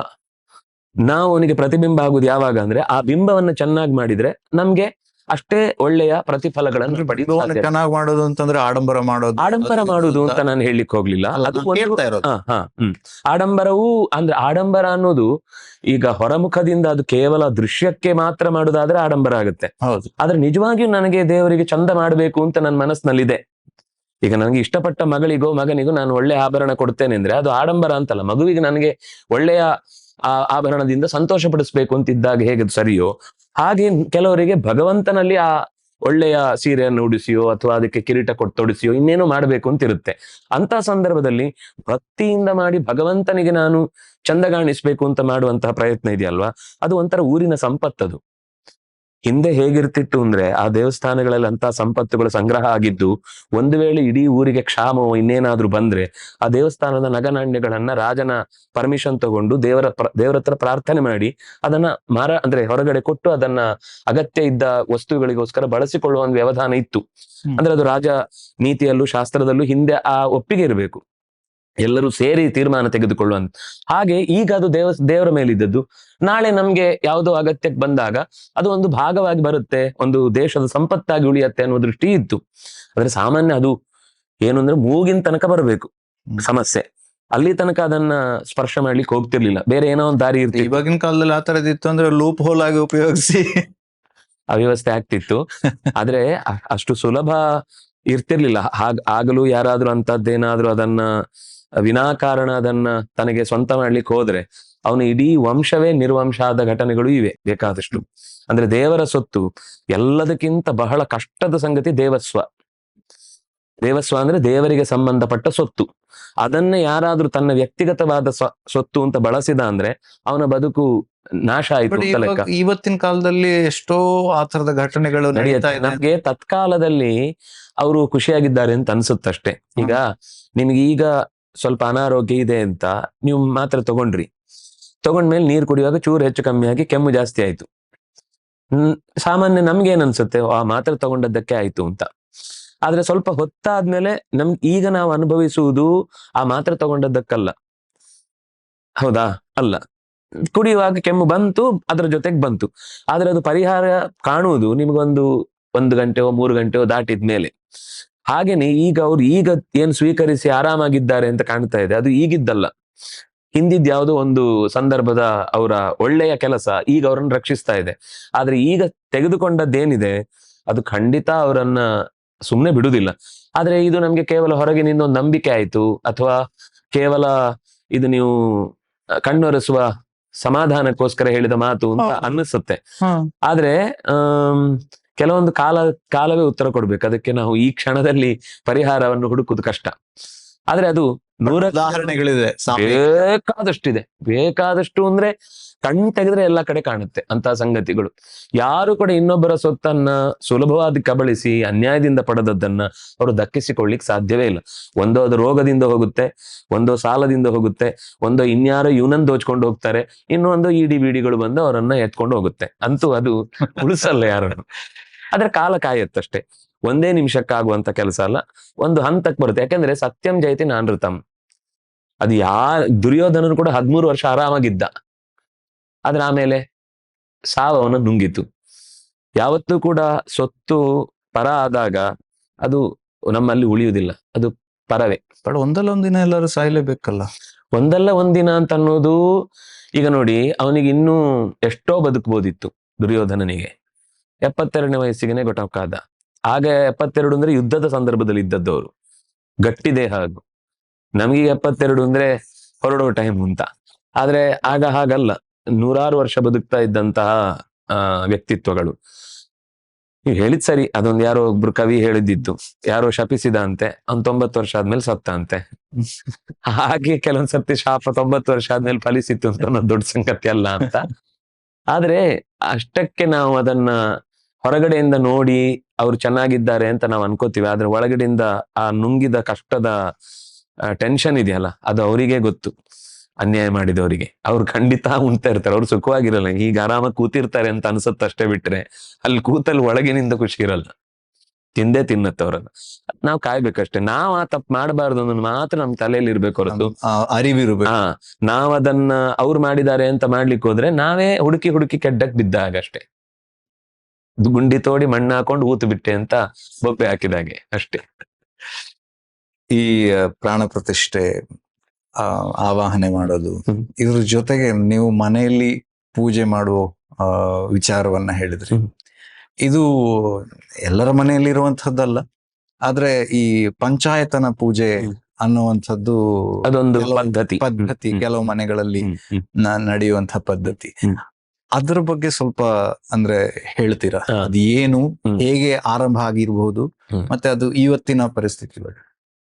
ನಾವು ಅವನಿಗೆ ಪ್ರತಿಬಿಂಬ ಆಗುದು ಯಾವಾಗ ಅಂದ್ರೆ ಆ ಬಿಂಬವನ್ನ ಚೆನ್ನಾಗಿ ಮಾಡಿದ್ರೆ ನಮ್ಗೆ ಅಷ್ಟೇ ಒಳ್ಳೆಯ ಪ್ರತಿಫಲಗಳನ್ನು ಪಡೆಯುವುದು. ಚೆನ್ನಾಗಿ ಮಾಡೋದು ಅಂತಂದ್ರೆ ಆಡಂಬರ ಮಾಡುದು ಅಂತ ನಾನು ಹೇಳಲಿಕ್ಕೆ ಹೋಗ್ಲಿಲ್ಲ. ಅದು ಆಡಂಬರವೂ ಅಂದ್ರೆ, ಆಡಂಬರ ಅನ್ನೋದು ಈಗ ಹೊರಮುಖದಿಂದ ಅದು ಕೇವಲ ದೃಶ್ಯಕ್ಕೆ ಮಾತ್ರ ಮಾಡುದಾದ್ರೆ ಆಡಂಬರ ಆಗುತ್ತೆ. ಆದ್ರೆ ನಿಜವಾಗಿಯೂ ನನಗೆ ದೇವರಿಗೆ ಚಂದ ಮಾಡ್ಬೇಕು ಅಂತ ನನ್ನ ಮನಸ್ಸಿನಲ್ಲಿದೆ. ಈಗ ನನಗೆ ಇಷ್ಟಪಟ್ಟ ಮಗನಿಗೋ ನಾನು ಒಳ್ಳೆ ಆಭರಣ ಕೊಡ್ತೇನೆ ಅಂದ್ರೆ ಅದು ಆಡಂಬರ ಅಂತಲ್ಲ. ಮಗುವಿಗೆ ನನಗೆ ಒಳ್ಳೆಯ ಆಭರಣದಿಂದ ಸಂತೋಷ ಪಡಿಸ್ಬೇಕು ಅಂತಿದ್ದಾಗ ಹೇಗೆ ಸರಿಯೋ ಹಾಗೆ ಕೆಲವರಿಗೆ ಭಗವಂತನಲ್ಲಿ ಆ ಒಳ್ಳೆಯ ಸೀರೆಯನ್ನು ಉಡಿಸಿಯೋ ಅಥವಾ ಅದಕ್ಕೆ ಕಿರೀಟ ಕೊಟ್ಟು ತೊಡಿಸಿಯೋ ಇನ್ನೇನೋ ಮಾಡ್ಬೇಕು ಅಂತ ಇರುತ್ತೆ. ಅಂತ ಸಂದರ್ಭದಲ್ಲಿ ಭಕ್ತಿಯಿಂದ ಮಾಡಿ ಭಗವಂತನಿಗೆ ನಾನು ಚಂದಗಾಣಿಸ್ಬೇಕು ಅಂತ ಮಾಡುವಂತಹ ಪ್ರಯತ್ನ ಇದೆಯಲ್ವಾ, ಅದು ಒಂಥರ ಊರಿನ ಸಂಪತ್ತದು. ಹಿಂದೆ ಹೇಗಿರ್ತಿತ್ತು ಅಂದ್ರೆ, ಆ ದೇವಸ್ಥಾನಗಳಲ್ಲಿ ಅಂತ ಸಂಪತ್ತುಗಳ ಸಂಗ್ರಹ ಆಗಿದ್ದು, ಒಂದು ವೇಳೆ ಇಡೀ ಊರಿಗೆ ಕ್ಷಾಮವೋ ಇನ್ನೇನಾದ್ರೂ ಬಂದ್ರೆ ಆ ದೇವಸ್ಥಾನದ ನಗನಾಣ್ಯಗಳನ್ನ ರಾಜನ ಪರ್ಮಿಷನ್ ತಗೊಂಡು ದೇವರ ಹತ್ರ ಪ್ರಾರ್ಥನೆ ಮಾಡಿ ಅದನ್ನ ಅಂದ್ರೆ ಹೊರಗಡೆ ಕೊಟ್ಟು ಅದನ್ನ ಅಗತ್ಯ ಇದ್ದ ವಸ್ತುಗಳಿಗೋಸ್ಕರ ಬಳಸಿಕೊಳ್ಳುವ ಒಂದು ವ್ಯವಧಾನ ಇತ್ತು. ಅಂದ್ರೆ ಅದು ರಾಜ ನೀತಿಯಲ್ಲೂ ಶಾಸ್ತ್ರದಲ್ಲೂ ಹಿಂದೆ ಆ ಒಪ್ಪಿಗೆ ಇರಬೇಕು, ಎಲ್ಲರೂ ಸೇರಿ ತೀರ್ಮಾನ ತೆಗೆದುಕೊಳ್ಳುವಂತ. ಹಾಗೆ ಈಗ ಅದು ದೇವರ ಮೇಲಿದ್ದದ್ದು. ನಾಳೆ ನಮ್ಗೆ ಯಾವುದೋ ಅಗತ್ಯಕ್ಕೆ ಬಂದಾಗ ಅದು ಒಂದು ಭಾಗವಾಗಿ ಬರುತ್ತೆ, ಒಂದು ದೇಶದ ಸಂಪತ್ತಾಗಿ ಉಳಿಯತ್ತೆ ಅನ್ನೋ ದೃಷ್ಟಿ ಇತ್ತು. ಆದ್ರೆ ಸಾಮಾನ್ಯ ಅದು ಏನು ಅಂದ್ರೆ ಮೂಗಿನ ತನಕ ಬರಬೇಕು ಸಮಸ್ಯೆ, ಅಲ್ಲಿ ತನಕ ಅದನ್ನ ಸ್ಪರ್ಶ ಮಾಡ್ಲಿಕ್ಕೆ ಹೋಗ್ತಿರ್ಲಿಲ್ಲ, ಬೇರೆ ಏನೋ ಒಂದು ದಾರಿ ಇರ್ತಿತ್ತು. ಇವಾಗಿನ ಕಾಲದಲ್ಲಿ ಆ ತರದಿತ್ತು ಅಂದ್ರೆ ಲೂಪ್ ಹೋಲ್ ಆಗಿ ಉಪಯೋಗಿಸಿ ಅವ್ಯವಸ್ಥೆ ಆಗ್ತಿತ್ತು. ಆದ್ರೆ ಅಷ್ಟು ಸುಲಭ ಇರ್ತಿರ್ಲಿಲ್ಲ. ಆಗಲೂ ಯಾರಾದ್ರೂ ಅಂತದ್ದೇನಾದ್ರೂ ಅದನ್ನ ವಿನಾಕಾರಣ ಅದನ್ನ ತನಗೆ ಸ್ವಂತ ಮಾಡ್ಲಿಕ್ಕೆ ಹೋದ್ರೆ ಅವನು ಇಡೀ ವಂಶವೇ ನಿರ್ವಂಶ ಆದ ಘಟನೆಗಳು ಇವೆ ಬೇಕಾದಷ್ಟು. ಅಂದ್ರೆ ದೇವರ ಸೊತ್ತು ಎಲ್ಲದಕ್ಕಿಂತ ಬಹಳ ಕಷ್ಟದ ಸಂಗತಿ ದೇವಸ್ವ. ದೇವಸ್ವ ಅಂದ್ರೆ ದೇವರಿಗೆ ಸಂಬಂಧಪಟ್ಟ ಸೊತ್ತು. ಅದನ್ನೇ ಯಾರಾದ್ರೂ ತನ್ನ ವ್ಯಕ್ತಿಗತವಾದ ಸೊತ್ತು ಅಂತ ಬಳಸಿದ ಅಂದ್ರೆ ಅವನ ಬದುಕು ನಾಶ ಆಯ್ತು ಅಂತ ಲೆಕ್ಕ. ಇವತ್ತಿನ ಕಾಲದಲ್ಲಿ ಎಷ್ಟೋ ಆ ತರದ ಘಟನೆಗಳು ನಡೆಯುತ್ತೆ. ನಮ್ಗೆ ತತ್ಕಾಲದಲ್ಲಿ ಅವರು ಖುಷಿಯಾಗಿದ್ದಾರೆ ಅಂತ ಅನ್ಸುತ್ತಷ್ಟೇ. ಈಗ ನಿಮ್ಗೆ ಈಗ ಸ್ವಲ್ಪ ಅನಾರೋಗ್ಯ ಇದೆ ಅಂತ ನೀವು ಮಾತ್ರೆ ತಗೊಂಡ್ಮೇಲೆ ನೀರು ಕುಡಿಯುವಾಗ ಚೂರು ಹೆಚ್ಚು ಕಮ್ಮಿ ಆಗಿ ಕೆಮ್ಮು ಜಾಸ್ತಿ ಆಯ್ತು. ಸಾಮಾನ್ಯ ನಮ್ಗೆ ಏನ್ ಅನ್ಸುತ್ತೆ, ಆ ಮಾತ್ರೆ ತಗೊಂಡದ್ದಕ್ಕೆ ಆಯ್ತು ಅಂತ. ಆದ್ರೆ ಸ್ವಲ್ಪ ಹೊತ್ತಾದ್ಮೇಲೆ ಈಗ ನಾವು ಅನುಭವಿಸುವುದು ಆ ಮಾತ್ರೆ ತಗೊಂಡದ್ದಕ್ಕಲ್ಲ, ಹೌದಾ? ಅಲ್ಲ, ಕುಡಿಯುವಾಗ ಕೆಮ್ಮು ಬಂತು, ಅದರ ಜೊತೆಗೆ ಬಂತು. ಆದ್ರೆ ಅದು ಪರಿಹಾರ ಕಾಣುವುದು ನಿಮ್ಗೊಂದು 1 ಗಂಟೆಯೋ 3 ಗಂಟೆಯೋ ದಾಟಿದ್ಮೇಲೆ. ಹಾಗೇನೆ ಈಗ ಅವ್ರು ಈಗ ಏನ್ ಸ್ವೀಕರಿಸಿ ಆರಾಮಾಗಿದ್ದಾರೆ ಅಂತ ಕಾಣ್ತಾ ಇದೆ, ಅದು ಈಗಿದ್ದಲ್ಲ. ಹಿಂದಿದ್ ಯಾವುದೋ ಒಂದು ಸಂದರ್ಭದ ಅವರ ಒಳ್ಳೆಯ ಕೆಲಸ ಈಗ ಅವರನ್ನು ರಕ್ಷಿಸ್ತಾ ಇದೆ. ಆದ್ರೆ ಈಗ ತೆಗೆದುಕೊಂಡದ್ದೇನಿದೆ ಅದು ಖಂಡಿತ ಅವರನ್ನ ಸುಮ್ನೆ ಬಿಡುದಿಲ್ಲ. ಆದ್ರೆ ಇದು ನಮ್ಗೆ ಕೇವಲ ಹೊರಗಿನಿಂದ ಒಂದು ನಂಬಿಕೆ ಆಯ್ತು, ಅಥವಾ ಕೇವಲ ಇದು ನೀವು ಕಣ್ಣೊರೆಸುವ ಸಮಾಧಾನಕ್ಕೋಸ್ಕರ ಹೇಳಿದ ಮಾತು ಅಂತ ಅನ್ನಿಸುತ್ತೆ. ಆದ್ರೆ ಕೆಲವೊಂದು ಕಾಲವೇ ಉತ್ತರ ಕೊಡ್ಬೇಕು. ಅದಕ್ಕೆ ನಾವು ಈ ಕ್ಷಣದಲ್ಲಿ ಪರಿಹಾರವನ್ನು ಹುಡುಕುವುದು ಕಷ್ಟ. ಆದ್ರೆ ಅದು 100 ಉದಾಹರಣೆಗಳಿದೆ, ಬೇಕಾದಷ್ಟು ಅಂದ್ರೆ ಕಣ್ಣು ತೆಗೆದ್ರೆ ಎಲ್ಲ ಕಡೆ ಕಾಣುತ್ತೆ ಅಂತ ಸಂಗತಿಗಳು. ಯಾರು ಕೂಡ ಇನ್ನೊಬ್ಬರ ಸೊತ್ತನ್ನ ಸುಲಭವಾಗಿ ಕಬಳಿಸಿ ಅನ್ಯಾಯದಿಂದ ಪಡೆದದ್ದನ್ನ ಅವರು ದಕ್ಕಿಸಿಕೊಳ್ಳಿಕ್ ಸಾಧ್ಯವೇ ಇಲ್ಲ. ಒಂದೋ ಅದು ರೋಗದಿಂದ ಹೋಗುತ್ತೆ, ಒಂದೋ ಸಾಲದಿಂದ ಹೋಗುತ್ತೆ, ಒಂದೋ ಇನ್ಯಾರೋ ಇವನನ್ನು ದೋಚ್ಕೊಂಡು ಹೋಗ್ತಾರೆ, ಇನ್ನೊಂದು ಇಡಿ ಬಿಡಿಗಳು ಬಂದು ಅವರನ್ನ ಎತ್ಕೊಂಡು ಹೋಗುತ್ತೆ. ಅಂತೂ ಅದು ಉಳಿಸಲ್ಲ ಯಾರನ್ನು. ಆದ್ರೆ ಕಾಲ ಕಾಯತ್ತಷ್ಟೇ, ಒಂದೇ ನಿಮಿಷಕ್ಕಾಗುವಂತ ಕೆಲಸ ಅಲ್ಲ, ಒಂದು ಹಂತಕ್ಕೆ ಬರುತ್ತೆ. ಯಾಕಂದ್ರೆ ಸತ್ಯಂ ಜಯತಿ ನಾನೃತಂ. ಅದು ದುರ್ಯೋಧನನು ಕೂಡ 13 ವರ್ಷ ಆರಾಮಾಗಿದ್ದ, ಆದ್ರೆ ಆಮೇಲೆ ಸಾವವನ್ನ ನುಂಗಿತು. ಯಾವತ್ತೂ ಕೂಡ ಸೊತ್ತು ಪರ ಆದಾಗ ಅದು ನಮ್ಮಲ್ಲಿ ಉಳಿಯುವುದಿಲ್ಲ, ಅದು ಪರವೇ. ಬಟ್ ಒಂದಲ್ಲ ಒಂದಿನ ಎಲ್ಲರೂ ಸಾಯ್ಲೇಬೇಕಲ್ಲ. ಒಂದಲ್ಲ ಒಂದಿನ ಅಂತ ಅನ್ನೋದು, ಈಗ ನೋಡಿ ಅವನಿಗೆ ಇನ್ನೂ ಎಷ್ಟೋ ಬದುಕಬಹುದಿತ್ತು ದುರ್ಯೋಧನನಿಗೆ. 72ನೇ ವಯಸ್ಸಿಗೆ ಗೊತ್ತಾದ. ಆಗ 72 ಅಂದ್ರೆ ಯುದ್ಧದ ಸಂದರ್ಭದಲ್ಲಿ ಇದ್ದದ್ದವರು, ಗಟ್ಟಿ ದೇಹ. ಅದು ನಮ್ಗೀಗ 72 ಅಂದ್ರೆ ಹೊರಡೋ ಟೈಮ್ ಅಂತ. ಆದ್ರೆ ಆಗ ಹಾಗಲ್ಲ, 100 ವರ್ಷ ಬದುಕ್ತಾ ಇದ್ದಂತಹ ವ್ಯಕ್ತಿತ್ವಗಳು. ನೀವು ಹೇಳಿದ್ ಸರಿ, ಅದೊಂದು ಯಾರೋ ಒಬ್ರು ಕವಿ ಹೇಳಿದ್ದಿತ್ತು, ಯಾರೋ ಶಪಿಸಿದ ಅಂತೆ, ಅವ್ನ್ 90 ವರ್ಷ ಆದ್ಮೇಲೆ ಸತ್ತ ಅಂತೆ. ಹಾಗೆ ಕೆಲವೊಂದ್ಸರ್ತಿ ಶಾಪ 90 ವರ್ಷ ಆದ್ಮೇಲೆ ಫಲಿಸಿತ್ತು ಅಂತ ಅನ್ನೋದು ದೊಡ್ಡ ಸಂಗತಿ ಅಲ್ಲ ಅಂತ. ಆದ್ರೆ ಅಷ್ಟಕ್ಕೆ ನಾವು ಅದನ್ನ ಹೊರಗಡೆಯಿಂದ ನೋಡಿ ಅವ್ರು ಚೆನ್ನಾಗಿದ್ದಾರೆ ಅಂತ ನಾವು ಅನ್ಕೋತೀವಿ, ಆದ್ರೆ ಒಳಗಡೆಯಿಂದ ಆ ನುಂಗಿದ ಕಷ್ಟದ ಟೆನ್ಷನ್ ಇದೆಯಲ್ಲ, ಅದು ಅವರಿಗೆ ಗೊತ್ತು. ಅನ್ಯಾಯ ಮಾಡಿದವರಿಗೆ ಅವ್ರು ಖಂಡಿತ ಉಣ್ತಾ ಇರ್ತಾರೆ, ಅವ್ರು ಸುಖವಾಗಿರಲ್ಲ. ಈಗ ಆರಾಮಾಗಿ ಕೂತಿರ್ತಾರೆ ಅಂತ ಅನ್ಸುತ್ತೆ ಅಷ್ಟೇ, ಬಿಟ್ರೆ ಅಲ್ಲಿ ಕೂತಲ್ಲಿ ಒಳಗಿನಿಂದ ಖುಷಿ ಇರಲ್ಲ, ತಿಂದೇ ತಿನ್ನತ್ತವ್ರನ್ನ. ನಾವು ಕಾಯ್ಬೇಕಷ್ಟೇ. ನಾವ್ ಆ ತಪ್ಪು ಮಾಡಬಾರ್ದು ಅನ್ನೋದು ಮಾತ್ರ ನಮ್ ತಲೆಯಲ್ಲಿ ಇರ್ಬೇಕು ಹೊರತು, ಅರಿವಿರ್ಬೇಕು. ನಾವ್ ಅದನ್ನ ಅವ್ರು ಮಾಡಿದ್ದಾರೆ ಅಂತ ಮಾಡ್ಲಿಕ್ಕೆ ಹೋದ್ರೆ ನಾವೇ ಹುಡುಕಿ ಹುಡುಕಿ ಕೆಡ್ಡಕ್ ಬಿದ್ದಾಗ ಅಷ್ಟೇ. ಗುಂಡಿ ತೋಡಿ ಮಣ್ಣು ಹಾಕೊಂಡು ಊತು ಬಿಟ್ಟೆ ಅಂತ ಬೊಬ್ಬೆ ಹಾಕಿದಾಗೆ ಅಷ್ಟೇ. ಈ ಪ್ರಾಣ ಪ್ರತಿಷ್ಠೆ, ಆವಾಹನೆ ಮಾಡೋದು, ಇದ್ರ ಜೊತೆಗೆ ನೀವು ಮನೆಯಲ್ಲಿ ಪೂಜೆ ಮಾಡುವ ವಿಚಾರವನ್ನ ಹೇಳಿದ್ರಿ. ಇದು ಎಲ್ಲರ ಮನೆಯಲ್ಲಿ ಇರುವಂತಹದ್ದಲ್ಲ, ಆದ್ರೆ ಈ ಪಂಚಾಯತನ ಪೂಜೆ ಅನ್ನುವಂಥದ್ದು ಅದೊಂದು ಪದ್ಧತಿ ಕೆಲವು ಮನೆಗಳಲ್ಲಿ ನಡೆಯುವಂತಹ ಪದ್ಧತಿ. ಅದ್ರ ಬಗ್ಗೆ ಸ್ವಲ್ಪ ಅಂದ್ರೆ ಹೇಳ್ತೀರಾ? ಅದು ಏನು, ಹೇಗೆ ಆರಂಭ ಆಗಿರ್ಬಹುದು, ಮತ್ತೆ ಅದು ಇವತ್ತಿನ ಪರಿಸ್ಥಿತಿಗಳು?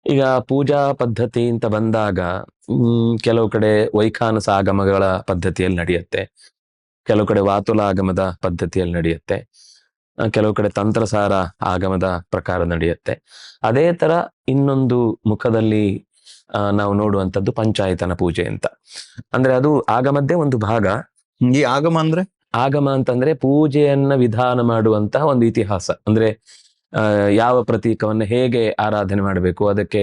ಈಗ ಪೂಜಾ ಪದ್ಧತಿ ಅಂತ ಬಂದಾಗ ಕೆಲವು ಕಡೆ ವೈಖಾನಸ ಆಗಮಗಳ ಪದ್ಧತಿಯಲ್ಲಿ ನಡೆಯುತ್ತೆ, ಕೆಲವು ಕಡೆ ವಾತುಲ ಆಗಮದ ಪದ್ಧತಿಯಲ್ಲಿ ನಡೆಯುತ್ತೆ, ಕೆಲವು ಕಡೆ ತಂತ್ರಸಾರ ಆಗಮದ ಪ್ರಕಾರ ನಡೆಯುತ್ತೆ. ಅದೇ ತರ ಇನ್ನೊಂದು ಮುಖದಲ್ಲಿ ನಾವು ನೋಡುವಂಥದ್ದು ಪಂಚಾಯತನ ಪೂಜೆ ಅಂತ. ಅಂದ್ರೆ ಅದು ಆಗಮದ್ದೇ ಒಂದು ಭಾಗ. ಈ ಆಗಮ ಅಂತಂದ್ರೆ ಪೂಜೆಯನ್ನ ವಿಧಾನ ಮಾಡುವಂತಹ ಒಂದು ಇತಿಹಾಸ. ಅಂದ್ರೆ ಯಾವ ಪ್ರತೀಕವನ್ನ ಹೇಗೆ ಆರಾಧನೆ ಮಾಡಬೇಕು, ಅದಕ್ಕೆ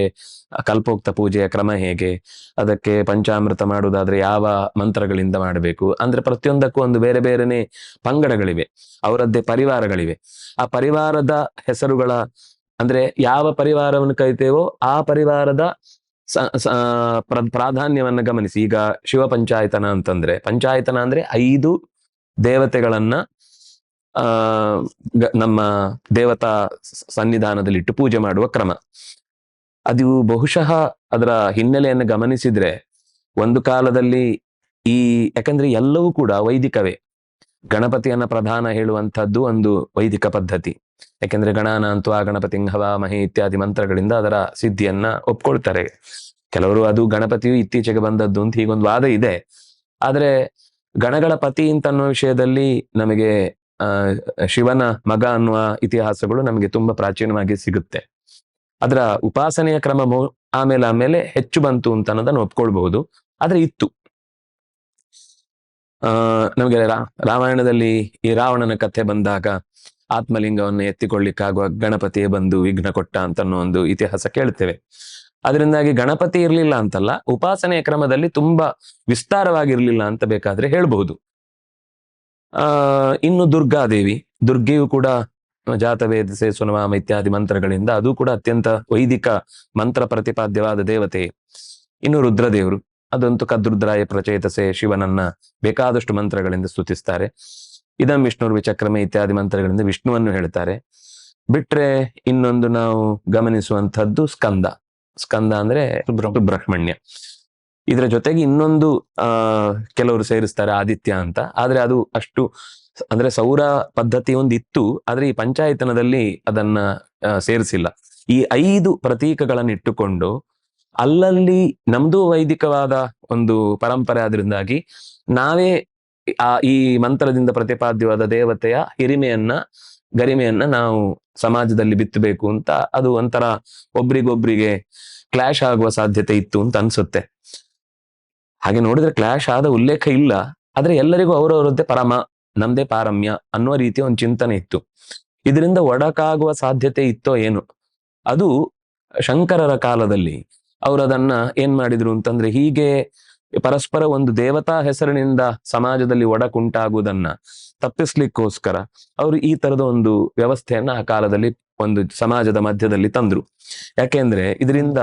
ಕಲ್ಪೋಕ್ತ ಪೂಜೆಯ ಕ್ರಮ ಹೇಗೆ, ಅದಕ್ಕೆ ಪಂಚಾಮೃತ ಮಾಡುವುದಾದ್ರೆ ಯಾವ ಮಂತ್ರಗಳಿಂದ ಮಾಡಬೇಕು, ಅಂದ್ರೆ ಪ್ರತಿಯೊಂದಕ್ಕೂ ಒಂದು ಬೇರೆ ಬೇರೆನೆ ಪಂಗಡಗಳಿವೆ, ಅವರದ್ದೇ ಪರಿವಾರಗಳಿವೆ. ಆ ಪರಿವಾರದ ಹೆಸರುಗಳ, ಅಂದ್ರೆ ಯಾವ ಪರಿವಾರವನ್ನು ಕರಿತೇವೋ ಆ ಪರಿವಾರದ ಪ್ರಾಧಾನ್ಯವನ್ನ ಗಮನಿಸಿ. ಈಗ ಶಿವ ಪಂಚಾಯತನ ಅಂತಂದ್ರೆ, ಪಂಚಾಯತನ ಅಂದ್ರೆ 5 ದೇವತೆಗಳನ್ನ ನಮ್ಮ ದೇವತಾ ಸನ್ನಿಧಾನದಲ್ಲಿಟ್ಟು ಪೂಜೆ ಮಾಡುವ ಕ್ರಮ. ಅದು ಬಹುಶಃ ಅದರ ಹಿನ್ನೆಲೆಯನ್ನು ಗಮನಿಸಿದ್ರೆ ಒಂದು ಕಾಲದಲ್ಲಿ ಯಾಕಂದ್ರೆ ಎಲ್ಲವೂ ಕೂಡ ವೈದಿಕವೇ. ಗಣಪತಿಯನ್ನ ಪ್ರಧಾನ ಹೇಳುವಂಥದ್ದು ಒಂದು ವೈದಿಕ ಪದ್ಧತಿ. ಯಾಕೆಂದ್ರೆ ಗಣಾನಾಂತ್ವಾ ಗಣಪತಿಂ ಹವಾಮಹೇ ಇತ್ಯಾದಿ ಮಂತ್ರಗಳಿಂದ ಅದರ ಸಿದ್ಧಿಯನ್ನ ಒಪ್ಕೊಳ್ತಾರೆ. ಕೆಲವರು ಅದು ಗಣಪತಿಯು ಇತ್ತೀಚೆಗೆ ಬಂದದ್ದು ಅಂತ ಹೀಗೊಂದು ವಾದ ಇದೆ. ಆದ್ರೆ ಗಣಗಳ ಪತಿ ಅಂತ ಅನ್ನೋ ವಿಷಯದಲ್ಲಿ ನಮಗೆ ಶಿವನ ಮಗ ಅನ್ನುವ ಇತಿಹಾಸಗಳು ನಮಗೆ ತುಂಬಾ ಪ್ರಾಚೀನವಾಗಿ ಸಿಗುತ್ತೆ. ಅದರ ಉಪಾಸನೆಯ ಕ್ರಮ ಆಮೇಲೆ ಹೆಚ್ಚು ಬಂತು ಅಂತ ಅನ್ನೋದನ್ನು ಒಪ್ಕೊಳ್ಬಹುದು. ಆದ್ರೆ ಇತ್ತು. ನಮಗೆ ರಾಮಾಯಣದಲ್ಲಿ ಈ ರಾವಣನ ಕಥೆ ಬಂದಾಗ ಆತ್ಮಲಿಂಗವನ್ನು ಎತ್ತಿಕೊಳ್ಳಿಕ್ಕಾಗುವ ಗಣಪತಿಯೇ ಬಂದು ವಿಘ್ನ ಕೊಟ್ಟ ಅಂತ ಅನ್ನೋ ಒಂದು ಇತಿಹಾಸ ಕೇಳ್ತೇವೆ. ಅದರಿಂದಾಗಿ ಗಣಪತಿ ಇರ್ಲಿಲ್ಲ ಅಂತಲ್ಲ, ಉಪಾಸನೆಯ ಕ್ರಮದಲ್ಲಿ ತುಂಬಾ ವಿಸ್ತಾರವಾಗಿರ್ಲಿಲ್ಲ ಅಂತ ಬೇಕಾದ್ರೆ ಹೇಳ್ಬಹುದು. ಇನ್ನು ದುರ್ಗೆಯು ಕೂಡ ಜಾತವೇದಸೆ ಸುನವಾಮ ಇತ್ಯಾದಿ ಮಂತ್ರಗಳಿಂದ ಅದು ಕೂಡ ಅತ್ಯಂತ ವೈದಿಕ ಮಂತ್ರ ಪ್ರತಿಪಾದ್ಯವಾದ ದೇವತೆ. ಇನ್ನು ರುದ್ರದೇವರು, ಅದಂತೂ ಕದ್ರುದ್ರಾಯ ಪ್ರಚೇತಸೆ, ಶಿವನನ್ನ ಬೇಕಾದಷ್ಟು ಮಂತ್ರಗಳಿಂದ ಸ್ತುತಿಸ್ತಾರೆ. ಇದಂ ವಿಷ್ಣುರ್ವಿಚಕ್ರಮೆ ಇತ್ಯಾದಿ ಮಂತ್ರಗಳಿಂದ ವಿಷ್ಣುವನ್ನು ಹೇಳ್ತಾರೆ. ಬಿಟ್ರೆ ಇನ್ನೊಂದು ನಾವು ಗಮನಿಸುವಂಥದ್ದು ಸ್ಕಂದ ಅಂದ್ರೆ ಸುಬ್ರಹ್ಮಣ್ಯ. ಇದರ ಜೊತೆಗೆ ಇನ್ನೊಂದು ಕೆಲವರು ಸೇರಿಸ್ತಾರೆ ಆದಿತ್ಯ ಅಂತ. ಆದ್ರೆ ಅದು ಅಷ್ಟು ಅಂದ್ರೆ ಸೌರ ಪದ್ಧತಿ ಒಂದು ಇತ್ತು, ಆದ್ರೆ ಈ ಪಂಚಾಯತನದಲ್ಲಿ ಅದನ್ನ ಸೇರಿಸಿಲ್ಲ. ಈ 5 ಪ್ರತೀಕಗಳನ್ನು ಇಟ್ಟುಕೊಂಡು ಅಲ್ಲಲ್ಲಿ ನಮ್ದು ವೈದಿಕವಾದ ಒಂದು ಪರಂಪರೆ ಆದ್ರಿಂದಾಗಿ ನಾವೇ ಈ ಮಂತ್ರದಿಂದ ಪ್ರತಿಪಾದ್ಯವಾದ ದೇವತೆಯ ಗರಿಮೆಯನ್ನ ನಾವು ಸಮಾಜದಲ್ಲಿ ಬಿತ್ತಬೇಕು ಅಂತ ಅದು ಒಂಥರ ಒಬ್ರಿಗೊಬ್ರಿಗೆ ಕ್ಲಾಶ್ ಆಗುವ ಸಾಧ್ಯತೆ ಇತ್ತು ಅಂತ ಅನ್ಸುತ್ತೆ. ಹಾಗೆ ನೋಡಿದ್ರೆ ಕ್ಲಾಶ್ ಆದ ಉಲ್ಲೇಖ ಇಲ್ಲ, ಆದ್ರೆ ಎಲ್ಲರಿಗೂ ಅವರವರದ್ದೇ ನಮ್ದೇ ಪಾರಮ್ಯ ಅನ್ನುವ ರೀತಿಯ ಒಂದು ಚಿಂತನೆ ಇತ್ತು. ಇದರಿಂದ ಒಡಕಾಗುವ ಸಾಧ್ಯತೆ ಇತ್ತೋ ಏನು. ಅದು ಶಂಕರರ ಕಾಲದಲ್ಲಿ ಅವರು ಅದನ್ನ ಏನ್ ಮಾಡಿದ್ರು ಅಂತಂದ್ರೆ, ಹೀಗೆ ಪರಸ್ಪರ ಒಂದು ದೇವತಾ ಹೆಸರಿನಿಂದ ಸಮಾಜದಲ್ಲಿ ಒಡಕುಂಟಾಗುವುದನ್ನ ತಪ್ಪಿಸ್ಲಿಕ್ಕೋಸ್ಕರ ಅವರು ಈ ತರದ ಒಂದು ವ್ಯವಸ್ಥೆಯನ್ನ ಆ ಕಾಲದಲ್ಲಿ ಒಂದು ಸಮಾಜದ ಮಧ್ಯದಲ್ಲಿ ತಂದ್ರು. ಯಾಕೆಂದ್ರೆ ಇದರಿಂದ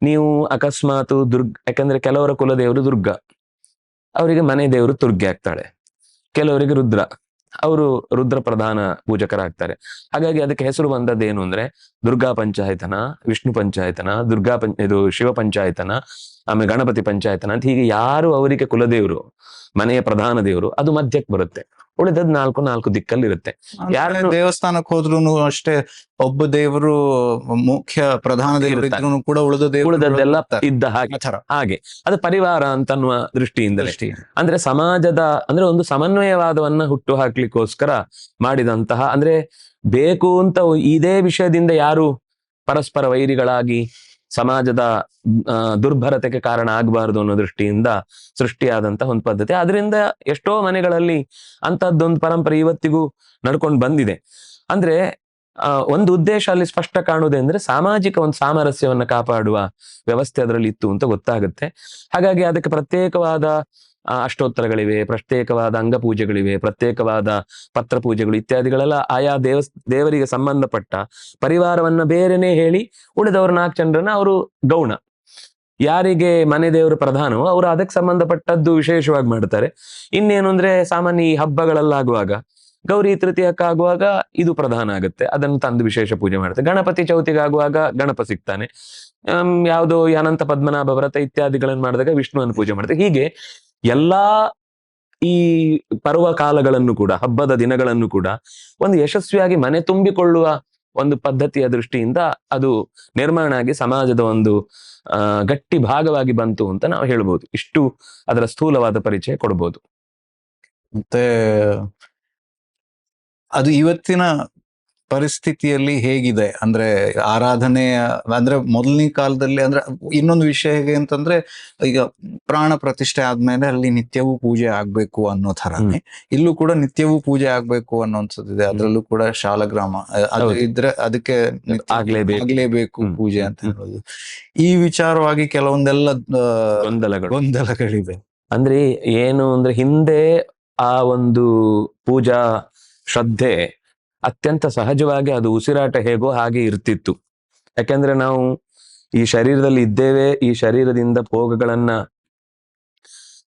ನೀವು ಅಕಸ್ಮಾತ್ ಯಾಕಂದ್ರೆ ಕೆಲವರ ಕುಲದೇವರು ದುರ್ಗ, ಅವರಿಗೆ ಮನೆ ದೇವರು ತುರ್ಗೆ ಆಗ್ತಾಳೆ. ಕೆಲವರಿಗೆ ಅವರು ರುದ್ರ ಪ್ರಧಾನ ಪೂಜಕರಾಗ್ತಾರೆ. ಹಾಗಾಗಿ ಅದಕ್ಕೆ ಹೆಸರು ಬಂದದ್ದೇನು ಅಂದ್ರೆ ದುರ್ಗಾ ಪಂಚಾಯತನ, ವಿಷ್ಣು ಪಂಚಾಯತನ, ಇದು ಶಿವ ಪಂಚಾಯತನ, ಆಮೇಲೆ ಗಣಪತಿ ಪಂಚಾಯತನ ಅಂತ ಹೀಗೆ ಯಾರು ಅವರಿಗೆ ಕುಲದೇವರು, ಮನೆಯ ಪ್ರಧಾನ ದೇವರು, ಅದು ಮಧ್ಯಕ್ಕೆ ಬರುತ್ತೆ. ಉಳಿದದ್ ನಾಲ್ಕು ದಿಕ್ಕಲ್ಲಿ ಇರುತ್ತೆ. ಯಾರನ್ನು ದೇವಸ್ಥಾನಕ್ಕೆ ಹೋದ್ರು ಅಷ್ಟೇ, ಒಬ್ಬ ದೇವರು ಮುಖ್ಯ ಪ್ರಧಾನ ದೇವರು ಇರ್ತಾರೆ. ಇದ್ರೂ ಕೂಡ ಉಳಿದದ್ದೆಲ್ಲ ಇದ್ದ ಹಾಗೆ ಅದು ಪರಿವಾರ ಅಂತನ್ನುವ ದೃಷ್ಟಿಯಿಂದಲೇ. ಅಂದ್ರೆ ಸಮಾಜದ ಅಂದ್ರೆ ಒಂದು ಸಮನ್ವಯವಾದವನ್ನ ಹುಟ್ಟು ಹಾಕ್ಲಿಕ್ಕೋಸ್ಕರ ಮಾಡಿದಂತಹ, ಅಂದ್ರೆ ಬೇಕು ಅಂತ ಇದೇ ವಿಷಯದಿಂದ ಯಾರು ಪರಸ್ಪರ ವೈರಿಗಳಾಗಿ ಸಮಾಜದ ದುರ್ಭರತೆಗೆ ಕಾರಣ ಆಗಬಾರದು ಅನ್ನೋ ದೃಷ್ಟಿಯಿಂದ ಸೃಷ್ಟಿಯಾದಂತಹ ಒಂದು ಪದ್ಧತಿ. ಅದರಿಂದ ಎಷ್ಟೋ ಮನೆಗಳಲ್ಲಿ ಅಂತಹದ್ದೊಂದು ಪರಂಪರೆ ಇವತ್ತಿಗೂ ನಡ್ಕೊಂಡು ಬಂದಿದೆ. ಅಂದ್ರೆ ಒಂದು ಉದ್ದೇಶ ಅಲ್ಲಿ ಸ್ಪಷ್ಟ ಕಾಣುವುದೇ ಅಂದ್ರೆ ಸಾಮಾಜಿಕ ಒಂದು ಸಾಮರಸ್ಯವನ್ನ ಕಾಪಾಡುವ ವ್ಯವಸ್ಥೆ ಅದರಲ್ಲಿ ಇತ್ತು ಅಂತ ಗೊತ್ತಾಗುತ್ತೆ. ಹಾಗಾಗಿ ಅದಕ್ಕೆ ಪ್ರತ್ಯೇಕವಾದ ಅಷ್ಟೋತ್ತರಗಳಿವೆ, ಪ್ರತ್ಯೇಕವಾದ ಅಂಗಪೂಜೆಗಳಿವೆ, ಪ್ರತ್ಯೇಕವಾದ ಪತ್ರ ಪೂಜೆಗಳು ಇತ್ಯಾದಿಗಳೆಲ್ಲ ಆಯಾ ದೇವರಿಗೆ ಸಂಬಂಧಪಟ್ಟ ಪರಿವಾರವನ್ನ ಬೇರೆನೆ ಹೇಳಿ ಉಳಿದವ್ರ 4 ಜನರನ್ನ ಅವರು ಗೌಣ, ಯಾರಿಗೆ ಮನೆ ದೇವರು ಪ್ರಧಾನವೋ ಅವರು ಅದಕ್ಕೆ ಸಂಬಂಧಪಟ್ಟದ್ದು ವಿಶೇಷವಾಗಿ ಮಾಡ್ತಾರೆ. ಇನ್ನೇನು ಅಂದ್ರೆ ಸಾಮಾನ್ಯ ಈ ಹಬ್ಬಗಳಲ್ಲಾಗುವಾಗ ಗೌರಿ ತೃತೀಯಕ್ಕಾಗುವಾಗ ಇದು ಪ್ರಧಾನ ಆಗುತ್ತೆ, ಅದನ್ನು ತಂದು ವಿಶೇಷ ಪೂಜೆ ಮಾಡುತ್ತೆ. ಗಣಪತಿ ಚೌತಿಗಾಗುವಾಗ ಗಣಪ ಸಿಗ್ತಾನೆ, ಯಾವುದೋ ಅನಂತ ಪದ್ಮನಾಭ ವ್ರತ ಇತ್ಯಾದಿಗಳನ್ನು ಮಾಡಿದಾಗ ವಿಷ್ಣುವನ್ನು ಪೂಜೆ ಮಾಡುತ್ತೆ. ಹೀಗೆ ಎಲ್ಲಾ ಈ ಪರ್ವ ಕಾಲಗಳನ್ನು ಕೂಡ, ಹಬ್ಬದ ದಿನಗಳನ್ನು ಕೂಡ ಒಂದು ಯಶಸ್ವಿಯಾಗಿ ಮನೆ ತುಂಬಿಕೊಳ್ಳುವ ಒಂದು ಪದ್ಧತಿಯ ದೃಷ್ಟಿಯಿಂದ ಅದು ನಿರ್ಮಾಣ ಆಗಿ ಸಮಾಜದ ಒಂದು ಗಟ್ಟಿ ಭಾಗವಾಗಿ ಬಂತು ಅಂತ ನಾವು ಹೇಳ್ಬೋದು. ಇಷ್ಟು ಅದರ ಸ್ಥೂಲವಾದ ಪರಿಚಯ ಕೊಡ್ಬೋದು. ಮತ್ತೆ ಅದು ಇವತ್ತಿನ ಪರಿಸ್ಥಿತಿಯಲ್ಲಿ ಹೇಗಿದೆ ಅಂದ್ರೆ ಆರಾಧನೆ, ಅಂದ್ರೆ ಮೊದಲನೇ ಕಾಲದಲ್ಲಿ ಅಂದ್ರೆ ಇನ್ನೊಂದು ವಿಷಯ ಹೇಗೆ ಅಂತಂದ್ರೆ, ಈಗ ಪ್ರಾಣ ಪ್ರತಿಷ್ಠೆ ಆದ್ಮೇಲೆ ಅಲ್ಲಿ ನಿತ್ಯವೂ ಪೂಜೆ ಆಗ್ಬೇಕು ಅನ್ನೋ ಥರನೇ ಇಲ್ಲೂ ಕೂಡ ನಿತ್ಯವೂ ಪೂಜೆ ಆಗ್ಬೇಕು ಅನ್ನೋನ್ಸದಿದೆ. ಅದ್ರಲ್ಲೂ ಕೂಡ ಶಾಲಗ್ರಾಮ ಅದು ಇದ್ರೆ ಅದಕ್ಕೆ ಆಗ್ಲೇಬೇಕು ಪೂಜೆ ಅಂತ ಹೇಳೋದು. ಈ ವಿಚಾರವಾಗಿ ಕೆಲವೊಂದೆಲ್ಲ ಗೊಂದಲಗಳಿವೆ. ಅಂದ್ರೆ ಏನು ಅಂದ್ರೆ, ಹಿಂದೆ ಆ ಒಂದು ಪೂಜಾ ಶ್ರದ್ಧೆ ಅತ್ಯಂತ ಸಹಜವಾಗಿ ಅದು ಉಸಿರಾಟ ಹೇಗೋ ಹಾಗೆ ಇರ್ತಿತ್ತು. ಯಾಕೆಂದ್ರೆ ನಾವು ಈ ಶರೀರದಲ್ಲಿ ಇದ್ದೇವೆ, ಈ ಶರೀರದಿಂದ ಭೋಗಗಳನ್ನ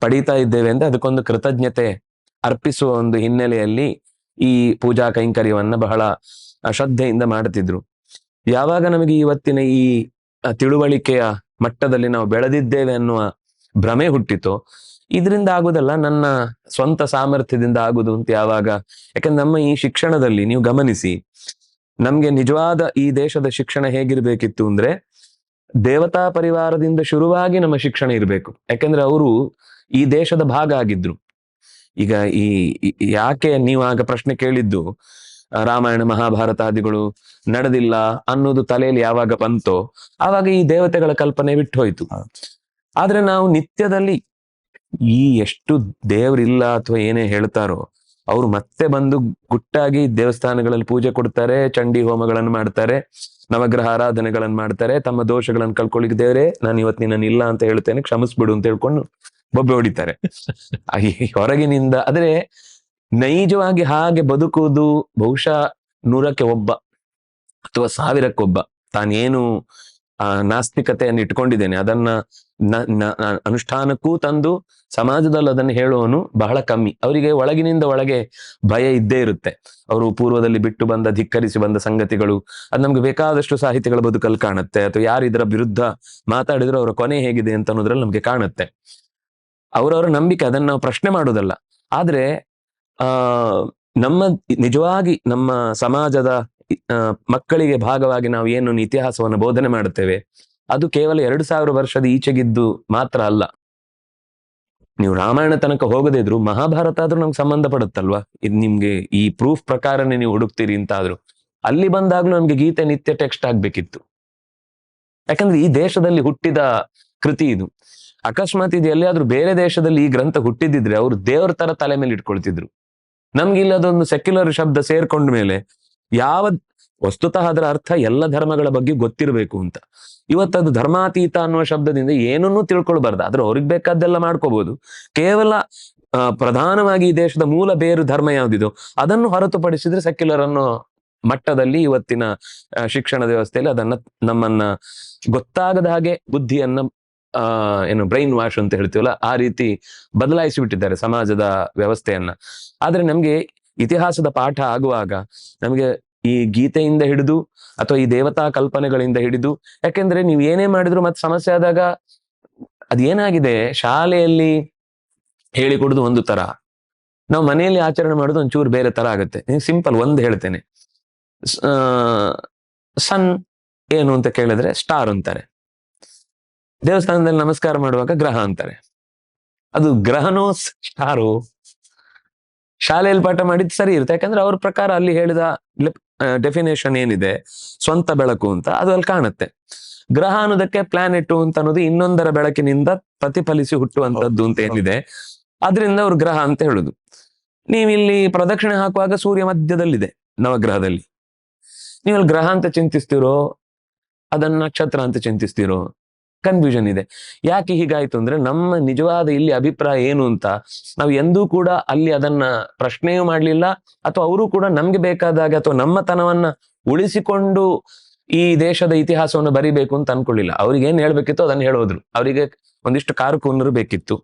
ಪಡೀತಾ ಇದ್ದೇವೆ ಅಂತ ಅದಕ್ಕೊಂದು ಕೃತಜ್ಞತೆ ಅರ್ಪಿಸುವ ಒಂದು ಹಿನ್ನೆಲೆಯಲ್ಲಿ ಈ ಪೂಜಾ ಕೈಂಕರ್ಯವನ್ನ ಬಹಳ ಶ್ರದ್ಧೆಯಿಂದ ಮಾಡುತ್ತಿದ್ರು. ಯಾವಾಗ ನಮಗೆ ಇವತ್ತಿನ ಈ ತಿಳುವಳಿಕೆಯ ಮಟ್ಟದಲ್ಲಿ ನಾವು ಬೆಳೆದಿದ್ದೇವೆ ಅನ್ನುವ ಭ್ರಮೆ ಹುಟ್ಟಿತೋ, ಇದರಿಂದ ಆಗುದಲ್ಲ, ನನ್ನ ಸ್ವಂತ ಸಾಮರ್ಥ್ಯದಿಂದ ಆಗುದು ಅಂತ ಯಾವಾಗ, ಯಾಕಂದ್ರೆ ನಮ್ಮ ಈ ಶಿಕ್ಷಣದಲ್ಲಿ ನೀವು ಗಮನಿಸಿ, ನಮ್ಗೆ ನಿಜವಾದ ಈ ದೇಶದ ಶಿಕ್ಷಣ ಹೇಗಿರ್ಬೇಕಿತ್ತು ಅಂದ್ರೆ ದೇವತಾ ಪರಿವಾರದಿಂದ ಶುರುವಾಗಿ ನಮ್ಮ ಶಿಕ್ಷಣ ಇರಬೇಕು. ಯಾಕೆಂದ್ರೆ ಅವರು ಈ ದೇಶದ ಭಾಗ ಆಗಿದ್ರು. ಈಗ ಈ ಯಾಕೆ ನೀವು ಆಗ ಪ್ರಶ್ನೆ ಕೇಳಿದ್ದು, ರಾಮಾಯಣ ಮಹಾಭಾರತಾದಿಗಳು ನಡೆದಿಲ್ಲ ಅನ್ನೋದು ತಲೆಯಲ್ಲಿ ಯಾವಾಗ ಬಂತೋ ಆವಾಗ ಈ ದೇವತೆಗಳ ಕಲ್ಪನೆ ಬಿಟ್ಟು ಹೋಯ್ತು. ಆದ್ರೆ ನಾವು ನಿತ್ಯದಲ್ಲಿ ಈ ಎಷ್ಟು ದೇವರಿಲ್ಲ ಅಥವಾ ಏನೇ ಹೇಳ್ತಾರೋ ಅವ್ರು ಮತ್ತೆ ಬಂದು ಗುಟ್ಟಾಗಿ ದೇವಸ್ಥಾನಗಳಲ್ಲಿ ಪೂಜೆ ಕೊಡ್ತಾರೆ, ಚಂಡಿ ಹೋಮಗಳನ್ನು ಮಾಡ್ತಾರೆ, ನವಗ್ರಹ ಆರಾಧನೆಗಳನ್ನು ಮಾಡ್ತಾರೆ, ತಮ್ಮ ದೋಷಗಳನ್ನು ಕಳ್ಕೊಳ್ಳಿಕ್ಕೆ ದೇವರೇ ನಾನು ಇವತ್ತು ನಿನ್ನನ್ನು ಇಲ್ಲ ಅಂತ ಹೇಳ್ತೇನೆ, ಕ್ಷಮಿಸ್ಬಿಡು ಅಂತ ಹೇಳ್ಕೊಂಡು ಬೊಬ್ಬೆ ಹೊಡಿತಾರೆ ಹೊರಗಿನಿಂದ. ಆದ್ರೆ ನೈಜವಾಗಿ ಹಾಗೆ ಬದುಕುವುದು ಬಹುಶಃ 100ಕ್ಕೆ ಒಬ್ಬ ಅಥವಾ 1000ಕ್ಕೊಬ್ಬ. ತಾನೇನು ನಾಸ್ತಿಕತೆಯನ್ನು ಇಟ್ಕೊಂಡಿದ್ದೇನೆ ಅದನ್ನ ಅನುಷ್ಠಾನಕ್ಕೂ ತಂದು ಸಮಾಜದಲ್ಲಿ ಅದನ್ನು ಹೇಳುವವನು ಬಹಳ ಕಮ್ಮಿ. ಅವರಿಗೆ ಒಳಗಿನಿಂದ ಒಳಗೆ ಭಯ ಇದ್ದೇ ಇರುತ್ತೆ. ಅವರು ಪೂರ್ವದಲ್ಲಿ ಬಿಟ್ಟು ಬಂದ, ಧಿಕ್ಕರಿಸಿ ಬಂದ ಸಂಗತಿಗಳು ಅದು ನಮ್ಗೆ ಬೇಕಾದಷ್ಟು ಸಾಹಿತ್ಯಗಳ ಬದುಕಲ್ಲಿ ಕಾಣುತ್ತೆ, ಅಥವಾ ಯಾರು ಇದರ ವಿರುದ್ಧ ಮಾತಾಡಿದ್ರು ಅವರ ಕೊನೆ ಹೇಗಿದೆ ಅಂತ ಅನ್ನೋದ್ರಲ್ಲಿ ನಮ್ಗೆ ಕಾಣುತ್ತೆ. ಅವರವರ ನಂಬಿಕೆ, ಅದನ್ನ ನಾವು ಪ್ರಶ್ನೆ ಮಾಡೋದಲ್ಲ. ಆದ್ರೆ ನಮ್ಮ ನಿಜವಾಗಿ ನಮ್ಮ ಸಮಾಜದ ಮಕ್ಕಳಿಗೆ ಭಾಗವಾಗಿ ನಾವು ಏನು ಇತಿಹಾಸವನ್ನು ಬೋಧನೆ ಮಾಡುತ್ತೇವೆ ಅದು ಕೇವಲ 2000 ವರ್ಷದ ಈಚೆಗಿದ್ದು ಮಾತ್ರ ಅಲ್ಲ. ನೀವು ರಾಮಾಯಣ ತನಕ ಹೋಗದೇ ಇದ್ರು ಮಹಾಭಾರತ ಆದ್ರೂ ನಮ್ಗೆ ಸಂಬಂಧ ಪಡುತ್ತಲ್ವಾ. ಇದು ನಿಮ್ಗೆ ಈ ಪ್ರೂಫ್ ಪ್ರಕಾರನೇ ನೀವು ಹುಡುಕ್ತೀರಿ ಅಂತಾದ್ರು ಅಲ್ಲಿ ಬಂದಾಗ್ಲೂ ನಮ್ಗೆ ಗೀತೆ ನಿತ್ಯ ಟೆಕ್ಸ್ಟ್ ಆಗ್ಬೇಕಿತ್ತು. ಯಾಕಂದ್ರೆ ಈ ದೇಶದಲ್ಲಿ ಹುಟ್ಟಿದ ಕೃತಿ ಇದು. ಅಕಸ್ಮಾತ್ ಇದು ಎಲ್ಲಿಯಾದ್ರೂ ಬೇರೆ ದೇಶದಲ್ಲಿ ಈ ಗ್ರಂಥ ಹುಟ್ಟಿದಿದ್ರೆ ಅವ್ರು ದೇವ್ರ ತರ ತಲೆ ಮೇಲೆ ಇಟ್ಕೊಳ್ತಿದ್ರು. ನಮ್ಗೆ ಇಲ್ಲದೊಂದು ಸೆಕ್ಯುಲರ್ ಶಬ್ದ ಸೇರ್ಕೊಂಡ ಮೇಲೆ ಯಾವ ವಸ್ತುತಃ ಅದರ ಅರ್ಥ ಎಲ್ಲ ಧರ್ಮಗಳ ಬಗ್ಗೆ ಗೊತ್ತಿರಬೇಕು ಅಂತ. ಇವತ್ತದು ಧರ್ಮಾತೀತ ಅನ್ನುವ ಶಬ್ದದಿಂದ ಏನನ್ನೂ ತಿಳ್ಕೊಳ್ಬಾರ್ದು. ಆದ್ರೆ ಅವ್ರಿಗೆ ಬೇಕಾದ್ದೆಲ್ಲ ಮಾಡ್ಕೋಬಹುದು. ಕೇವಲ ಪ್ರಧಾನವಾಗಿ ಈ ದೇಶದ ಮೂಲ ಬೇರು ಧರ್ಮ ಯಾವ್ದಿದೋ ಅದನ್ನು ಹೊರತುಪಡಿಸಿದ್ರೆ ಸೆಕ್ಯುಲರ್ ಅನ್ನೋ ಮಟ್ಟದಲ್ಲಿ ಇವತ್ತಿನ ಶಿಕ್ಷಣ ವ್ಯವಸ್ಥೆಯಲ್ಲಿ ಅದನ್ನ ನಮ್ಮನ್ನ ಗೊತ್ತಾಗದ ಹಾಗೆ ಬುದ್ಧಿಯನ್ನ ಏನು ಬ್ರೈನ್ ವಾಶ್ ಅಂತ ಹೇಳ್ತೀವಲ್ಲ ಆ ರೀತಿ ಬದಲಾಯಿಸಿ ಬಿಟ್ಟಿದ್ದಾರೆ ಸಮಾಜದ ವ್ಯವಸ್ಥೆಯನ್ನ. ಆದ್ರೆ ನಮ್ಗೆ ಇತಿಹಾಸದ ಪಾಠ ಆಗುವಾಗ ನಮ್ಗೆ ಈ ಗೀತೆಯಿಂದ ಹಿಡಿದು ಅಥವಾ ಈ ದೇವತಾ ಕಲ್ಪನೆಗಳಿಂದ ಹಿಡಿದು, ಯಾಕೆಂದ್ರೆ ನೀವು ಏನೇ ಮಾಡಿದ್ರು ಮತ್ತೆ ಸಮಸ್ಯೆ ಆದಾಗ ಅದೇನಾಗಿದೆ, ಶಾಲೆಯಲ್ಲಿ ಹೇಳಿಕೊಡುದು ಒಂದು ತರ, ನಾವು ಮನೆಯಲ್ಲಿ ಆಚರಣೆ ಮಾಡೋದು ಒಂಚೂರು ಬೇರೆ ತರ ಆಗುತ್ತೆ. ಸಿಂಪಲ್ ಒಂದು ಹೇಳ್ತೇನೆ. ಸನ್ ಏನು ಅಂತ ಕೇಳಿದ್ರೆ ಸ್ಟಾರ್ ಅಂತಾರೆ. ದೇವಸ್ಥಾನದಲ್ಲಿ ನಮಸ್ಕಾರ ಮಾಡುವಾಗ ಗ್ರಹ ಅಂತಾರೆ. ಅದು ಗ್ರಹನೋ ಸ್ಟಾರು? ಶಾಲೆಯಲ್ಲಿ ಪಾಠ ಮಾಡಿದ್ ಸರಿ ಇರುತ್ತೆ, ಯಾಕಂದ್ರೆ ಅವ್ರ ಪ್ರಕಾರ ಅಲ್ಲಿ ಹೇಳಿದ ಡೆಫಿನೇಷನ್ ಏನಿದೆ ಸ್ವಂತ ಬೆಳಕು ಅಂತ, ಅದು ಅಲ್ಲಿ ಕಾಣುತ್ತೆ. ಗ್ರಹ ಅನ್ನೋದಕ್ಕೆ ಪ್ಲಾನೆಟ್ ಅಂತ ಅನ್ನೋದು ಇನ್ನೊಂದರ ಬೆಳಕಿನಿಂದ ಪ್ರತಿಫಲಿಸಿ ಹುಟ್ಟುವಂತದ್ದು ಅಂತ ಏನಿದೆ, ಅದರಿಂದ ಅವ್ರು ಗ್ರಹ ಅಂತ ಹೇಳುದು. ನೀವಿಲ್ಲಿ ಪ್ರದಕ್ಷಿಣೆ ಹಾಕುವಾಗ ಸೂರ್ಯ ಮಧ್ಯದಲ್ಲಿದೆ ನವಗ್ರಹದಲ್ಲಿ. ನೀವಲ್ಲಿ ಗ್ರಹ ಅಂತ ಚಿಂತಿಸ್ತಿರೋ ಅದನ್ನ ನಕ್ಷತ್ರ ಅಂತ ಚಿಂತಿಸ್ತಿರೋ, ಕನ್ಫ್ಯೂಷನ್ ಇದೆ. ಯಾಕೆ ಹೀಗಾಯ್ತು ಅಂದ್ರೆ ನಮ್ಮ ನಿಜವಾದ ಇಲ್ಲಿ ಅಭಿಪ್ರಾಯ ಏನು ಅಂತ ನಾವು ಎಂದೂ ಕೂಡ ಅಲ್ಲಿ ಅದನ್ನ ಪ್ರಶ್ನೆಯೂ ಮಾಡ್ಲಿಲ್ಲ, ಅಥವಾ ಅವರು ಕೂಡ ನಮ್ಗೆ ಬೇಕಾದಾಗ ಅಥವಾ ನಮ್ಮ ತನವನ್ನ ಉಳಿಸಿಕೊಂಡು ಈ ದೇಶದ ಇತಿಹಾಸವನ್ನು ಬರಿಬೇಕು ಅಂತ ಅನ್ಕೊಳ್ಳಿಲ್ಲ. ಅವ್ರಿಗೆ ಏನ್ ಹೇಳ್ಬೇಕಿತ್ತು ಅದನ್ನ ಹೇಳೋದ್ರು. ಅವರಿಗೆ ಒಂದಿಷ್ಟು ಕಾರುಕೂನರು ಬೇಕಿತ್ತು,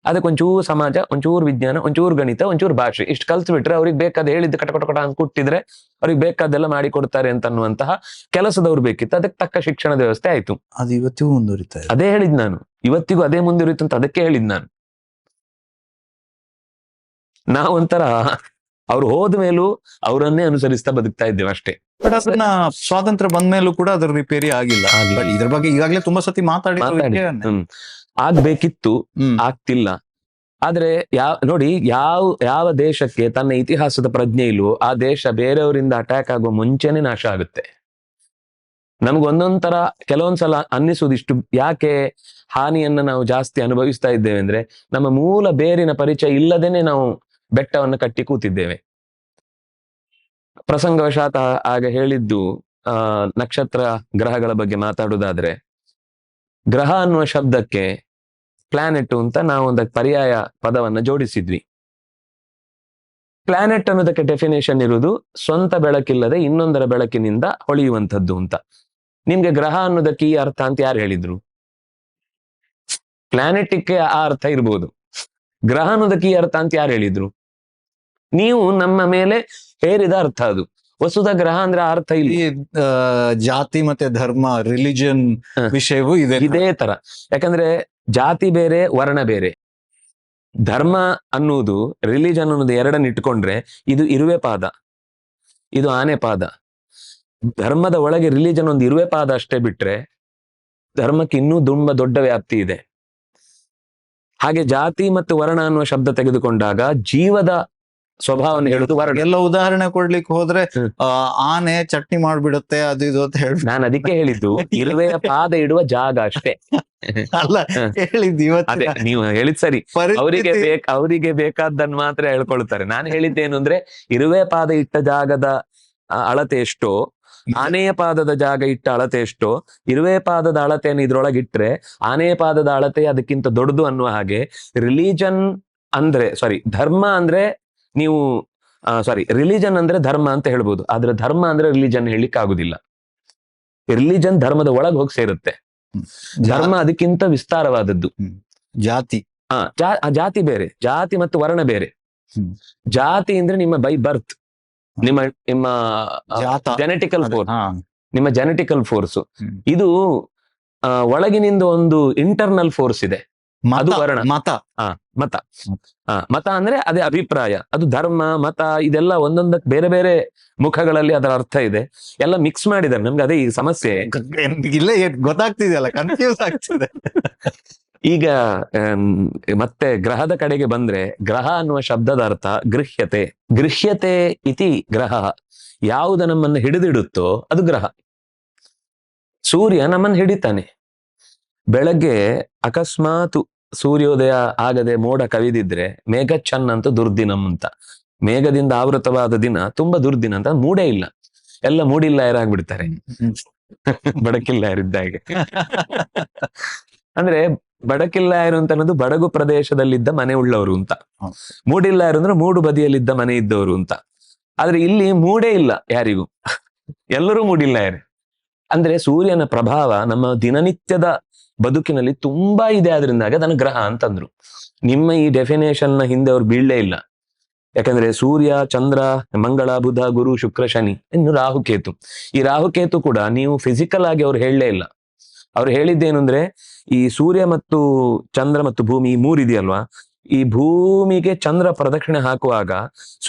ಅದಕ್ಕೆ ಒಂಚೂರು ಸಮಾಜ, ಒಂಚೂರು ವಿಜ್ಞಾನ, ಒಂಚೂರು ಗಣಿತ, ಒಂಚೂರು ಭಾಷೆ, ಇಷ್ಟು ಕಲ್ತ್ಬಿಟ್ರೆ ಅವ್ರಿಗೆ ಬೇಕಾದ ಹೇಳಿದ್ದು ಕಟಕಟ ಅಂತ ಕೊಟ್ಟಿದ್ರೆ ಅವ್ರಿಗೆ ಬೇಕಾದೆಲ್ಲ ಮಾಡಿ ಕೊಡ್ತಾರೆ ಅಂತ ಅನ್ನುವಂತಹ ಕೆಲಸದವ್ರು ಬೇಕಿತ್ತು. ಅದಕ್ಕೆ ತಕ್ಕ ಶಿಕ್ಷಣದ ವ್ಯವಸ್ಥೆ ಆಯ್ತು. ಅದು ಇವತ್ತಿಗೂ ಮುಂದುವರಿತಾ ಇದೆ. ಅದೇ ಹೇಳಿದ್ ನಾನು, ಇವತ್ತಿಗೂ ಅದೇ ಮುಂದುವರಿತು ಅಂತ ಅದಕ್ಕೆ ಹೇಳಿದ್ ನಾನು. ನಾವೊಂಥರ ಅವ್ರು ಹೋದ ಮೇಲೂ ಅವರನ್ನೇ ಅನುಸರಿಸ್ತಾ ಬದುಕ್ತಾ ಇದ್ದೇವೆ ಅಷ್ಟೇ. ಬಟ್ ಅದನ್ನ ಸ್ವಾತಂತ್ರ್ಯ ಬಂದ್ಮೇಲೂ ಕೂಡ ಅದ್ರ ರಿಪೇರಿ ಆಗಿಲ್ಲ. But ಇದ್ರ ಬಗ್ಗೆ ಈಗಾಗಲೇ ತುಂಬಾ ಸತಿ ಮಾತಾಡಿ ಆಗ್ಬೇಕಿತ್ತು, ಆಗ್ತಿಲ್ಲ. ಆದ್ರೆ ನೋಡಿ, ಯಾವ ದೇಶಕ್ಕೆ ತನ್ನ ಇತಿಹಾಸದ ಪ್ರಜ್ಞೆ ಇಲ್ವೋ ಆ ದೇಶ ಬೇರೆಯವರಿಂದ ಅಟ್ಯಾಕ್ ಆಗುವ ಮುಂಚೆನೆ ನಾಶ ಆಗುತ್ತೆ. ನಮ್ಗೊಂದೊಂಥರ ಕೆಲವೊಂದ್ಸಲ ಅನ್ನಿಸುವುದಿಷ್ಟು ಯಾಕೆ ಹಾನಿಯನ್ನ ನಾವು ಜಾಸ್ತಿ ಅನುಭವಿಸ್ತಾ ಇದ್ದೇವೆ ಅಂದ್ರೆ, ನಮ್ಮ ಮೂಲ ಬೇರಿನ ಪರಿಚಯ ಇಲ್ಲದೇನೆ ನಾವು ಬೆಟ್ಟವನ್ನು ಕಟ್ಟಿ ಕೂತಿದ್ದೇವೆ. ಪ್ರಸಂಗವಶಾತ್ ಆಗ ಹೇಳಿದ್ದು ನಕ್ಷತ್ರ ಗ್ರಹಗಳ ಬಗ್ಗೆ ಮಾತಾಡುವುದಾದ್ರೆ, ಗ್ರಹ ಅನ್ನುವ ಶಬ್ದಕ್ಕೆ ಪ್ಲಾನೆಟ್ ಅಂತ ನಾವು ಒಂದು ಪರ್ಯಾಯ ಪದವನ್ನ ಜೋಡಿಸಿದ್ವಿ. ಪ್ಲಾನೆಟ್ ಅನ್ನೋದಕ್ಕೆ ಡೆಫಿನೇಷನ್ ಇರುವುದು ಸ್ವಂತ ಬೆಳಕಿಲ್ಲದೆ ಇನ್ನೊಂದರ ಬೆಳಕಿನಿಂದ ಹೊಳೆಯುವಂಥದ್ದು ಅಂತ. ನಿಮ್ಗೆ ಗ್ರಹ ಅನ್ನೋದಕ್ಕೆ ಈ ಅರ್ಥ ಅಂತ ಯಾರು ಹೇಳಿದ್ರು? ಪ್ಲಾನೆಟ್ಗೆ ಆ ಅರ್ಥ ಇರ್ಬೋದು, ಗ್ರಹ ಅನ್ನೋದಕ್ಕೆ ಈ ಅರ್ಥ ಅಂತ ಯಾರು ಹೇಳಿದ್ರು? ನೀವು ನಮ್ಮ ಮೇಲೆ ಹೇರಿದ ಅರ್ಥ ಅದು. ವಸುಧ ಗ್ರಹ ಅಂದ್ರೆ ಆ ಅರ್ಥ ಇಲ್ಲ. ಜಾತಿ ಮತ್ತೆ ಧರ್ಮ, ರಿಲಿಜನ್ ವಿಷಯವೂ ಇದೇ ತರ. ಯಾಕಂದ್ರೆ ಜಾತಿ ಬೇರೆ, ವರ್ಣ ಬೇರೆ. ಧರ್ಮ ಅನ್ನುವುದು, ರಿಲಿಜನ್ ಅನ್ನೋದು ಎರಡನ್ನು ಇಟ್ಕೊಂಡ್ರೆ ಇದು ಇರುವೆ ಪಾದ, ಇದು ಆನೆ ಪಾದ. ಧರ್ಮದ ಒಳಗೆ ರಿಲಿಜನ್ ಒಂದು ಇರುವೆ ಪಾದ ಅಷ್ಟೇ ಬಿಟ್ರೆ ಧರ್ಮಕ್ಕೆ ಇನ್ನೂ ತುಂಬಾ ದೊಡ್ಡ ವ್ಯಾಪ್ತಿ ಇದೆ. ಹಾಗೆ ಜಾತಿ ಮತ್ತು ವರ್ಣ ಅನ್ನುವ ಶಬ್ದ ತೆಗೆದುಕೊಂಡಾಗ ಜೀವದ ಸ್ವಭಾವವನ್ನು ಹೇಳುದು ವರ್ಣ. ಎಲ್ಲ ಉದಾಹರಣೆ ಕೊಡ್ಲಿಕ್ಕೆ ಹೋದ್ರೆ ಆನೆ ಚಟ್ನಿ ಮಾಡ್ಬಿಡುತ್ತೆ ಅದು ಇದು ಅಂತ ಹೇಳಿ, ನಾನು ಅದಕ್ಕೆ ಹೇಳಿದ್ದು ಇರುವೆಯ ಪಾದ ಇಡುವ ಜಾಗ ಅಷ್ಟೇ. ಅಲ್ಲ ಹೇಳಿದ್ದು ಅದೇ ನೀವು ಹೇಳಿದ್ ಸರಿ. ಅವರಿಗೆ ಬೇಕಾದ್ದನ್ನು ಮಾತ್ರ ಹೇಳ್ಕೊಳ್ತಾರೆ. ನಾನು ಹೇಳಿದ್ದೇನು ಅಂದ್ರೆ, ಇರುವೆ ಪಾದ ಇಟ್ಟ ಜಾಗದ ಅಳತೆ ಎಷ್ಟೋ, ಆನೆಯ ಪಾದದ ಜಾಗ ಇಟ್ಟ ಅಳತೆ ಎಷ್ಟೋ, ಇರುವೆ ಪಾದದ ಅಳತೆಯನ್ನು ಇದ್ರೊಳಗಿಟ್ರೆ ಆನೆಯ ಪಾದದ ಅಳತೆ ಅದಕ್ಕಿಂತ ದೊಡ್ಡದು ಅನ್ನುವ ಹಾಗೆ ರಿಲಿಜನ್ ಅಂದ್ರೆ ಧರ್ಮ ಅಂದ್ರೆ ನೀವು ರಿಲಿಜನ್ ಅಂದ್ರೆ ಧರ್ಮ ಅಂತ ಹೇಳ್ಬೋದು. ಆದ್ರೆ ಧರ್ಮ ಅಂದ್ರೆ ರಿಲಿಜನ್ ಹೇಳಿಕ್ ಆಗುದಿಲ್ಲ. ರಿಲಿಜನ್ ಧರ್ಮದ ಒಳಗೆ ಹೋಗಿ ಸೇರುತ್ತೆ, ಧರ್ಮ ಅದಕ್ಕಿಂತ ವಿಸ್ತಾರವಾದದ್ದು. ಜಾತಿ ಜಾತಿ ಬೇರೆ, ಜಾತಿ ಮತ್ತು ವರ್ಣ ಬೇರೆ. ಜಾತಿ ಅಂದ್ರೆ ನಿಮ್ಮ ಬೈ ಬರ್ತ್, ನಿಮ್ಮ ಜೆನೆಟಿಕಲ್ ಫೋರ್ಸ್, ನಿಮ್ಮ ಜೆನೆಟಿಕಲ್ ಫೋರ್ಸ್. ಇದು ಒಳಗಿನಿಂದ ಒಂದು ಇಂಟರ್ನಲ್ ಫೋರ್ಸ್ ಇದೆ, ಅದು ವರ್ಣ. ಮತ ಅಂದ್ರೆ ಅದೇ ಅಭಿಪ್ರಾಯ. ಅದು ಧರ್ಮ, ಮತ, ಇದೆಲ್ಲ ಒಂದೊಂದಕ್ಕೆ ಬೇರೆ ಬೇರೆ ಮುಖಗಳಲ್ಲಿ ಅದರ ಅರ್ಥ ಇದೆ. ಎಲ್ಲ ಮಿಕ್ಸ್ ಮಾಡಿದ್ದಾರೆ. ನಮ್ಗೆ ಅದೇ ಈ ಸಮಸ್ಯೆ ಇಲ್ಲೇ ಗೊತ್ತಾಗ್ತಿದೆಯಲ್ಲ, ಕನ್ಫ್ಯೂಸ್ ಆಗ್ತಿದೆ. ಈಗ ಮತ್ತೆ ಗ್ರಹದ ಕಡೆಗೆ ಬಂದ್ರೆ, ಗ್ರಹ ಅನ್ನುವ ಶಬ್ದದ ಅರ್ಥ ಗೃಹ್ಯತೆ. ಗೃಹ್ಯತೆ ಇತಿ ಗ್ರಹ. ಯಾವುದು ನಮ್ಮನ್ನು ಹಿಡಿದಿಡುತ್ತೋ ಅದು ಗ್ರಹ. ಸೂರ್ಯ ನಮ್ಮನ್ನು ಹಿಡಿತಾನೆ. ಬೆಳಗ್ಗೆ ಅಕಸ್ಮಾತ್ ಸೂರ್ಯೋದಯ ಆಗದೆ ಮೋಡ ಕವಿದಿದ್ರೆ ಮೇಘಚ್ಛನ್ನ ಅಂತ ದುರ್ದಿನಂ ಅಂತ, ಮೇಘದಿಂದ ಆವೃತವಾದ ದಿನ ತುಂಬಾ ದುರ್ದಿನ ಅಂತ. ಮೂಡೇ ಇಲ್ಲ, ಎಲ್ಲ ಮೂಡಿಲ್ಲ ಯಾರಾಗ್ಬಿಡ್ತಾರೆ, ಬಡಕಿಲ್ಲ ಯಾರಿದ್ದಾಗೆ. ಅಂದ್ರೆ ಬಡಕಿಲ್ಲ ಯಾರು ಅಂತ ಅನ್ನೋದು ಬಡಗು ಪ್ರದೇಶದಲ್ಲಿದ್ದ ಮನೆ ಉಳ್ಳವರು ಅಂತ, ಮೂಡಿಲ್ಲ ಯಾರು ಅಂದ್ರೆ ಮೂಡು ಬದಿಯಲ್ಲಿದ್ದ ಮನೆ ಇದ್ದವರು ಅಂತ. ಆದ್ರೆ ಇಲ್ಲಿ ಮೂಡೇ ಇಲ್ಲ ಯಾರಿಗೂ, ಎಲ್ಲರೂ ಮೂಡಿಲ್ಲ ಯಾರು. ಅಂದ್ರೆ ಸೂರ್ಯನ ಪ್ರಭಾವ ನಮ್ಮ ದಿನನಿತ್ಯದ ಬದುಕಿನಲ್ಲಿ ತುಂಬಾ ಇದೆ. ಆದ್ರಿಂದಾಗ ಅದನ್ನು ಗ್ರಹ ಅಂತಂದ್ರು. ನಿಮ್ಮ ಈ ಡೆಫಿನೇಷನ್ ನ ಹಿಂದೆ ಅವ್ರು ಬೀಳಲೇ ಇಲ್ಲ. ಯಾಕಂದ್ರೆ ಸೂರ್ಯ, ಚಂದ್ರ, ಮಂಗಳ, ಬುಧ, ಗುರು, ಶುಕ್ರ, ಶನಿ, ಇನ್ನು ರಾಹುಕೇತು. ಈ ರಾಹುಕೇತು ಕೂಡ ನೀವು ಫಿಸಿಕಲ್ ಆಗಿ ಅವ್ರು ಹೇಳಲೇ ಇಲ್ಲ. ಅವ್ರು ಹೇಳಿದ್ದೇನು ಅಂದ್ರೆ, ಈ ಸೂರ್ಯ ಮತ್ತು ಚಂದ್ರ ಮತ್ತು ಭೂಮಿ ಈ ಮೂರಿದೆಯಲ್ವಾ, ಈ ಭೂಮಿಗೆ ಚಂದ್ರ ಪ್ರದಕ್ಷಿಣೆ ಹಾಕುವಾಗ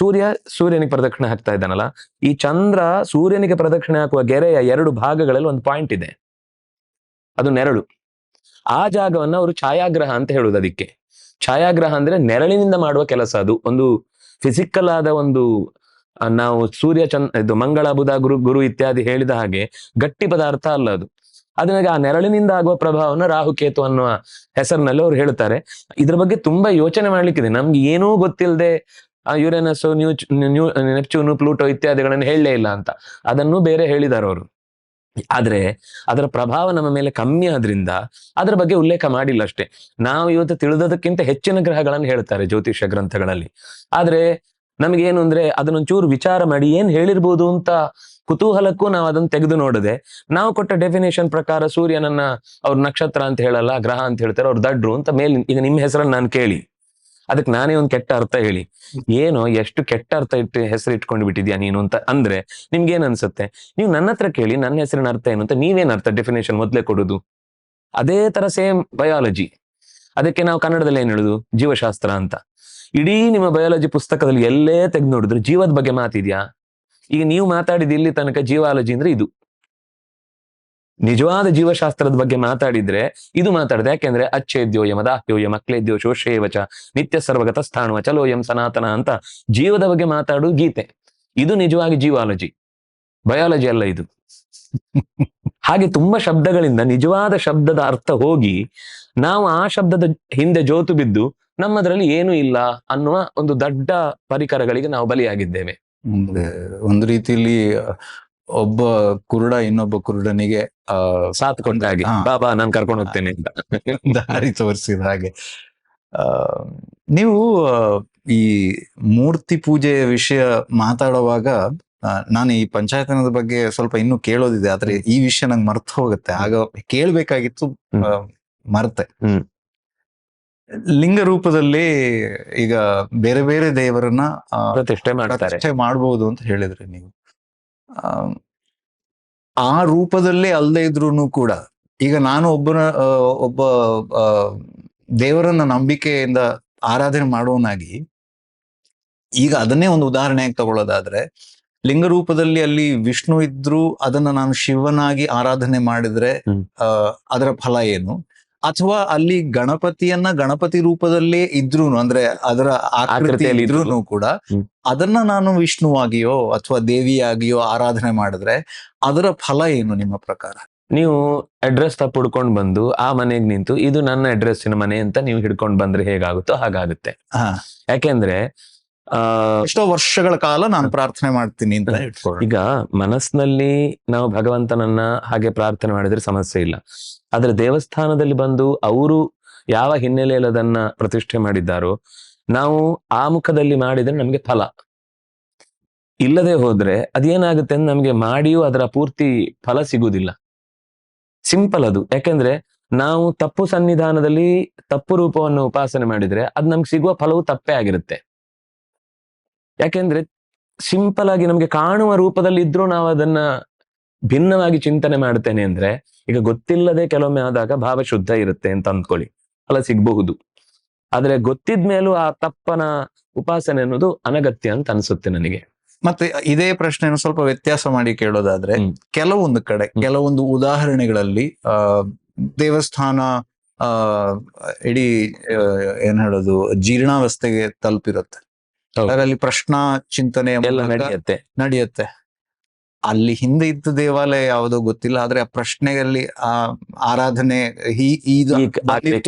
ಸೂರ್ಯನಿಗೆ ಪ್ರದಕ್ಷಿಣೆ ಹಾಕ್ತಾ ಇದ್ದಾನಲ್ಲ, ಈ ಚಂದ್ರ ಸೂರ್ಯನಿಗೆ ಪ್ರದಕ್ಷಿಣೆ ಹಾಕುವ ಗೆರೆಯ 2 ಭಾಗಗಳಲ್ಲಿ ಒಂದು ಪಾಯಿಂಟ್ ಇದೆ, ಅದು ನೆರಳು. ಆ ಜಾಗವನ್ನ ಅವರು ಛಾಯಾಗ್ರಹ ಅಂತ ಹೇಳುದು. ಅದಕ್ಕೆ ಛಾಯಾಗ್ರಹ ಅಂದ್ರೆ ನೆರಳಿನಿಂದ ಮಾಡುವ ಕೆಲಸ. ಅದು ಒಂದು ಫಿಸಿಕಲ್ ಆದ ಒಂದು ನಾವು ಇದು ಮಂಗಳ ಬುಧ ಗುರು ಇತ್ಯಾದಿ ಹೇಳಿದ ಹಾಗೆ ಗಟ್ಟಿ ಪದಾರ್ಥ ಅಲ್ಲ ಅದು. ಅದನ್ನಾಗಿ ಆ ನೆರಳಿನಿಂದ ಆಗುವ ಪ್ರಭಾವವನ್ನು ರಾಹುಕೇತು ಅನ್ನುವ ಹೆಸರಿನಲ್ಲಿ ಅವ್ರು ಹೇಳ್ತಾರೆ. ಇದ್ರ ಬಗ್ಗೆ ತುಂಬಾ ಯೋಚನೆ ಮಾಡ್ಲಿಕ್ಕಿದೆ. ನಮ್ಗೆ ಏನೂ ಗೊತ್ತಿಲ್ಲದೆ ಯುರೇನಸ್, ನೆಪ್ಚೂನು, ಪ್ಲೂಟೋ ಇತ್ಯಾದಿಗಳನ್ನು ಹೇಳಲೇ ಇಲ್ಲ ಅಂತ ಅದನ್ನು ಬೇರೆ ಹೇಳಿದಾರೆ ಅವರು. ಆದ್ರೆ ಅದರ ಪ್ರಭಾವ ನಮ್ಮ ಮೇಲೆ ಕಮ್ಮಿ ಆದ್ರಿಂದ ಅದರ ಬಗ್ಗೆ ಉಲ್ಲೇಖ ಮಾಡಿಲ್ಲ ಅಷ್ಟೇ. ನಾವು ಇವತ್ತು ತಿಳಿದದಕ್ಕಿಂತ ಹೆಚ್ಚಿನ ಗ್ರಹಗಳನ್ನು ಹೇಳ್ತಾರೆ ಜ್ಯೋತಿಷ್ಯ ಗ್ರಂಥಗಳಲ್ಲಿ. ಆದ್ರೆ ನಮಗೇನು ಅಂದ್ರೆ ಅದನ್ನೊಂಚೂರು ವಿಚಾರ ಮಾಡಿ ಏನ್ ಹೇಳಿರ್ಬೋದು ಅಂತ ಕುತೂಹಲಕ್ಕೂ ನಾವು ಅದನ್ನ ತೆಗೆದು ನೋಡದೆ, ನಾವು ಕೊಟ್ಟ ಡೆಫಿನೇಷನ್ ಪ್ರಕಾರ ಸೂರ್ಯನನ್ನ ಅವ್ರ ನಕ್ಷತ್ರ ಅಂತ ಹೇಳಲ್ಲ, ಗ್ರಹ ಅಂತ ಹೇಳ್ತಾರೆ, ಅವ್ರು ದಡ್ರು ಅಂತ ಮೇಲೆ. ಈಗ ನಿಮ್ಮ ಹೆಸರನ್ನ ನಾನು ಕೇಳಿ ಅದಕ್ಕೆ ನಾನೇ ಒಂದು ಕೆಟ್ಟ ಅರ್ಥ ಹೇಳಿ, ಏನೋ ಎಷ್ಟು ಕೆಟ್ಟ ಅರ್ಥ ಹೆಸರು ಇಟ್ಕೊಂಡು ಬಿಟ್ಟಿದ್ಯಾ ನೀನು ಅಂತ ಅಂದ್ರೆ ನಿಮ್ಗೇನ್ ಅನ್ಸುತ್ತೆ? ನೀವು ನನ್ನ ಹತ್ರ ಕೇಳಿ ನನ್ನ ಹೆಸರಿನ ಅರ್ಥ ಏನು ಅಂತ, ನೀವೇನ್ ಅರ್ಥ ಡೆಫಿನೇಷನ್ ಮೊದಲೇ ಕೊಡುದು? ಅದೇ ತರ ಸೇಮ್ ಬಯಾಲಜಿ. ಅದಕ್ಕೆ ನಾವು ಕನ್ನಡದಲ್ಲಿ ಏನ್ ಹೇಳುದು? ಜೀವಶಾಸ್ತ್ರ ಅಂತ. ಇಡೀ ನಿಮ್ಮ ಬಯಾಲಜಿ ಪುಸ್ತಕದಲ್ಲಿ ಎಲ್ಲೇ ತೆಗೆದು ನೋಡಿದ್ರು ಜೀವದ ಬಗ್ಗೆ ಮಾತಿದ್ಯಾ? ಈಗ ನೀವು ಮಾತಾಡಿದ ಇಲ್ಲಿ ತನಕ ಜೀವಾಲಜಿ ಅಂದ್ರೆ ಇದು. ನಿಜವಾದ ಜೀವಶಾಸ್ತ್ರದ ಬಗ್ಗೆ ಮಾತಾಡಿದ್ರೆ ಇದು ಮಾತಾಡಿದೆ. ಯಾಕೆಂದ್ರೆ ಅಚ್ಛೇದ್ಯೋಯಂ ಅದಾಹ್ಯೋಯಂ ಅಕ್ಲೇದ್ಯೋ ಶೋಷೇವಚ ನಿತ್ಯ ಸರ್ವಗತ ಸ್ಥಾಣುವ ಚಲೋಯಂ ಸನಾತನ ಅಂತ ಜೀವದ ಬಗ್ಗೆ ಮಾತಾಡು ಗೀತೆ. ಇದು ನಿಜವಾಗಿ ಜೀವಾಲಜಿ, ಬಯಾಲಜಿ ಅಲ್ಲ ಇದು. ಹಾಗೆ ತುಂಬಾ ಶಬ್ದಗಳಿಂದ ನಿಜವಾದ ಶಬ್ದದ ಅರ್ಥ ಹೋಗಿ ನಾವು ಆ ಶಬ್ದದ ಹಿಂದೆ ಜೋತು ಬಿದ್ದು ನಮ್ಮದ್ರಲ್ಲಿ ಏನೂ ಇಲ್ಲ ಅನ್ನುವ ಒಂದು ದೊಡ್ಡ ಪರಿಕರಗಳಿಗೆ ನಾವು ಬಲಿಯಾಗಿದ್ದೇವೆ. ಒಂದು ರೀತಿಯಲ್ಲಿ ಒಬ್ಬ ಕುರುಡ ಇನ್ನೊಬ್ಬ ಕುರುಡನಿಗೆ ಸಾಥ್ ಕೊಟ್ಟ ಹಾಗೆ, ಬಾಬಾ ನಾನು ಕರ್ಕೊಂಡು ಹೋಗ್ತೇನೆ ಅಂತ ದಾರಿ ತೋರಿಸಿದ ಹಾಗೆ. ನೀವು ಈ ಮೂರ್ತಿ ಪೂಜೆಯ ವಿಷಯ ಮಾತಾಡುವಾಗ ನಾನು ಈ ಪಂಚಾಯತನದ ಬಗ್ಗೆ ಸ್ವಲ್ಪ ಇನ್ನೂ ಕೇಳೋದಿದೆ, ಆದ್ರೆ ಈ ವಿಷಯ ನಂಗೆ ಮರ್ತು ಹೋಗುತ್ತೆ. ಆಗ ಕೇಳ್ಬೇಕಾಗಿತ್ತು, ಮರ್ತೆ. ಲಿಂಗ ರೂಪದಲ್ಲಿ ಈಗ ಬೇರೆ ಬೇರೆ ದೇವರನ್ನ ಪ್ರತಿಷ್ಠೆ ಮಾಡಬಹುದು ಅಂತ ಹೇಳಿದ್ರಿ ನೀವು. ಆ ರೂಪದಲ್ಲೇ ಅಲ್ಲದೆ ಇದ್ರೂ ಕೂಡ ಈಗ ನಾನು ಒಬ್ಬ ದೇವರನ್ನ ನಂಬಿಕೆಯಿಂದ ಆರಾಧನೆ ಮಾಡುವನಾಗಿ, ಈಗ ಅದನ್ನೇ ಒಂದು ಉದಾಹರಣೆಯಾಗಿ ತಗೊಳ್ಳೋದಾದ್ರೆ, ಲಿಂಗ ರೂಪದಲ್ಲಿ ಅಲ್ಲಿ ವಿಷ್ಣು ಇದ್ರು ಅದನ್ನ ನಾನು ಶಿವನಾಗಿ ಆರಾಧನೆ ಮಾಡಿದ್ರೆ ಅದರ ಫಲ ಏನು? ಅಥವಾ ಅಲ್ಲಿ ಗಣಪತಿಯನ್ನ ಗಣಪತಿ ರೂಪದಲ್ಲೇ ಇದ್ರು, ಅಂದ್ರೆ ಅದರ ಆಕೃತಿಯಲ್ಲಿ ಇದ್ರೂ ಕೂಡ ಅದನ್ನ ನಾನು ವಿಷ್ಣುವಾಗಿಯೋ ಅಥವಾ ದೇವಿಯಾಗಿಯೋ ಆರಾಧನೆ ಮಾಡಿದ್ರೆ ಅದರ ಫಲ ಏನು ನಿಮ್ಮ ಪ್ರಕಾರ? ನೀವು ಅಡ್ರೆಸ್ ತಪ್ಪು ಹುಡ್ಕೊಂಡು ಬಂದು ಆ ಮನೆಗೆ ನಿಂತು ಇದು ನನ್ನ ಅಡ್ರೆಸ್ಸಿನ ಮನೆ ಅಂತ ನೀವು ಹಿಡ್ಕೊಂಡು ಬಂದ್ರೆ ಹೇಗಾಗುತ್ತೋ ಹಾಗಾಗುತ್ತೆ. ಯಾಕೆಂದ್ರೆ ಎಷ್ಟೋ ವರ್ಷಗಳ ಕಾಲ ನಾನು ಪ್ರಾರ್ಥನೆ ಮಾಡ್ತೀನಿ ಅಂತ ಈಗ ಮನಸ್ಸಿನಲ್ಲಿ ನಾವು ಭಗವಂತನನ್ನ ಹಾಗೆ ಪ್ರಾರ್ಥನೆ ಮಾಡಿದ್ರೆ ಸಮಸ್ಯೆ ಇಲ್ಲ. ಆದ್ರೆ ದೇವಸ್ಥಾನದಲ್ಲಿ ಬಂದು ಅವರು ಯಾವ ಹಿನ್ನೆಲೆಯಲ್ಲಿ ಅದನ್ನ ಪ್ರತಿಷ್ಠೆ ಮಾಡಿದ್ದಾರೋ ನಾವು ಆ ಮುಖದಲ್ಲಿ ಮಾಡಿದ್ರೆ ನಮ್ಗೆ ಫಲ. ಇಲ್ಲದೆ ಹೋದ್ರೆ ಅದೇನಾಗುತ್ತೆ ಅಂದ್ರೆ ನಮ್ಗೆ ಮಾಡಿಯೂ ಅದರ ಪೂರ್ತಿ ಫಲ ಸಿಗುವುದಿಲ್ಲ. ಸಿಂಪಲ್ ಅದು. ಯಾಕೆಂದ್ರೆ ನಾವು ತಪ್ಪು ಸನ್ನಿಧಾನದಲ್ಲಿ ತಪ್ಪು ರೂಪವನ್ನು ಉಪಾಸನೆ ಮಾಡಿದ್ರೆ ಅದ್ ನಮ್ಗೆ ಸಿಗುವ ಫಲವು ತಪ್ಪೇ ಆಗಿರುತ್ತೆ. ಯಾಕೆಂದ್ರೆ ಸಿಂಪಲ್ ಆಗಿ ನಮ್ಗೆ ಕಾಣುವ ರೂಪದಲ್ಲಿ ಇದ್ರೂ ನಾವು ಅದನ್ನ ಭಿನ್ನವಾಗಿ ಚಿಂತನೆ ಮಾಡ್ತೇನೆ ಅಂದ್ರೆ, ಈಗ ಗೊತ್ತಿಲ್ಲದೆ ಕೆಲವೊಮ್ಮೆ ಆದಾಗ ಭಾವ ಶುದ್ಧ ಇರುತ್ತೆ ಅಂತ ಅಂದ್ಕೊಳ್ಳಿ, ಫಲ ಸಿಗಬಹುದು. ಆದ್ರೆ ಗೊತ್ತಿದ್ಮೇಲೂ ಆ ತಪ್ಪನ ಉಪಾಸನೆ ಅನ್ನೋದು ಅನಗತ್ಯ ಅಂತ ಅನ್ಸುತ್ತೆ ನನಗೆ. ಮತ್ತೆ ಇದೇ ಪ್ರಶ್ನೆಯನ್ನು ಸ್ವಲ್ಪ ವ್ಯತ್ಯಾಸ ಮಾಡಿ ಕೇಳೋದಾದ್ರೆ, ಕೆಲವೊಂದು ಕಡೆ ಕೆಲವೊಂದು ಉದಾಹರಣೆಗಳಲ್ಲಿ ದೇವಸ್ಥಾನ ಇಡೀ ಏನ್ ಹೇಳೋದು ಜೀರ್ಣಾವಸ್ಥೆಗೆ ತಲುಪಿರುತ್ತೆ. ಅದರಲ್ಲಿ ಪ್ರಶ್ನಾ ಚಿಂತನೆ ನಡೆಯುತ್ತೆ. ಅಲ್ಲಿ ಹಿಂದೆ ಇದ್ದ ದೇವಾಲಯ ಯಾವುದೋ ಗೊತ್ತಿಲ್ಲ, ಆದ್ರೆ ಆ ಪ್ರಶ್ನೆಯಲ್ಲಿ ಆ ಆರಾಧನೆ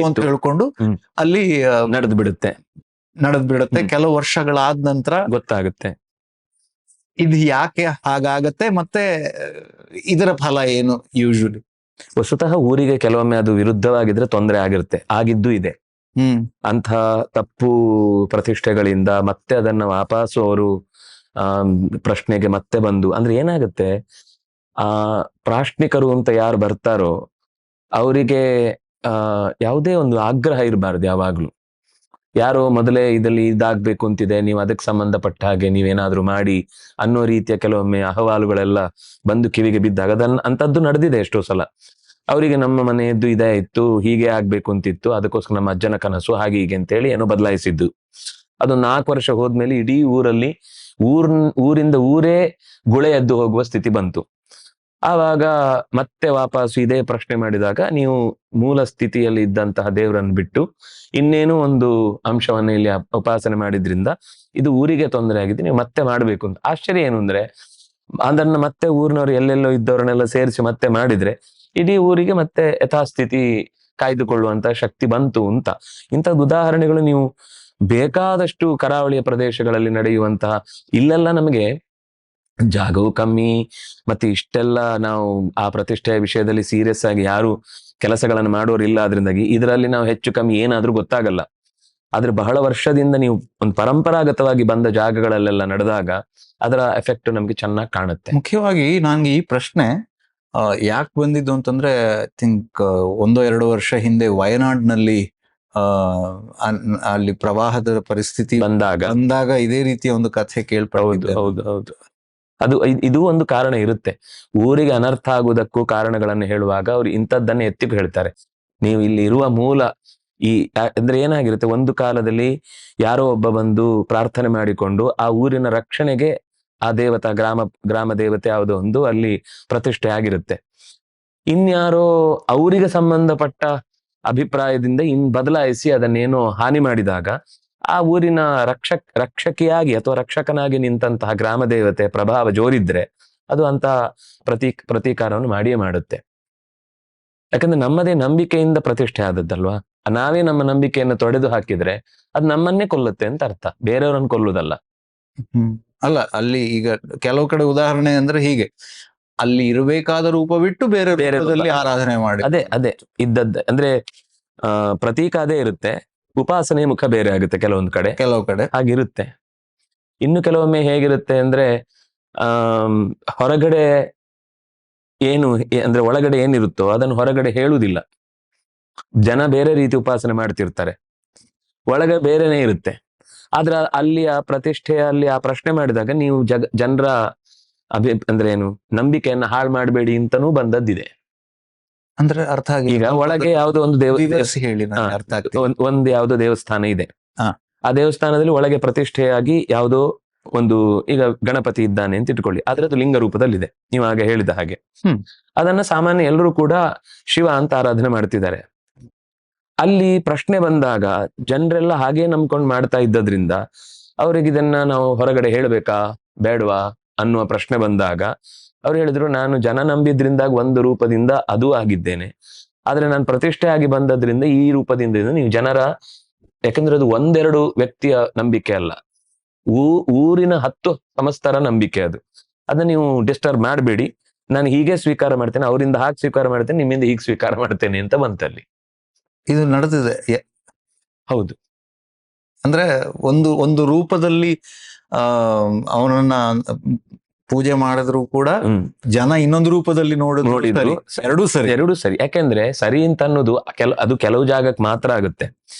ಅಂತ ಹೇಳ್ಕೊಂಡು ಅಲ್ಲಿ ನಡೆದು ಬಿಡುತ್ತೆ. ಕೆಲವು ವರ್ಷಗಳಾದ ನಂತರ ಗೊತ್ತಾಗುತ್ತೆ ಇದು ಯಾಕೆ ಹಾಗಾಗತ್ತೆ, ಮತ್ತೆ ಇದರ ಫಲ ಏನು. ಯೂಶುವಲಿ ವಸ್ತುತಃ ಊರಿಗೆ ಕೆಲವೊಮ್ಮೆ ಅದು ವಿರುದ್ಧವಾಗಿದ್ರೆ ತೊಂದರೆ ಆಗಿರುತ್ತೆ, ಆಗಿದ್ದು ಇದೆ. ಅಂಥ ತಪ್ಪು ಪ್ರತಿಷ್ಠೆಗಳಿಂದ ಮತ್ತೆ ಅದನ್ನ ವಾಪಸ್ಸು ಅವರು ಪ್ರಶ್ನೆಗೆ ಮತ್ತೆ ಬಂದು, ಅಂದ್ರೆ ಏನಾಗುತ್ತೆ, ಪ್ರಾಶ್ನಿಕರು ಅಂತ ಯಾರು ಬರ್ತಾರೋ ಅವರಿಗೆ ಯಾವುದೇ ಒಂದು ಆಗ್ರಹ ಇರಬಾರ್ದು. ಯಾವಾಗ್ಲೂ ಯಾರೋ ಮೊದಲೇ ಇದಾಗ್ಬೇಕು ಅಂತಿದೆ, ನೀವು ಅದಕ್ಕೆ ಸಂಬಂಧಪಟ್ಟ ಹಾಗೆ ನೀವೇನಾದ್ರೂ ಮಾಡಿ ಅನ್ನೋ ರೀತಿಯ ಕೆಲವೊಮ್ಮೆ ಅಹವಾಲುಗಳೆಲ್ಲ ಬಂದು ಕಿವಿಗೆ ಬಿದ್ದಾಗ ಅಂಥದ್ದು ನಡೆದಿದೆ ಎಷ್ಟೋ ಸಲ. ಅವರಿಗೆ ನಮ್ಮ ಮನೆಯದ್ದು ಇದೇ ಇತ್ತು, ಹೀಗೆ ಆಗ್ಬೇಕು ಅಂತಿತ್ತು, ಅದಕ್ಕೋಸ್ಕರ ನಮ್ಮ ಅಜ್ಜನ ಕನಸು ಹಾಗೆ ಹೀಗೆ ಅಂತೇಳಿ ಏನೋ ಬದಲಾಯಿಸಿದ್ದು. ಅದು 4 ವರ್ಷ ಹೋದ್ಮೇಲೆ ಇಡೀ ಊರಲ್ಲಿ ಊರಿಂದ ಊರೇ ಗುಳೆ ಎದ್ದು ಹೋಗುವ ಸ್ಥಿತಿ ಬಂತು. ಆವಾಗ ಮತ್ತೆ ವಾಪಸ್ ಇದೇ ಪ್ರಶ್ನೆ ಮಾಡಿದಾಗ, ನೀವು ಮೂಲ ಸ್ಥಿತಿಯಲ್ಲಿ ಇದ್ದಂತಹ ದೇವರನ್ನು ಬಿಟ್ಟು ಇನ್ನೇನೋ ಒಂದು ಅಂಶವನ್ನು ಇಲ್ಲಿ ಉಪಾಸನೆ ಮಾಡಿದ್ರಿಂದ ಇದು ಊರಿಗೆ ತೊಂದರೆ ಆಗಿದೆ, ನೀವು ಮತ್ತೆ ಮಾಡ್ಬೇಕು ಅಂತ. ಆಶ್ಚರ್ಯ ಏನು ಅಂದ್ರೆ, ಅದನ್ನ ಮತ್ತೆ ಊರಿನವರು ಎಲ್ಲೆಲ್ಲೋ ಇದ್ದವರನ್ನೆಲ್ಲ ಸೇರಿಸಿ ಮತ್ತೆ ಮಾಡಿದ್ರೆ ಇಡೀ ಊರಿಗೆ ಮತ್ತೆ ಯಥಾಸ್ಥಿತಿ ಕಾಯ್ದುಕೊಳ್ಳುವಂತ ಶಕ್ತಿ ಬಂತು ಅಂತ. ಇಂಥದ್ದು ಉದಾಹರಣೆಗಳು ನೀವು ಬೇಕಾದಷ್ಟು ಕರಾವಳಿಯ ಪ್ರದೇಶಗಳಲ್ಲಿ ನಡೆಯುವಂತಹ, ಇಲ್ಲೆಲ್ಲ ನಮಗೆ ಜಾಗವು ಕಮ್ಮಿ, ಮತ್ತೆ ಇಷ್ಟೆಲ್ಲ ನಾವು ಆ ಪ್ರತಿಷ್ಠೆಯ ವಿಷಯದಲ್ಲಿ ಸೀರಿಯಸ್ ಆಗಿ ಯಾರು ಕೆಲಸಗಳನ್ನು ಮಾಡೋರಿಲ್ಲ, ಅದರಿಂದಾಗಿ ಇದರಲ್ಲಿ ನಾವು ಹೆಚ್ಚು ಕಮ್ಮಿ ಏನಾದ್ರೂ ಗೊತ್ತಾಗಲ್ಲ. ಆದ್ರೆ ಬಹಳ ವರ್ಷದಿಂದ ನೀವು ಒಂದು ಪರಂಪರಾಗತವಾಗಿ ಬಂದ ಜಾಗಗಳಲ್ಲೆಲ್ಲ ನಡೆದಾಗ ಅದರ ಎಫೆಕ್ಟ್ ನಮ್ಗೆ ಚೆನ್ನಾಗಿ ಕಾಣುತ್ತೆ. ಮುಖ್ಯವಾಗಿ ನನ್ಗೆ ಈ ಪ್ರಶ್ನೆ ಯಾಕೆ ಬಂದಿದ್ದು ಅಂತಂದ್ರೆ, ಥಿಂಕ್ 1-2 ವರ್ಷ ಹಿಂದೆ ವಯನಾಡ್ನಲ್ಲಿ ಅಲ್ಲಿ ಪ್ರವಾಹದ ಪರಿಸ್ಥಿತಿ ಬಂದಾಗ ಇದೇ ರೀತಿಯ ಒಂದು ಕಥೆ ಕೇಳ್ಪಟ್ಟಿದ್ದೆ. ಹೌದು. ಅದು ಇದು ಒಂದು ಕಾರಣ ಇರುತ್ತೆ. ಊರಿಗೆ ಅನರ್ಥ ಆಗುವುದಕ್ಕೂ ಕಾರಣಗಳನ್ನು ಹೇಳುವಾಗ ಅವ್ರು ಇಂಥದ್ದನ್ನೇ ಎತ್ತಿ ಹೇಳ್ತಾರೆ. ನೀವು ಇಲ್ಲಿ ಇರುವ ಮೂಲ ಅಂದ್ರೆ ಏನಾಗಿರುತ್ತೆ, ಒಂದು ಕಾಲದಲ್ಲಿ ಯಾರೋ ಒಬ್ಬ ಬಂದು ಪ್ರಾರ್ಥನೆ ಮಾಡಿಕೊಂಡು ಆ ಊರಿನ ರಕ್ಷಣೆಗೆ ಆ ದೇವತಾ ಗ್ರಾಮ ದೇವತೆ ಯಾವುದೋ ಒಂದು ಅಲ್ಲಿ ಪ್ರತಿಷ್ಠೆ ಆಗಿರುತ್ತೆ. ಇನ್ಯಾರೋ ಅವರಿಗೆ ಸಂಬಂಧಪಟ್ಟ ಅಭಿಪ್ರಾಯದಿಂದ ಬದಲಾಯಿಸಿ ಅದನ್ನೇನೋ ಹಾನಿ ಮಾಡಿದಾಗ ಆ ಊರಿನ ರಕ್ಷಕಿಯಾಗಿ ಅಥವಾ ರಕ್ಷಕನಾಗಿ ನಿಂತಹ ಗ್ರಾಮ ದೇವತೆ ಪ್ರಭಾವ ಜೋರಿದ್ರೆ ಅದು ಅಂತ ಪ್ರತೀಕಾರವನ್ನು ಮಾಡಿಯೇ ಮಾಡುತ್ತೆ. ಯಾಕಂದ್ರೆ ನಮ್ಮದೇ ನಂಬಿಕೆಯಿಂದ ಪ್ರತಿಷ್ಠೆ ಆದದ್ದಲ್ವಾ. ನಾವೇ ನಮ್ಮ ನಂಬಿಕೆಯನ್ನು ತೊಡೆದು ಹಾಕಿದ್ರೆ ಅದು ನಮ್ಮನ್ನೇ ಕೊಲ್ಲುತ್ತೆ ಅಂತ ಅರ್ಥ, ಬೇರೆಯವರನ್ನು ಕೊಲ್ಲುದಲ್ಲ. ಅಲ್ಲ, ಅಲ್ಲಿ ಈಗ ಕೆಲವು ಕಡೆ ಉದಾಹರಣೆ ಅಂದ್ರೆ ಹೀಗೆ, ಅಲ್ಲಿ ಇರಬೇಕಾದ ರೂಪ ಬಿಟ್ಟು ಬೇರೆ ರೂಪದಲ್ಲಿ ಆರಾಧನೆ ಮಾಡಿ, ಅದೇ ಇದ್ದದ್ದೇ ಅಂದ್ರೆ ಪ್ರತೀಕ ಅದೇ ಇರುತ್ತೆ, ಉಪಾಸನೆ ಮುಖ ಬೇರೆ ಆಗುತ್ತೆ ಕೆಲವು ಕಡೆ ಹಾಗಿರುತ್ತೆ. ಇನ್ನು ಕೆಲವೊಮ್ಮೆ ಹೇಗಿರುತ್ತೆ ಅಂದ್ರೆ ಹೊರಗಡೆ ಏನು ಅಂದ್ರೆ ಒಳಗಡೆ ಏನಿರುತ್ತೋ ಅದನ್ನು ಹೊರಗಡೆ ಹೇಳುವುದಿಲ್ಲ. ಜನ ಬೇರೆ ರೀತಿ ಉಪಾಸನೆ ಮಾಡ್ತಿರ್ತಾರೆ, ಒಳಗೆ ಬೇರೆನೆ ಇರುತ್ತೆ. ಆದ್ರೆ ಅಲ್ಲಿಯ ಪ್ರತಿಷ್ಠೆಯಲ್ಲಿ ಆ ಪ್ರಶ್ನೆ ಮಾಡಿದಾಗ ನೀವು ಜನರ ಅಂದ್ರೆ ಏನು ನಂಬಿಕೆಯನ್ನ ಹಾಳು ಮಾಡಬೇಡಿ ಅಂತಾನೂ ಬಂದದ್ದಿದೆ. ಅಂದ್ರೆ ಅರ್ಥ ಆಗಿ, ಈಗ ಒಳಗೆ ಯಾವುದೋ ಒಂದು ಒಂದು ಯಾವುದೋ ದೇವಸ್ಥಾನ ಇದೆ, ಆ ದೇವಸ್ಥಾನದಲ್ಲಿ ಒಳಗೆ ಪ್ರತಿಷ್ಠೆಯಾಗಿ ಯಾವುದೋ ಒಂದು, ಈಗ ಗಣಪತಿ ಇದ್ದಾನೆ ಅಂತ ಇಟ್ಕೊಳ್ಳಿ, ಅದ್ರದ್ದು ಲಿಂಗ ರೂಪದಲ್ಲಿದೆ ನೀವು ಆಗ ಹೇಳಿದ ಹಾಗೆ. ಅದನ್ನ ಸಾಮಾನ್ಯ ಎಲ್ಲರೂ ಕೂಡ ಶಿವ ಅಂತ ಆರಾಧನೆ ಮಾಡ್ತಿದ್ದಾರೆ. ಅಲ್ಲಿ ಪ್ರಶ್ನೆ ಬಂದಾಗ ಜನರೆಲ್ಲ ಹಾಗೆ ನಂಬ್ಕೊಂಡು ಮಾಡ್ತಾ ಇದ್ದದ್ರಿಂದ ಅವ್ರಿಗೆ ಇದನ್ನ ನಾವು ಹೊರಗಡೆ ಹೇಳ್ಬೇಕಾ ಬೇಡವಾ ಅನ್ನುವ ಪ್ರಶ್ನೆ ಬಂದಾಗ ಅವ್ರು ಹೇಳಿದ್ರು, ನಾನು ಜನ ನಂಬಿದ್ರಿಂದಾಗ ಒಂದು ರೂಪದಿಂದ ಅದೂ ಆಗಿದ್ದೇನೆ, ಆದ್ರೆ ನಾನು ಪ್ರತಿಷ್ಠೆ ಆಗಿ ಬಂದದ್ರಿಂದ ಈ ರೂಪದಿಂದ ನೀವು ಜನರ, ಯಾಕಂದ್ರೆ ಅದು 1-2 ವ್ಯಕ್ತಿಯ ನಂಬಿಕೆ ಅಲ್ಲ, ಊರಿನ 10 ಸಮಸ್ತರ ನಂಬಿಕೆ ಅದು. ಅದನ್ನ ನೀವು ಡಿಸ್ಟರ್ಬ್ ಮಾಡಬೇಡಿ, ನಾನು ಹೀಗೆ ಸ್ವೀಕಾರ ಮಾಡ್ತೇನೆ, ಅವರಿಂದ ಹಾಗೆ ಸ್ವೀಕಾರ ಮಾಡ್ತೇನೆ, ನಿಮ್ಮಿಂದ ಹೀಗೆ ಸ್ವೀಕಾರ ಮಾಡ್ತೇನೆ ಅಂತ ಬಂತಲ್ಲಿ. ಇದು ನಡೆದಿದೆ. ಹೌದು, ಅಂದ್ರೆ ಒಂದು ರೂಪದಲ್ಲಿ ಅವನನ್ನ ಪೂಜೆ ಮಾಡಿದ್ರು ಕೂಡ ಜನ ಇನ್ನೊಂದು ರೂಪದಲ್ಲಿ ನೋಡಿದ್ರು ಎರಡೂ ಸರಿ. ಯಾಕೆಂದ್ರೆ ಸರಿ ಅಂತ ಅನ್ನೋದು ಅದು ಕೆಲವು ಜಾಗಕ್ಕೆ ಮಾತ್ರ ಆಗುತ್ತೆ,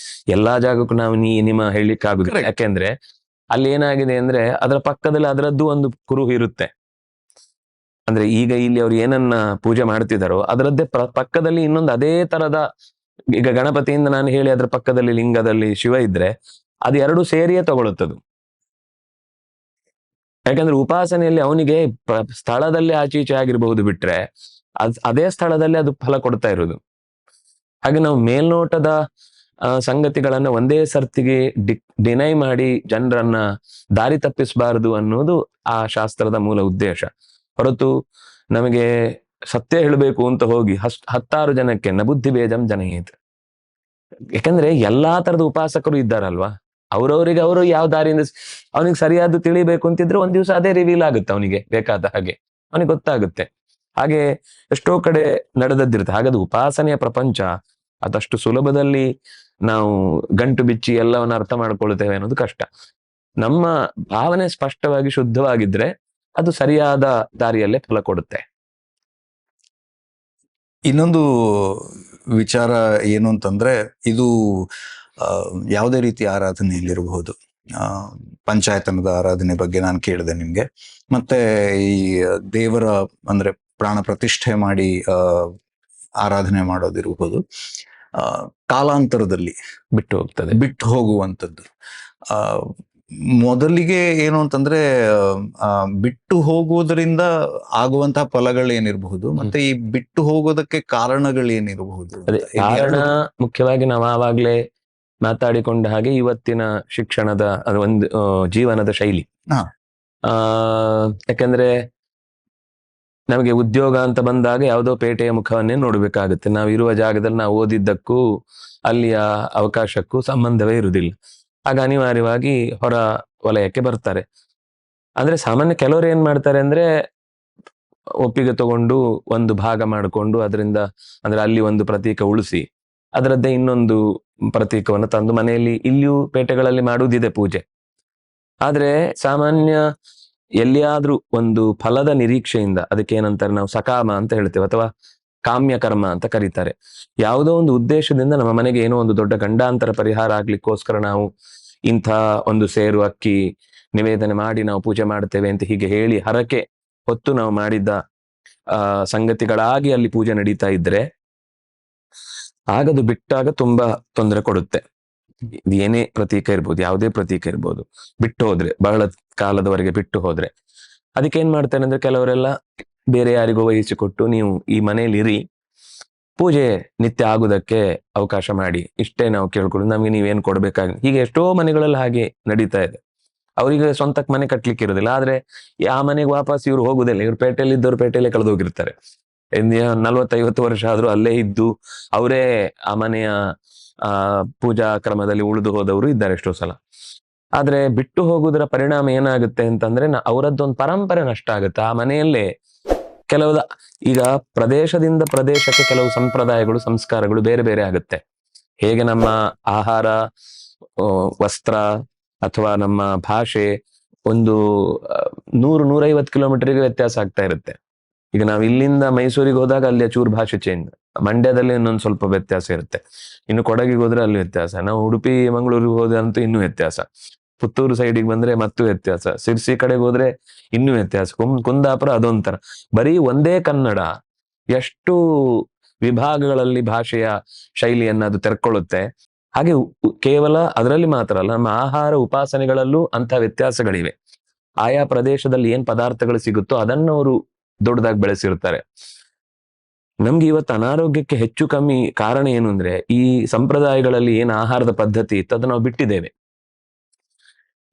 ಎಲ್ಲಾ ಜಾಗಕ್ಕೂ ನಾವು ನಿಮ್ಮ ಹೇಳಿಕ್ ಆಗುದಿಲ್ಲ. ಯಾಕೆಂದ್ರೆ ಅಲ್ಲಿ ಏನಾಗಿದೆ ಅಂದ್ರೆ ಅದರ ಪಕ್ಕದಲ್ಲಿ ಅದರದ್ದು ಒಂದು ಕುರುಹು ಇರುತ್ತೆ. ಅಂದ್ರೆ ಈಗ ಇಲ್ಲಿ ಅವ್ರು ಏನನ್ನ ಪೂಜೆ ಮಾಡ್ತಿದಾರೋ ಅದರದ್ದೇ ಪಕ್ಕದಲ್ಲಿ ಇನ್ನೊಂದು ಅದೇ ತರದ, ಈಗ ಗಣಪತಿಯಿಂದ ನಾನು ಹೇಳಿ ಅದ್ರ ಪಕ್ಕದಲ್ಲಿ ಲಿಂಗದಲ್ಲಿ ಶಿವ ಇದ್ರೆ ಅದು ಎರಡು ಸೇರಿಯೇ ತಗೊಳುತ್ತದು. ಯಾಕಂದ್ರೆ ಉಪಾಸನೆಯಲ್ಲಿ ಅವನಿಗೆ ಸ್ಥಳದಲ್ಲಿ ಆಚೀಚೆ ಆಗಿರಬಹುದು ಬಿಟ್ರೆ ಅದೇ ಸ್ಥಳದಲ್ಲಿ ಅದು ಫಲ ಕೊಡ್ತಾ ಇರೋದು. ಹಾಗೆ ನಾವು ಮೇಲ್ನೋಟದ ಸಂಗತಿಗಳನ್ನ ಒಂದೇ ಸರ್ತಿಗೆ ಡಿನೈ ಮಾಡಿ ಜನರನ್ನ ದಾರಿ ತಪ್ಪಿಸಬಾರದು ಅನ್ನೋದು ಆ ಶಾಸ್ತ್ರದ ಮೂಲ ಉದ್ದೇಶ. ಹೊರತು ನಮಗೆ ಸತ್ಯ ಹೇಳಬೇಕು ಅಂತ ಹೋಗಿ 10 ಜನಕ್ಕೆ ನ ಬುದ್ಧಿ ಬೇಜಂ ಜನಹಿತ. ಯಾಕಂದ್ರೆ ಎಲ್ಲಾ ತರದ ಉಪಾಸಕರು ಇದ್ದಾರಲ್ವಾ, ಅವ್ರವ್ರಿಗೆ ಅವರು ಯಾವ ದಾರಿಯಿಂದ ಅವನಿಗೆ ಸರಿಯಾದ ತಿಳಿಬೇಕು ಅಂತಿದ್ರೆ ಒಂದ್ ದಿವಸ ಅದೇ ರಿವೀಲ್ ಆಗುತ್ತೆ, ಅವನಿಗೆ ಬೇಕಾದ ಹಾಗೆ ಅವನಿಗೆ ಗೊತ್ತಾಗುತ್ತೆ. ಹಾಗೆ ಎಷ್ಟೋ ಕಡೆ ನಡೆದದ್ದಿರುತ್ತೆ. ಹಾಗಾದ್ರೆ ಉಪಾಸನೆಯ ಪ್ರಪಂಚ ಅದಷ್ಟು ಸುಲಭದಲ್ಲಿ ನಾವು ಗಂಟು ಬಿಚ್ಚಿ ಎಲ್ಲವನ್ನ ಅರ್ಥ ಮಾಡ್ಕೊಳ್ತೇವೆ ಅನ್ನೋದು ಕಷ್ಟ. ನಮ್ಮ ಭಾವನೆ ಸ್ಪಷ್ಟವಾಗಿ ಶುದ್ಧವಾಗಿದ್ರೆ ಅದು ಸರಿಯಾದ ದಾರಿಯಲ್ಲೇ ಫಲ ಕೊಡುತ್ತೆ. ಇನ್ನೊಂದು ವಿಚಾರ ಏನು ಅಂತಂದ್ರೆ, ಇದು ಯಾವುದೇ ರೀತಿ ಆರಾಧನೆಯಲ್ಲಿರಬಹುದು. ಪಂಚಾಯತನದ ಆರಾಧನೆ ಬಗ್ಗೆ ನಾನು ಕೇಳಿದೆ ನಿಮ್ಗೆ. ಮತ್ತೆ ಈ ದೇವರ ಅಂದ್ರೆ ಪ್ರಾಣ ಪ್ರತಿಷ್ಠೆ ಮಾಡಿ ಆರಾಧನೆ ಮಾಡೋದಿರ್ಬೋದು, ಕಾಲಾಂತರದಲ್ಲಿ ಬಿಟ್ಟು ಹೋಗುವಂಥದ್ದು. ಮೊದಲಿಗೆ ಏನು ಅಂತಂದ್ರೆ ಬಿಟ್ಟು ಹೋಗುವುದರಿಂದ ಆಗುವಂತಹ ಫಲಗಳೇನಿರಬಹುದು, ಮತ್ತೆ ಈ ಬಿಟ್ಟು ಹೋಗೋದಕ್ಕೆ ಕಾರಣಗಳೇನಿರಬಹುದು. ಕಾರಣ ಮುಖ್ಯವಾಗಿ ನಾವು ಆವಾಗ್ಲೇ ಮಾತಾಡಿಕೊಂಡ ಹಾಗೆ ಇವತ್ತಿನ ಶಿಕ್ಷಣದ ಅದು ಒಂದು ಜೀವನದ ಶೈಲಿ. ಯಾಕಂದ್ರೆ ನಮಗೆ ಉದ್ಯೋಗ ಅಂತ ಬಂದಾಗ ಯಾವುದೋ ಪೇಟೆಯ ಮುಖವನ್ನೇ ನೋಡ್ಬೇಕಾಗುತ್ತೆ. ನಾವು ಇರುವ ಜಾಗದಲ್ಲಿ ನಾವು ಓದಿದ್ದಕ್ಕೂ ಅಲ್ಲಿಯ ಅವಕಾಶಕ್ಕೂ ಸಂಬಂಧವೇ ಇರುವುದಿಲ್ಲ. ಆಗ ಅನಿವಾರ್ಯವಾಗಿ ಹೊರ ವಲಯಕ್ಕೆ ಬರ್ತಾರೆ. ಅಂದ್ರೆ ಸಾಮಾನ್ಯ ಕೆಲವರು ಏನ್ ಮಾಡ್ತಾರೆ ಅಂದ್ರೆ ಒಪ್ಪಿಗೆ ತಗೊಂಡು ಒಂದು ಭಾಗ ಮಾಡಿಕೊಂಡು ಅದರಿಂದ ಅಂದ್ರೆ ಅಲ್ಲಿ ಒಂದು ಪ್ರತೀಕ ಉಳಿಸಿ ಅದರದ್ದೇ ಇನ್ನೊಂದು ಪ್ರತೀಕವನ್ನು ತಂದು ಮನೆಯಲ್ಲಿ, ಇಲ್ಲಿಯೂ ಪೇಟೆಗಳಲ್ಲಿ ಮಾಡುವುದಿದೆ ಪೂಜೆ. ಆದ್ರೆ ಸಾಮಾನ್ಯ ಎಲ್ಲಿಯಾದ್ರೂ ಒಂದು ಫಲದ ನಿರೀಕ್ಷೆಯಿಂದ, ಅದಕ್ಕೆ ಏನಂತಾರೆ ನಾವು ಸಕಾಮ ಅಂತ ಹೇಳ್ತೇವೆ ಅಥವಾ ಕಾಮ್ಯ ಕರ್ಮ ಅಂತ ಕರೀತಾರೆ, ಯಾವುದೋ ಒಂದು ಉದ್ದೇಶದಿಂದ ನಮ್ಮ ಮನೆಗೆ ಏನೋ ಒಂದು ದೊಡ್ಡ ಗಂಡಾಂತರ ಪರಿಹಾರ ಆಗ್ಲಿಕ್ಕೋಸ್ಕರ ನಾವು ಇಂಥ ಒಂದು ಸೇರು ಅಕ್ಕಿ ನಿವೇದನೆ ಮಾಡಿ ನಾವು ಪೂಜೆ ಮಾಡ್ತೇವೆ ಅಂತ ಹೀಗೆ ಹೇಳಿ ಹರಕೆ ಹೊತ್ತು ನಾವು ಮಾಡಿದ್ದ ಸಂಗತಿಗಳಾಗಿ ಅಲ್ಲಿ ಪೂಜೆ ನಡೀತಾ ಇದ್ರೆ ಆಗದು ಬಿಟ್ಟಾಗ ತುಂಬಾ ತೊಂದರೆ ಕೊಡುತ್ತೆ. ಏನೇ ಪ್ರತೀಕ ಇರ್ಬೋದು, ಯಾವುದೇ ಪ್ರತೀಕ ಇರ್ಬೋದು, ಬಿಟ್ಟು ಹೋದ್ರೆ ಬಹಳ ಕಾಲದವರೆಗೆ ಬಿಟ್ಟು ಹೋದ್ರೆ ಅದಕ್ಕೆ ಏನ್ ಮಾಡ್ತಾರೆ ಅಂದ್ರೆ ಕೆಲವರೆಲ್ಲ ಬೇರೆ ಯಾರಿಗೋ ವಹಿಸಿಕೊಟ್ಟು ನೀವು ಈ ಮನೇಲಿ ಇರಿ, ಪೂಜೆ ನಿತ್ಯ ಆಗುದಕ್ಕೆ ಅವಕಾಶ ಮಾಡಿ, ಇಷ್ಟೇ ನಾವು ಕೇಳ್ಕೊಳ್ಳೋದು, ನಮ್ಗೆ ನೀವೇನ್ ಕೊಡ್ಬೇಕಾಗಿ. ಹೀಗೆ ಎಷ್ಟೋ ಮನೆಗಳಲ್ಲಿ ಹಾಗೆ ನಡೀತಾ ಇದೆ. ಅವರಿಗೆ ಸ್ವಂತಕ್ಕೆ ಮನೆ ಕಟ್ಲಿಕ್ಕೆ ಇರೋದಿಲ್ಲ, ಆದ್ರೆ ಆ ಮನೆಗೆ ವಾಪಸ್ ಇವ್ರು ಹೋಗುದಿಲ್ಲ. ಇವ್ರು ಪೇಟೆಯಲ್ಲಿ ಇದ್ದವ್ರು ಪೇಟೆಯಲ್ಲೇ ಕಳೆದೋಗಿರ್ತಾರೆ. 40-50 ವರ್ಷ ಆದ್ರೂ ಅಲ್ಲೇ ಇದ್ದು ಅವರೇ ಆ ಮನೆಯ ಪೂಜಾ ಕ್ರಮದಲ್ಲಿ ಉಳಿದು ಹೋದವರು ಇದ್ದಾರೆ ಎಷ್ಟೋ ಸಲ. ಆದ್ರೆ ಬಿಟ್ಟು ಹೋಗುವುದರ ಪರಿಣಾಮ ಏನಾಗುತ್ತೆ ಅಂತಂದ್ರೆ ಅವರದ್ದೊಂದು ಪರಂಪರೆ ನಷ್ಟ ಆಗುತ್ತೆ. ಆ ಮನೆಯಲ್ಲೇ ಕೆಲವು ಈಗ ಪ್ರದೇಶದಿಂದ ಪ್ರದೇಶಕ್ಕೆ ಕೆಲವು ಸಂಪ್ರದಾಯಗಳು ಸಂಸ್ಕಾರಗಳು ಬೇರೆ ಬೇರೆ ಆಗುತ್ತೆ. ಹೇಗೆ ನಮ್ಮ ಆಹಾರ, ವಸ್ತ್ರ ಅಥವಾ ನಮ್ಮ ಭಾಷೆ ಒಂದು 100-150 ಕಿಲೋಮೀಟರ್ಗೆ ವ್ಯತ್ಯಾಸ ಆಗ್ತಾ ಇರುತ್ತೆ. ಈಗ ನಾವು ಇಲ್ಲಿಂದ ಮೈಸೂರಿಗೆ ಹೋದಾಗ ಅಲ್ಲಿ ಚೂರು ಭಾಷೆ ಚೇಂಜ್, ಮಂಡ್ಯದಲ್ಲಿ ಇನ್ನೊಂದು ಸ್ವಲ್ಪ ವ್ಯತ್ಯಾಸ ಇರುತ್ತೆ, ಇನ್ನು ಕೊಡಗಿಗೆ ಹೋದ್ರೆ ಅಲ್ಲಿ ವ್ಯತ್ಯಾಸ, ನಾವು ಉಡುಪಿ ಮಂಗಳೂರಿಗೆ ಹೋದಂತೂ ಇನ್ನೂ ವ್ಯತ್ಯಾಸ, ಪುತ್ತೂರು ಸೈಡಿಗೆ ಬಂದ್ರೆ ಮತ್ತೂ ವ್ಯತ್ಯಾಸ, ಸಿರ್ಸಿ ಕಡೆಗೆ ಹೋದ್ರೆ ಇನ್ನೂ ವ್ಯತ್ಯಾಸ, ಕುಂದಾಪುರ ಅದೊಂಥರ. ಬರೀ ಒಂದೇ ಕನ್ನಡ ಎಷ್ಟು ವಿಭಾಗಗಳಲ್ಲಿ ಭಾಷೆಯ ಶೈಲಿಯನ್ನ ಅದು ತೆರ್ಕೊಳ್ಳುತ್ತೆ. ಹಾಗೆ ಕೇವಲ ಅದರಲ್ಲಿ ಮಾತ್ರ ಅಲ್ಲ, ನಮ್ಮ ಆಹಾರ ಉಪಾಸನೆಗಳಲ್ಲೂ ಅಂತ ವ್ಯತ್ಯಾಸಗಳಿವೆ. ಆಯಾ ಪ್ರದೇಶದಲ್ಲಿ ಏನ್ ಪದಾರ್ಥಗಳು ಸಿಗುತ್ತೋ ಅದನ್ನು ಅವರು ದೊಡ್ಡದಾಗಿ ಬೆಳೆಸಿರ್ತಾರೆ. ನಮ್ಗೆ ಇವತ್ತು ಅನಾರೋಗ್ಯಕ್ಕೆ ಹೆಚ್ಚು ಕಮ್ಮಿ ಕಾರಣ ಏನು ಅಂದ್ರೆ ಈ ಸಂಪ್ರದಾಯಗಳಲ್ಲಿ ಏನ್ ಆಹಾರದ ಪದ್ಧತಿ ಇತ್ತು ಅದನ್ನ ನಾವು ಬಿಟ್ಟಿದ್ದೇವೆ.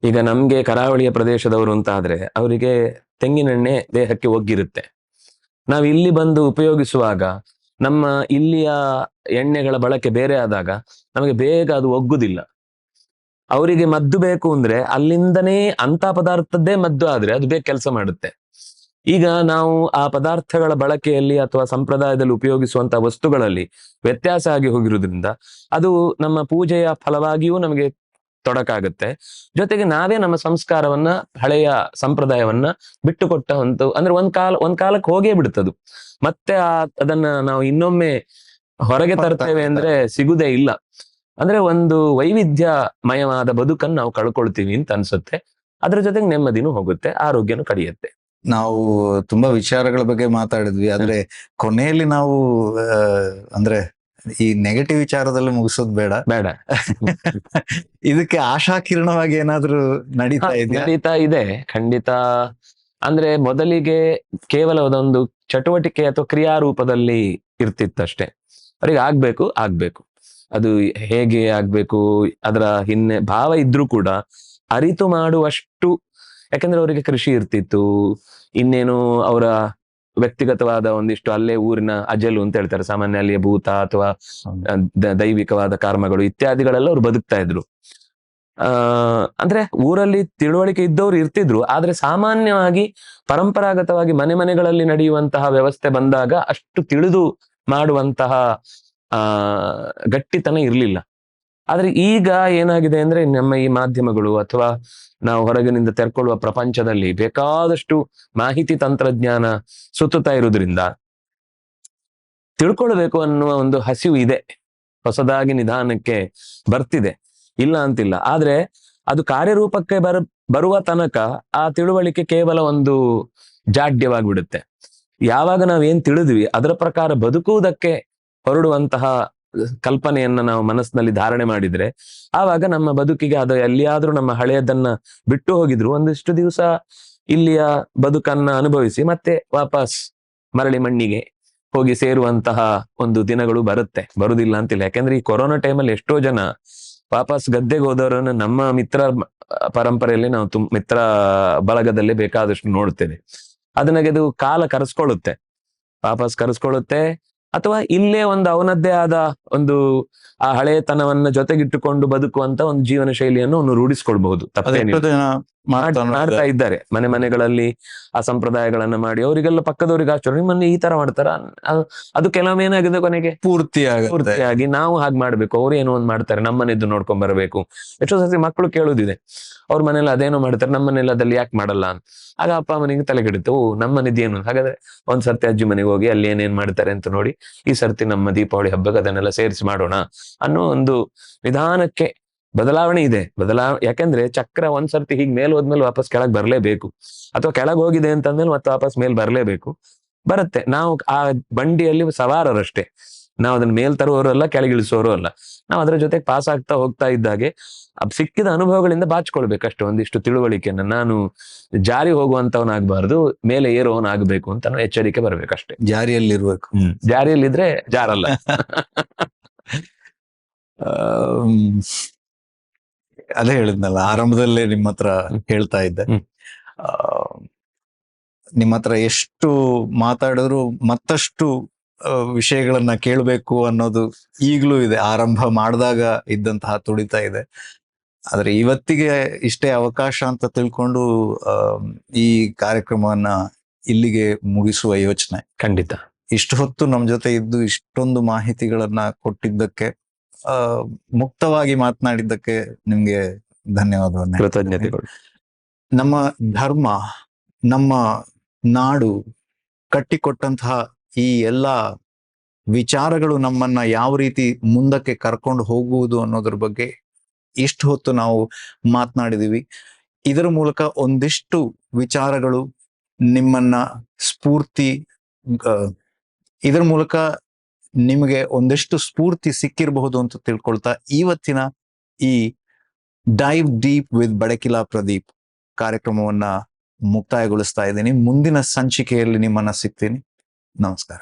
ಈಗ ನಮ್ಗೆ ಕರಾವಳಿಯ ಪ್ರದೇಶದವರು ಅಂತ ಆದ್ರೆ ಅವರಿಗೆ ತೆಂಗಿನೆಣ್ಣೆ ದೇಹಕ್ಕೆ ಒಗ್ಗಿರುತ್ತೆ. ನಾವು ಇಲ್ಲಿ ಬಂದು ಉಪಯೋಗಿಸುವಾಗ ನಮ್ಮ ಇಲ್ಲಿಯ ಎಣ್ಣೆಗಳ ಬಳಕೆ ಬೇರೆ ಆದಾಗ ನಮಗೆ ಬೇಗ ಅದು ಒಗ್ಗುದಿಲ್ಲ. ಅವರಿಗೆ ಮದ್ದು ಬೇಕು ಅಂದ್ರೆ ಅಲ್ಲಿಂದನೇ ಅಂತ ಪದಾರ್ಥದ್ದೇ ಮದ್ದು ಆದ್ರೆ ಅದು ಬೇಗ ಕೆಲಸ ಮಾಡುತ್ತೆ. ಈಗ ನಾವು ಆ ಪದಾರ್ಥಗಳ ಬಳಕೆಯಲ್ಲಿ ಅಥವಾ ಸಂಪ್ರದಾಯದಲ್ಲಿ ಉಪಯೋಗಿಸುವಂತಹ ವಸ್ತುಗಳಲ್ಲಿ ವ್ಯತ್ಯಾಸ ಆಗಿ ಹೋಗಿರುವುದರಿಂದ ಅದು ನಮ್ಮ ಪೂಜೆಯ ಫಲವಾಗಿಯೂ ನಮಗೆ ತೊಡಕಾಗುತ್ತೆ. ಜೊತೆಗೆ ನಾವೇ ನಮ್ಮ ಸಂಸ್ಕಾರವನ್ನ, ಹಳೆಯ ಸಂಪ್ರದಾಯವನ್ನ ಬಿಟ್ಟುಕೊಟ್ಟ ಅಂದ್ರೆ ಒಂದ್ ಕಾಲಕ್ಕೆ ಹೋಗೇ ಬಿಡುತ್ತದು. ಮತ್ತೆ ಅದನ್ನ ನಾವು ಇನ್ನೊಮ್ಮೆ ಹೊರಗೆ ತರ್ತೇವೆ ಅಂದ್ರೆ ಸಿಗುದೇ ಇಲ್ಲ. ಅಂದ್ರೆ ಒಂದು ವೈವಿಧ್ಯಮಯವಾದ ಬದುಕನ್ನು ನಾವು ಕಳ್ಕೊಳ್ತೀವಿ ಅಂತ ಅನ್ಸುತ್ತೆ. ಅದ್ರ ಜೊತೆಗೆ ನೆಮ್ಮದಿನೂ ಹೋಗುತ್ತೆ, ಆರೋಗ್ಯನೂ ಕಡಿಯುತ್ತೆ. ನಾವು ತುಂಬಾ ವಿಚಾರಗಳ ಬಗ್ಗೆ ಮಾತಾಡಿದ್ವಿ, ಆದ್ರೆ ಕೊನೆಯಲ್ಲಿ ನಾವು ಅಂದ್ರೆ ಈ ನೆಗೆಟಿವ್ ವಿಚಾರದಲ್ಲಿ ಮುಗಿಸೋದು ಬೇಡ. ಇದಕ್ಕೆ ಆಶಾಕಿರಣವಾಗಿ ಏನಾದ್ರೂ ನಡೀತಾ ಇದೆ ಖಂಡಿತ. ಅಂದ್ರೆ ಮೊದಲಿಗೆ ಕೇವಲ ಅದೊಂದು ಚಟುವಟಿಕೆ ಅಥವಾ ಕ್ರಿಯಾರೂಪದಲ್ಲಿ ಇರ್ತಿತ್ತಷ್ಟೇ. ಅವರಿಗೆ ಆಗ್ಬೇಕು ಅದು ಹೇಗೆ ಆಗ್ಬೇಕು ಅದರ ಹಿನ್ನೆ ಭಾವ ಇದ್ರೂ ಕೂಡ ಅರಿತು ಮಾಡುವಷ್ಟು, ಯಾಕಂದ್ರೆ ಅವರಿಗೆ ಕೃಷಿ ಇರ್ತಿತ್ತು, ಇನ್ನೇನು ಅವರ ವ್ಯಕ್ತಿಗತವಾದ ಒಂದಿಷ್ಟು ಅಲ್ಲೇ ಊರಿನ ಅಜಲು ಅಂತ ಹೇಳ್ತಾರೆ, ಸಾಮಾನ್ಯ ಅಲ್ಲಿಯ ಭೂತ ಅಥವಾ ದೈವಿಕವಾದ ಕರ್ಮಗಳು ಇತ್ಯಾದಿಗಳೆಲ್ಲ ಅವ್ರು ಬದುಕ್ತಾ ಇದ್ರು. ಅಂದ್ರೆ ಊರಲ್ಲಿ ತಿಳುವಳಿಕೆ ಇದ್ದವ್ರು ಇರ್ತಿದ್ರು, ಆದ್ರೆ ಸಾಮಾನ್ಯವಾಗಿ ಪರಂಪರಾಗತವಾಗಿ ಮನೆಗಳಲ್ಲಿ ನಡೆಯುವಂತಹ ವ್ಯವಸ್ಥೆ ಬಂದಾಗ ಅಷ್ಟು ತಿಳಿದು ಮಾಡುವಂತಹ ಗಟ್ಟಿತನ ಇರ್ಲಿಲ್ಲ. ಆದ್ರೆ ಈಗ ಏನಾಗಿದೆ ಅಂದ್ರೆ ನಮ್ಮ ಈ ಮಾಧ್ಯಮಗಳು ಅಥವಾ ನಾವು ಹೊರಗಿನಿಂದ ತೆರ್ಕೊಳ್ಳುವ ಪ್ರಪಂಚದಲ್ಲಿ ಬೇಕಾದಷ್ಟು ಮಾಹಿತಿ ತಂತ್ರಜ್ಞಾನ ಸುತ್ತುತ್ತಾ ಇರುವುದರಿಂದ ತಿಳ್ಕೊಳ್ಬೇಕು ಅನ್ನುವ ಒಂದು ಹಸಿವು ಇದೆ, ಹೊಸದಾಗಿ ನಿಧಾನಕ್ಕೆ ಬರ್ತಿದೆ, ಇಲ್ಲ ಅಂತಿಲ್ಲ. ಆದ್ರೆ ಅದು ಕಾರ್ಯರೂಪಕ್ಕೆ ಬರುವ ತನಕ ಆ ತಿಳುವಳಿಕೆ ಕೇವಲ ಒಂದು ಜಾಡ್ಯವಾಗಿಬಿಡುತ್ತೆ. ಯಾವಾಗ ನಾವೇನ್ ತಿಳಿದ್ವಿ ಅದರ ಪ್ರಕಾರ ಬದುಕುವುದಕ್ಕೆ ಹೊರಡುವಂತಹ ಕಲ್ಪನೆಯನ್ನ ನಾವು ಮನಸ್ಸಿನಲ್ಲಿ ಧಾರಣೆ ಮಾಡಿದ್ರೆ ಆವಾಗ ನಮ್ಮ ಬದುಕಿಗೆ ಅದು ಎಲ್ಲಿಯಾದ್ರೂ ನಮ್ಮ ಹಳೆಯದನ್ನ ಬಿಟ್ಟು ಹೋಗಿದ್ರು ಒಂದಿಷ್ಟು ದಿವಸ ಇಲ್ಲಿಯ ಬದುಕನ್ನ ಅನುಭವಿಸಿ ಮತ್ತೆ ವಾಪಸ್ ಮರಳಿ ಮಣ್ಣಿಗೆ ಹೋಗಿ ಸೇರುವಂತಹ ಒಂದು ದಿನಗಳು ಬರುದಿಲ್ಲ ಅಂತಿಲ್ಲ. ಯಾಕಂದ್ರೆ ಈ ಕೊರೋನಾ ಟೈಮಲ್ಲಿ ಎಷ್ಟೋ ಜನ ವಾಪಸ್ ಗದ್ದೆಗೆ ಹೋದವರನ್ನ ನಮ್ಮ ಮಿತ್ರ ಪರಂಪರೆಯಲ್ಲಿ ನಾವು ಮಿತ್ರ ಬಳಗದಲ್ಲಿ ಬೇಕಾದಷ್ಟು ನೋಡ್ತೇವೆ. ಅದನ್ನದು ಕಾಲ ಕರೆಸ್ಕೊಳ್ಳುತ್ತೆ, ವಾಪಸ್ ಕರೆಸ್ಕೊಳ್ಳುತ್ತೆ, ಅಥವಾ ಇಲ್ಲೇ ಒಂದು ಅವನದ್ದೇ ಆದ ಒಂದು ಆ ಹಳೆತನವನ್ನ ಜೊತೆಗಿಟ್ಟುಕೊಂಡು ಬದುಕುವಂತ ಒಂದು ಜೀವನ ಶೈಲಿಯನ್ನು ಅವನು ರೂಢಿಸ್ಕೊಳ್ಬಹುದು. ತಪ್ಪೇನಿಲ್ಲ, ಮಾಡ್ತಾ ಇದ್ದಾರೆ ಮನೆಗಳಲ್ಲಿ ಆ ಸಂಪ್ರದಾಯಗಳನ್ನ ಮಾಡಿ ಅವರಿಗೆಲ್ಲ ಪಕ್ಕದವ್ರಿಗೆ ಆಶ್ಚರ್ಯ, ನಿಮ್ಮನ್ನ ಈ ತರ ಮಾಡ್ತಾರ. ಅದು ಕೆಲವೊಮ್ಮೆ ಏನಾಗಿದೆ ಕೊನೆಗೆ ಪೂರ್ತಿಯಾಗಿ ನಾವು ಹಾಗೆ ಮಾಡ್ಬೇಕು, ಅವ್ರು ಏನೋ ಒಂದ್ ಮಾಡ್ತಾರೆ, ನಮ್ಮನೆದ್ದು ನೋಡ್ಕೊಂಡ್ ಬರ್ಬೇಕು. ಎಷ್ಟೋ ಸರ್ತಿ ಮಕ್ಕಳು ಕೇಳುದಿದೆ, ಅವ್ರ ಮನೇಲಿ ಅದೇನೋ ಮಾಡ್ತಾರೆ, ನಮ್ಮನೆಲ್ಲ ಅದಲ್ಲಿ ಯಾಕೆ ಮಾಡಲ್ಲ ಅಂತ. ಆಗ ಅಪ್ಪ ಅಮ್ಮನಿಗೆ ತಲೆಗೆಡುತ್ತೆ, ಓ ನಮ್ಮನೆದ್ದು ಏನು. ಹಾಗಾದ್ರೆ ಒಂದ್ ಸರ್ತಿ ಅಜ್ಜಿ ಮನೆಗೆ ಹೋಗಿ ಅಲ್ಲಿ ಏನೇನ್ ಮಾಡ್ತಾರೆ ಅಂತ ನೋಡಿ, ಈ ಸರ್ತಿ ನಮ್ಮ ದೀಪಾವಳಿ ಹಬ್ಬಕ್ಕೆ ಅದನ್ನೆಲ್ಲ ಸೇರಿಸಿ ಮಾಡೋಣ ಅನ್ನೋ ಒಂದು ನಿಧಾನಕ್ಕೆ ಬದಲಾವಣೆ ಇದೆ. ಯಾಕಂದ್ರೆ ಚಕ್ರ ಒಂದ್ಸರ್ತಿ ಹೀಗ್ ಮೇಲ್ ಹೋದ್ಮೇಲೆ ವಾಪಸ್ ಕೆಳಗ್ ಬರ್ಲೇಬೇಕು, ಅಥವಾ ಕೆಳಗ್ ಹೋಗಿದೆ ಅಂತಂದ್ಮೇಲೆ ಮತ್ತೆ ವಾಪಸ್ ಮೇಲ್ ಬರ್ಲೇಬೇಕು. ಬರುತ್ತೆ, ನಾವು ಆ ಬಂಡಿಯಲ್ಲಿ ಸವಾರರಷ್ಟೇ, ನಾವು ಅದನ್ನ ಮೇಲ್ ತರುವವರು ಅಲ್ಲ, ಕೆಳಗಿಳಿಸೋರು ಅಲ್ಲ. ನಾವು ಅದ್ರ ಜೊತೆಗೆ ಪಾಸ್ ಆಗ್ತಾ ಹೋಗ್ತಾ ಇದ್ದಾಗೆ ಸಿಕ್ಕಿದ ಅನುಭವಗಳಿಂದ ಬಾಚ್ಕೊಳ್ಬೇಕಷ್ಟೇ ಒಂದಿಷ್ಟು ತಿಳುವಳಿಕೆಯನ್ನ. ನಾನು ಜಾರಿ ಹೋಗುವಂತವನಾಗಬಾರ್ದು, ಮೇಲೆ ಏರುವವನಾಗಬೇಕು ಅಂತ ನಾವು ಎಚ್ಚರಿಕೆ ಬರ್ಬೇಕಷ್ಟೇ. ಜಾರಿಯಲ್ಲಿರ್ಬೇಕು, ಜಾರಿಯಲ್ಲಿದ್ರೆ ಜಾರಲ್ಲ. ಅದೇ ಹೇಳಿದ್ನಲ್ಲ ಆರಂಭದಲ್ಲೇ ನಿಮ್ಮ ಹತ್ರ ಹೇಳ್ತಾ ಇದ್ದೆ, ನಿಮ್ಮ ಹತ್ರ ಎಷ್ಟು ಮಾತಾಡಿದ್ರು ಮತ್ತಷ್ಟು ವಿಷಯಗಳನ್ನ ಕೇಳಬೇಕು ಅನ್ನೋದು ಈಗಲೂ ಇದೆ. ಆರಂಭ ಮಾಡಿದಾಗ ಇದ್ದಂತಹ ತುಡಿತ ಇದೆ. ಆದ್ರೆ ಇವತ್ತಿಗೆ ಇಷ್ಟೇ ಅವಕಾಶ ಅಂತ ತಿಳ್ಕೊಂಡು ಈ ಕಾರ್ಯಕ್ರಮವನ್ನ ಇಲ್ಲಿಗೆ ಮುಗಿಸುವ ಯೋಚನೆ. ಖಂಡಿತ. ಇಷ್ಟು ಹೊತ್ತು ನಮ್ ಜೊತೆ ಇದ್ದು ಇಷ್ಟೊಂದು ಮಾಹಿತಿಗಳನ್ನ ಕೊಟ್ಟಿದ್ದಕ್ಕೆ, ಮುಕ್ತವಾಗಿ ಮಾತನಾಡಿದ್ದಕ್ಕೆ ನಿಮ್ಗೆ ಧನ್ಯವಾದವನ್ನು. ಕೃತಜ್ಞತೆಗಳು. ನಮ್ಮ ಧರ್ಮ, ನಮ್ಮ ನಾಡು ಕಟ್ಟಿಕೊಟ್ಟಂತಹ ಈ ಎಲ್ಲ ವಿಚಾರಗಳು ನಮ್ಮನ್ನ ಯಾವ ರೀತಿ ಮುಂದಕ್ಕೆ ಕರ್ಕೊಂಡು ಹೋಗುವುದು ಅನ್ನೋದ್ರ ಬಗ್ಗೆ ಇಷ್ಟು ಹೊತ್ತು ನಾವು ಮಾತನಾಡಿದೀವಿ. ಇದರ ಮೂಲಕ ಒಂದಿಷ್ಟು ವಿಚಾರಗಳು ನಿಮ್ಮನ್ನ ಇದರ ಮೂಲಕ ನಿಮಗೆ ಒಂದಿಷ್ಟು ಸ್ಫೂರ್ತಿ ಸಿಕ್ಕಿರಬಹುದು ಅಂತ ತಿಳ್ಕೊಳ್ತಾ ಇವತ್ತಿನ ಈ dive deep with Badakila Pradeep ಕಾರ್ಯಕ್ರಮವನ್ನ ಮುಕ್ತಾಯಗೊಳಿಸ್ತಾ ಇದ್ದೀನಿ. ಮುಂದಿನ ಸಂಚಿಕೆಯಲ್ಲಿ ನಿಮ್ಮನ್ನ ಸಿಗ್ತೀನಿ. ನಮಸ್ಕಾರ.